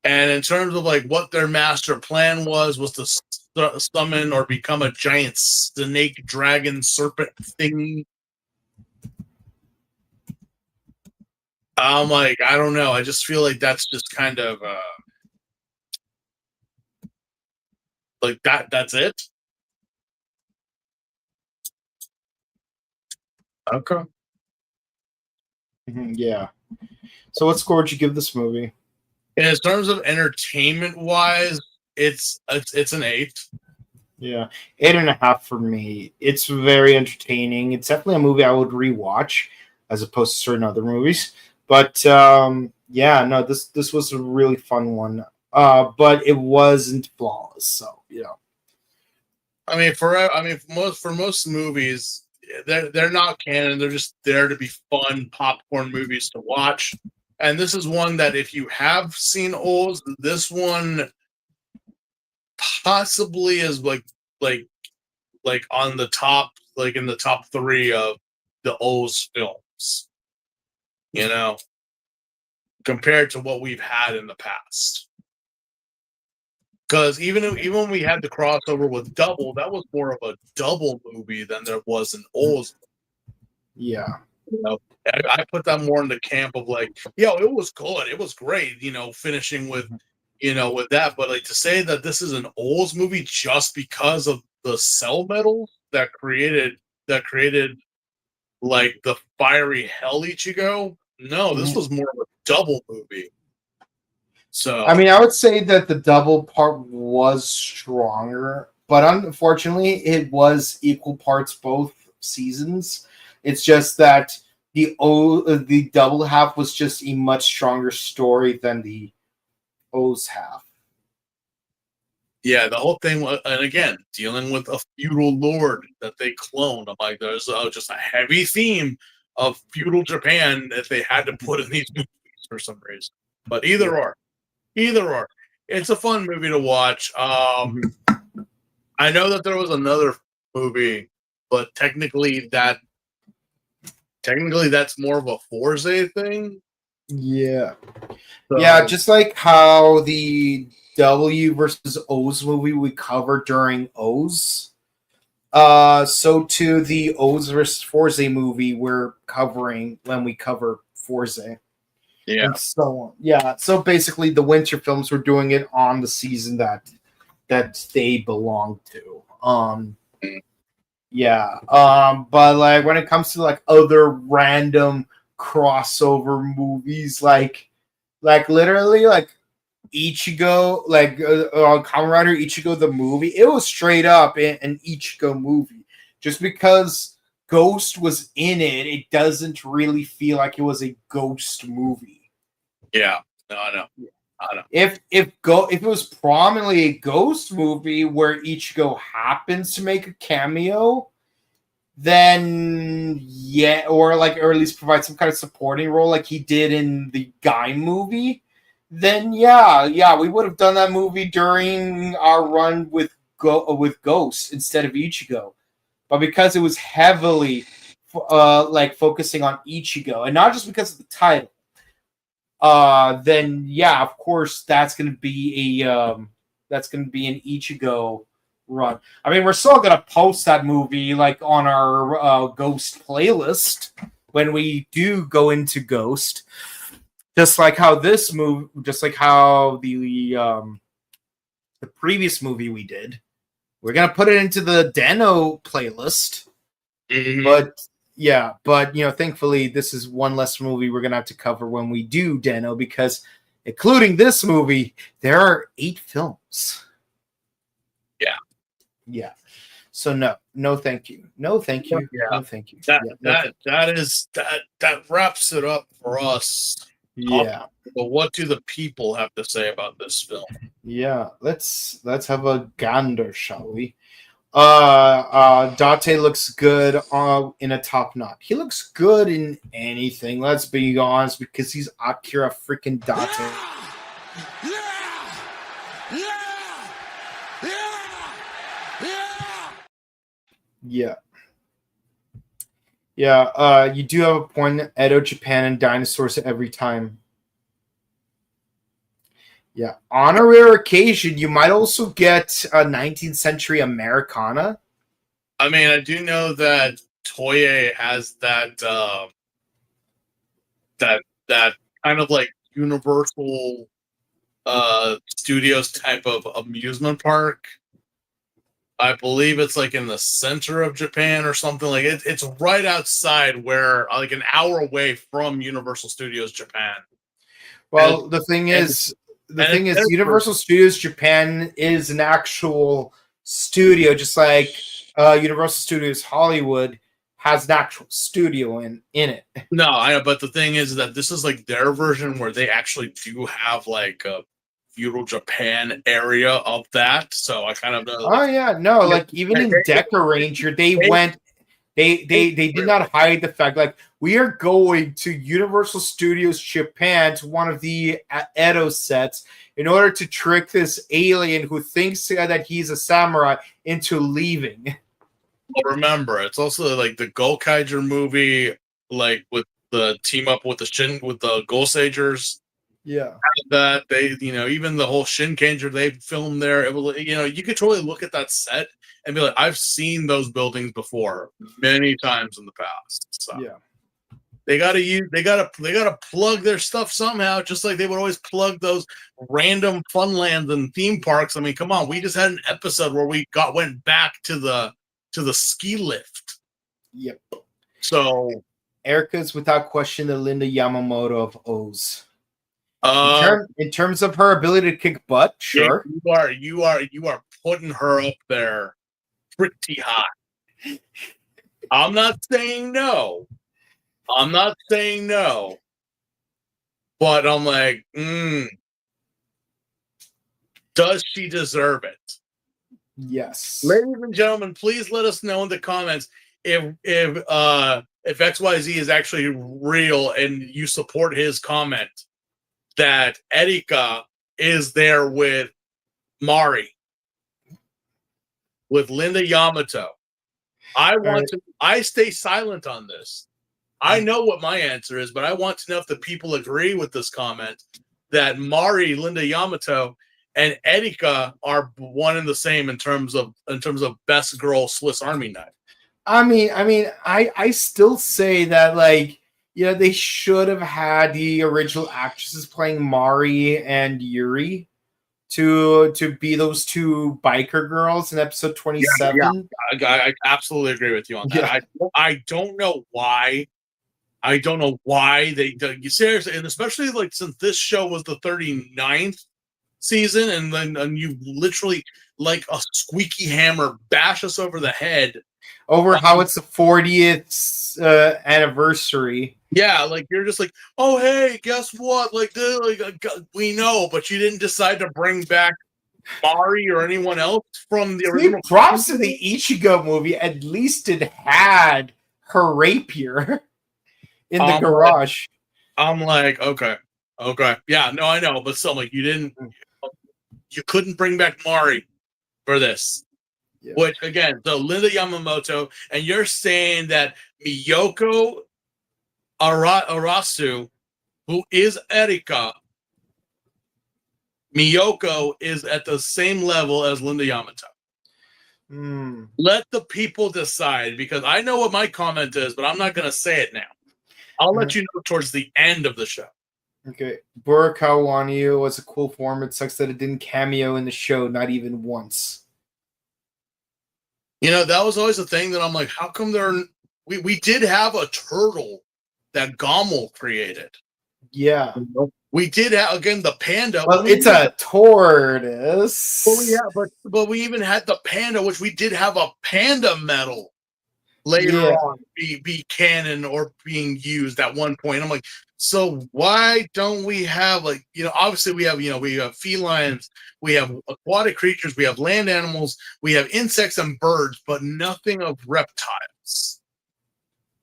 And in terms of like what their master plan was to summon or become a giant snake, dragon, serpent thing. I'm like, I don't know. I just feel like that's just kind of like that's it. Okay. Yeah. So what score would you give this movie? In terms of entertainment wise, it's an 8. Yeah, 8.5 for me. It's very entertaining. It's definitely a movie I would rewatch as opposed to certain other movies. But yeah, no, this was a really fun one. But it wasn't flawless. So I mean, for most movies, they're not canon. They're just there to be fun popcorn movies to watch. And this is one that if you have seen O's, this one possibly is like on the top, like in the top 3 of the O's films, compared to what we've had in the past. Because even when we had the crossover with Double, that was more of a double movie than there was an O's. Yeah. I put that more in the camp of like, it was good. It was great, finishing with, with that. But like to say that this is an O's movie just because of the cell metals that created like the fiery Hell Ichigo. No, this was more of a double movie. So I mean, I would say that the double part was stronger, but unfortunately, it was equal parts both seasons. It's just that the double half was just a much stronger story than the O's half. Yeah, the whole thing was, and again, dealing with a feudal lord that they cloned. I'm like, there's just a heavy theme of feudal Japan that they had to put in these movies for some reason. But either or, it's a fun movie to watch. I know that there was another movie, but technically that's more of a Forza thing. Yeah. So, Yeah, just like how the W versus O's movie we covered during O's. So too the O's versus Forza movie we're covering when we cover Forza. yeah. And so on. Yeah. So basically the winter films were doing it on the season that they belong to. Yeah. But like when it comes to like other random crossover movies, like literally like Ichigo, like Kamen Rider Ichigo the movie, it was straight up an Ichigo movie. Just because Ghost was in it, it doesn't really feel like it was a Ghost movie. Yeah, no, I know. If it was prominently a Ghost movie where Ichigo happens to make a cameo, then yeah, or at least provide some kind of supporting role like he did in the Guy movie, then yeah, we would have done that movie during our run with Ghost instead of Ichigo. But because it was heavily like focusing on Ichigo, and not just because of the title, then yeah, of course that's gonna be an Ichigo run. I mean, we're still gonna post that movie like on our Ghost playlist when we do go into Ghost. Just like how the previous movie we did, we're gonna put it into the Deno playlist. But thankfully this is one less movie we're gonna have to cover when we do Deno, because including this movie, there are 8 films. Yeah. So no, thank you. No, thank you. Yeah. No, thank you. That wraps it up for us. Yeah. But what do the people have to say about this film? Yeah. Let's have a gander, shall we? Date looks good in a top knot. He looks good in anything, let's be honest, because he's Akira freaking Date. Yeah. Yeah, you do have a point. Edo, Japan, and dinosaurs every time. Yeah. On a rare occasion, you might also get a 19th century Americana. I mean, I do know that Toei has that that kind of like Universal Studios type of amusement park. I believe it's like in the center of Japan or something like it. It's right outside where, like, an hour away from Universal Studios Japan. Well, the thing is, Universal Studios Japan is an actual studio, just like Universal Studios Hollywood has an actual studio in it. No, I know, but the thing is that this is like their version where they actually do have like a feudal Japan area of that. So I kind of know. Oh yeah, no, like even in Deca Ranger, they did not hide the fact, like, we are going to Universal Studios Japan to one of the Edo sets in order to trick this alien who thinks that he's a samurai into leaving. Well, remember, it's also like the Gokaiger movie, like with the team up with the Gosagers. Yeah. That they, even the whole Shinkanger they filmed there, it was, you could totally look at that set and be like, I've seen those buildings before many times in the past. So yeah, they gotta plug their stuff somehow, just like they would always plug those random funlands and theme parks. I mean, come on, we just had an episode where we went back to the ski lift. Yep. So Erica's without question the Linda Yamamoto of O's. In terms of her ability to kick butt, sure. You are putting her up there pretty high. I'm not saying no, I'm not saying no, but I'm like, does she deserve it? Yes. Ladies and gentlemen, please let us know in the comments if XYZ is actually real and you support his comment that Erika is there with Mari, with Linda Yamato. I stay silent on this. I know what my answer is, but I want to know if the people agree with this comment that Mari, Linda Yamato, and Erika are one and the same in terms of best girl Swiss Army knife. I still say that, like, you know, they should have had the original actresses playing Mari and Yuri to be those two biker girls in episode 27. I absolutely agree with you on that. Yeah. I don't know why. I don't know why they seriously, and especially like since this show was the 39th season, and then you literally like a squeaky hammer bash us over the head over how it's the 40th anniversary. Yeah, like you're just like, oh hey, guess what? Like we know, but you didn't decide to bring back Mari or anyone else from the original. Props to the Ichigo movie. At least it had her rapier in the garage. I'm like, okay, yeah, no, I know, but still, like, you couldn't bring back Mari for this. Yeah. Which again, so Linda Yamamoto, and you're saying that Miyoko Arasu, who is Erika, Miyoko is at the same level as Linda Yamato. Let the people decide, because I know what my comment is, but I'm not going to say it now. I'll let you know towards the end of the show. Okay. Burakao Wanyu was a cool form. It sucks that it didn't cameo in the show, not even once. You know, that was always a thing that I'm like, how come we did have a turtle that Gommel created. Yeah. We did have, again, the panda. Well, it's a tortoise. Well, yeah, but we even had the panda, which we did have a panda medal later on be canon or being used at one point. I'm like, so why don't we have, like, you know, obviously we have felines, we have aquatic creatures, we have land animals, we have insects and birds, but nothing of reptiles.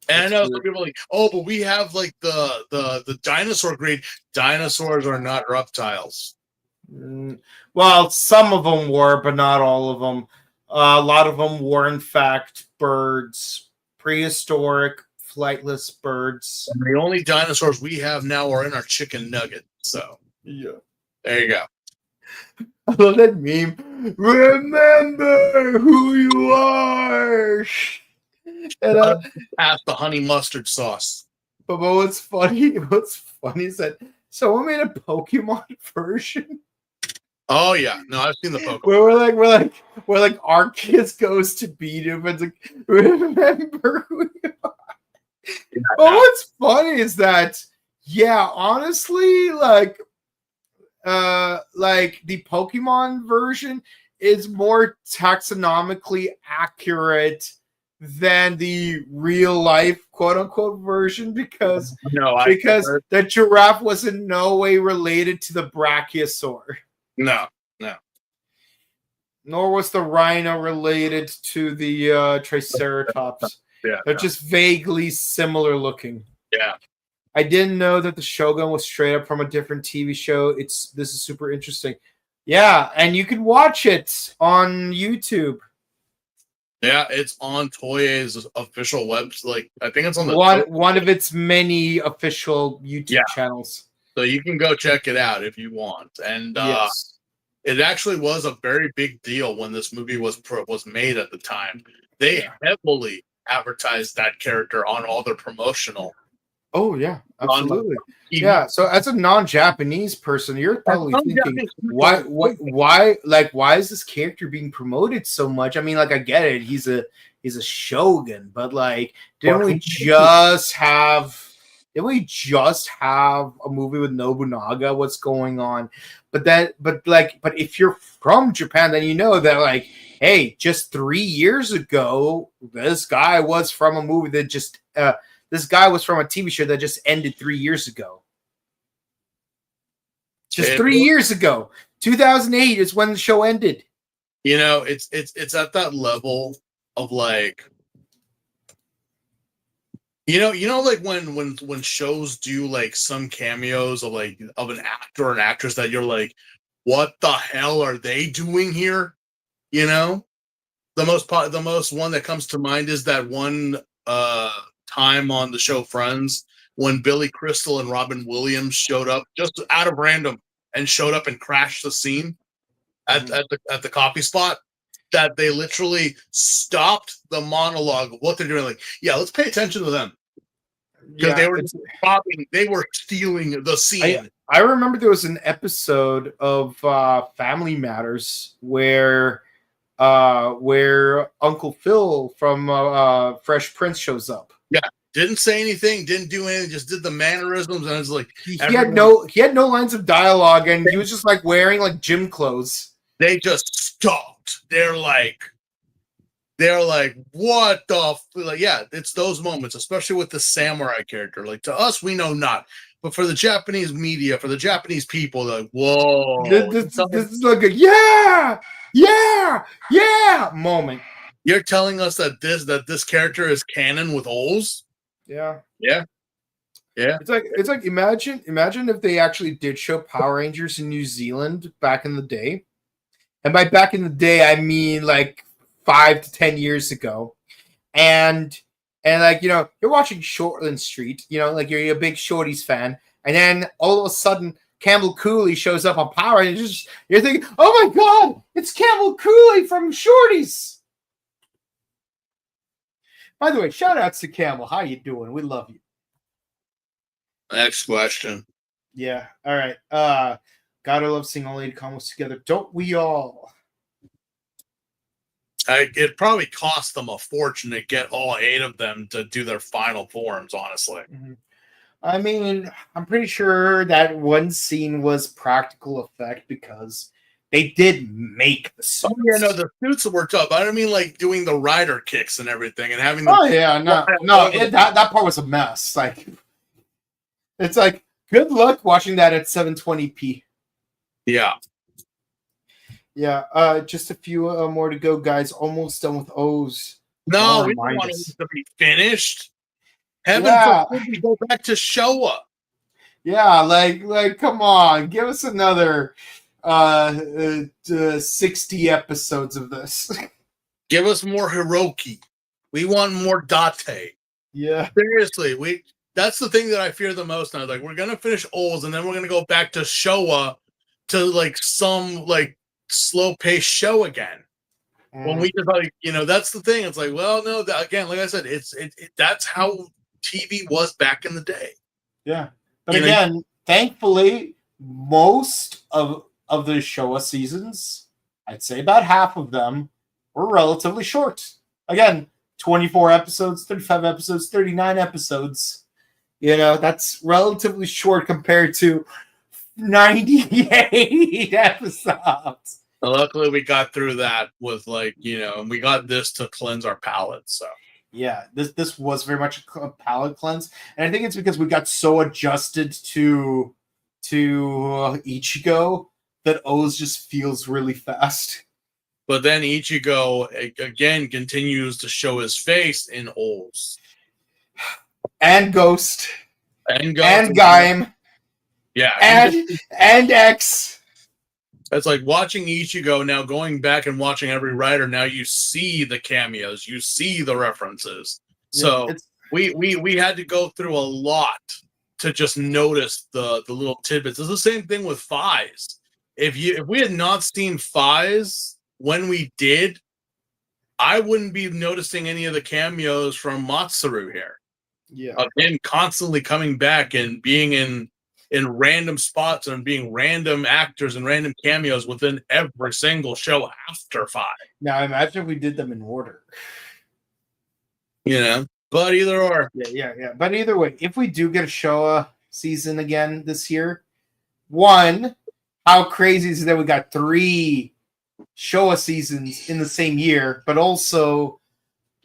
And I know some people are like, oh, but we have like the dinosaur grade. Dinosaurs are not reptiles. Well, some of them were, but not all of them. A lot of them were, in fact, birds, prehistoric, flightless birds. And the only dinosaurs we have now are in our chicken nugget. So, yeah, there you go. I love that meme. Remember who you are. And past the honey mustard sauce. But what's funny is that someone made a Pokemon version. Oh yeah, no, I've seen the Pokemon. Where like Arceus goes to beat him and it's like, remember who you are. Yeah, but what's funny is that, yeah, honestly, like the Pokemon version is more taxonomically accurate than the real life quote unquote version because the giraffe was in no way related to the brachiosaur. No. Nor was the rhino related to the triceratops. They're just vaguely similar looking. Yeah. I didn't know that the Shogun was straight up from a different TV show. This is super interesting. Yeah, and you can watch it on YouTube. Yeah, it's on Toei's official website. Like, I think it's on the one of its many official YouTube channels. So you can go check it out if you want. And it actually was a very big deal when this movie was made at the time. They heavily advertised that character on all their promotional. Oh yeah, absolutely. Yeah. So as a non-Japanese person, you're probably thinking, why is this character being promoted so much? I mean, like, I get it, he's a shogun, but like, didn't we just have a movie with Nobunaga? What's going on? But if you're from Japan, then you know that, like, hey, just 3 years ago, this guy was from a movie that just this guy was from a TV show that just ended 3 years ago. Just 3 years ago. 2008 is when the show ended. You know, it's at that level of like, you know, like when shows do like some cameos of like of an actor or an actress that you're like, what the hell are they doing here? You know, the most one that comes to mind is that one time on the show Friends when Billy Crystal and Robin Williams showed up just out of random and showed up and crashed the scene at the coffee spot. That they literally stopped the monologue of what they're doing. Like, yeah, let's pay attention to them because they were stealing the scene. I remember there was an episode of Family Matters where Uncle Phil from Fresh Prince shows up. Yeah, didn't say anything, didn't do anything, just did the mannerisms, and it's like he had no lines of dialogue, and he was just like wearing like gym clothes. They just stopped. They're like, what the like? Yeah, it's those moments, especially with the samurai character. Like to us, we know not, but for the Japanese media, for the Japanese people, they're like, whoa, this is like a yeah moment. You're telling us that this character is canon with O's? Yeah. It's like imagine if they actually did show Power Rangers in New Zealand back in the day. And by back in the day, I mean like 5 to 10 years ago. And like, you know, you're watching Shortland Street, you know, like you're a big Shorties fan. And then all of a sudden, Campbell Cooley shows up on Power and you're thinking, oh my God, it's Campbell Cooley from Shorties. By the way, shout outs to Campbell. How you doing? We love you. Next question. Yeah. All right. Gotta love seeing all 8 comics together. Don't we all? It probably cost them a fortune to get all 8 of them to do their final forms, honestly. Mm-hmm. I mean, I'm pretty sure that one scene was practical effect because they did make the suits. Oh, yeah, no, the suits were tough. I don't mean like doing the rider kicks and everything and having them. Oh, yeah, that part was a mess. Like, it's like, good luck watching that at 720p. Yeah. Yeah, just a few more to go, guys. Almost done with O's. No, we don't want it to be finished. Heaven forbid we go back to Showa. Yeah, like, come on, give us another 60 episodes of this. Give us more Hiroki. We want more Date. Yeah, seriously, that's the thing that I fear the most now. Like, we're gonna finish O's and then we're gonna go back to Showa to like some like slow paced show again. When we just like, you know, that's the thing. It's like, well, no, again, like I said, it's that's how TV was back in the day. Yeah, but again, thankfully, most of the Showa seasons, I'd say about half of them, were relatively short. Again, 24 episodes, 35 episodes, 39 episodes. You know, that's relatively short compared to 98 episodes. Luckily, we got through that with like, you know, and we got this to cleanse our palate. So yeah, this was very much a palate cleanse, and I think it's because we got so adjusted to Ichigo that O's just feels really fast. But then Ichigo again continues to show his face in O's. And Ghost. And Gaim. Yeah. And X. It's like watching Ichigo now, going back and watching every writer. Now you see the cameos, you see the references. So we had to go through a lot to just notice the little tidbits. It's the same thing with Fies. If we had not seen Fies when we did, I wouldn't be noticing any of the cameos from Matsuru here. Yeah, of him constantly coming back and being in random spots and being random actors and random cameos within every single show after Five. Now imagine if we did them in order. You know, but either or. Yeah. But either way, if we do get a Showa season again this year, one, how crazy is it that we got 3 Showa seasons in the same year? But also,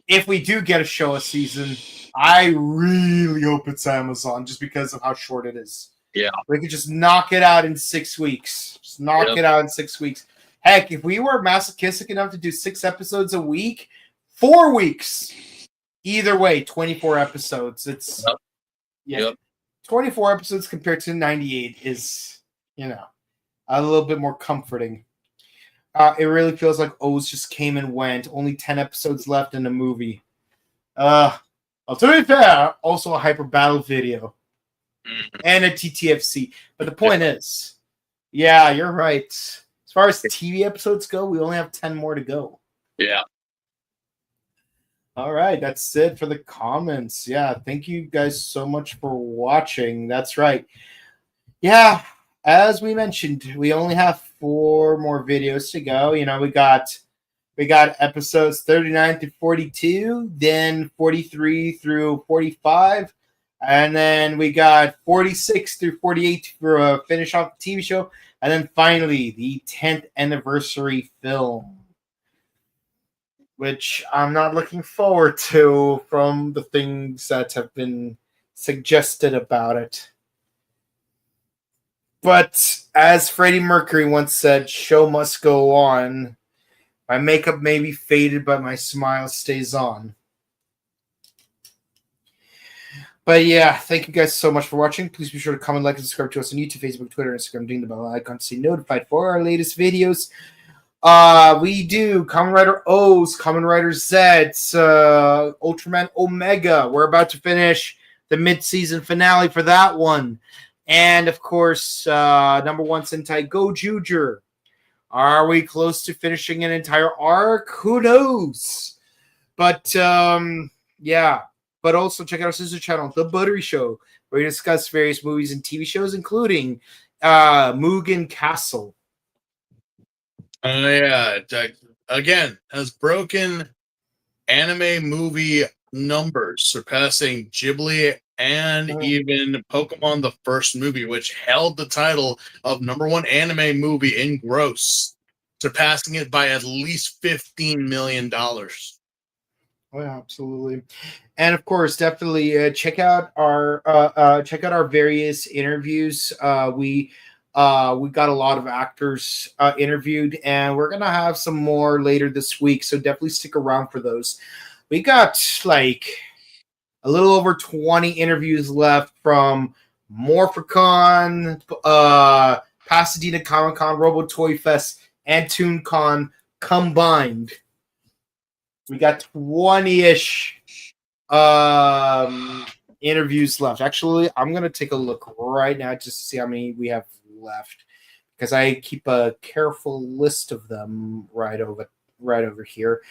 if we do get a Showa season, I really hope it's Amazon just because of how short it is. Yeah. We could just knock it out in 6 weeks. Just knock it out in 6 weeks. Heck, if we were masochistic enough to do 6 episodes a week, 4 weeks. Either way, 24 episodes. It's 24 episodes compared to 98 is, a little bit more comforting. It really feels like O's just came and went. Only 10 episodes left in the movie. To be fair, also a Hyper Battle video. And a TTFC. But the point is, yeah, you're right. As far as TV episodes go, we only have 10 more to go. Yeah. All right, that's it for the comments. Yeah, thank you guys so much for watching. That's right. Yeah, as we mentioned, we only have 4 more videos to go. We got episodes 39 through 42, then 43 through 45, and then we got 46 through 48 for finish off the TV show, and then finally the 10th anniversary film, which I'm not looking forward to from the things that have been suggested about it. But as Freddie Mercury once said, show must go on. My makeup may be faded, but my smile stays on. But yeah, thank you guys so much for watching. Please be sure to comment, like, and subscribe to us on YouTube, Facebook, Twitter, Instagram. Ding the bell icon to stay notified for our latest videos. We do Kamen Rider O's, Kamen Rider Z's, Ultraman Omega. We're about to finish the mid-season finale for that one. And, of course, number 1 Sentai Go Juger. Are we close to finishing an entire arc? Who knows? But, yeah. But also check out our sister channel, The Buttery Show, where we discuss various movies and TV shows, including Mugen Castle. Yeah. Again, has broken anime movie numbers, surpassing Ghibli and even Pokemon the first movie, which held the title of number 1 anime movie in gross, surpassing it by at least $15 million. Oh, yeah, absolutely. And of course, definitely check out our various interviews. We got a lot of actors interviewed, and we're gonna have some more later this week. So definitely stick around for those. We got like a little over 20 interviews left from Morphicon, Pasadena Comic Con, Robo Toy Fest, and ToonCon combined. We got 20-ish interviews left. Actually, I'm going to take a look right now just to see how many we have left, because I keep a careful list of them right over here.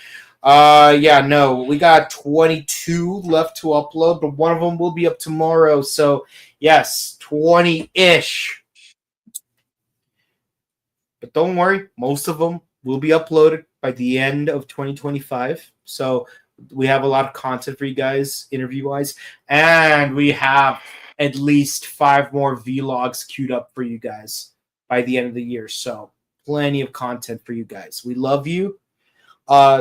Yeah, no, we got 22 left to upload, but one of them will be up tomorrow. So, yes, 20-ish. But don't worry, most of them will be uploaded by the end of 2025. So we have a lot of content for you guys, interview-wise. And we have at least 5 more vlogs queued up for you guys by the end of the year. So plenty of content for you guys. We love you.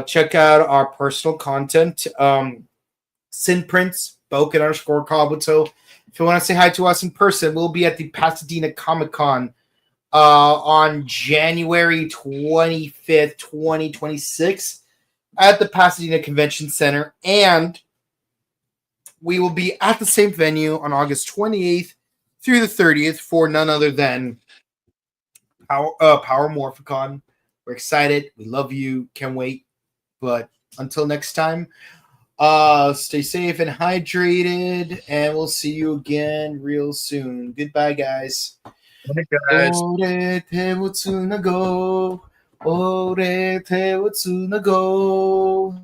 Check out our personal content. Sinprints, Boken_Kabuto. If you want to say hi to us in person, we'll be at the Pasadena Comic Con on January 25th, 2026 at the Pasadena Convention Center. And we will be at the same venue on August 28th through the 30th for none other than Power Morphicon. We're excited. We love you. Can't wait. But until next time, stay safe and hydrated, and we'll see you again real soon. Goodbye, guys. Bye, guys. Ore te wo tsunago. Ore te wo tsunago.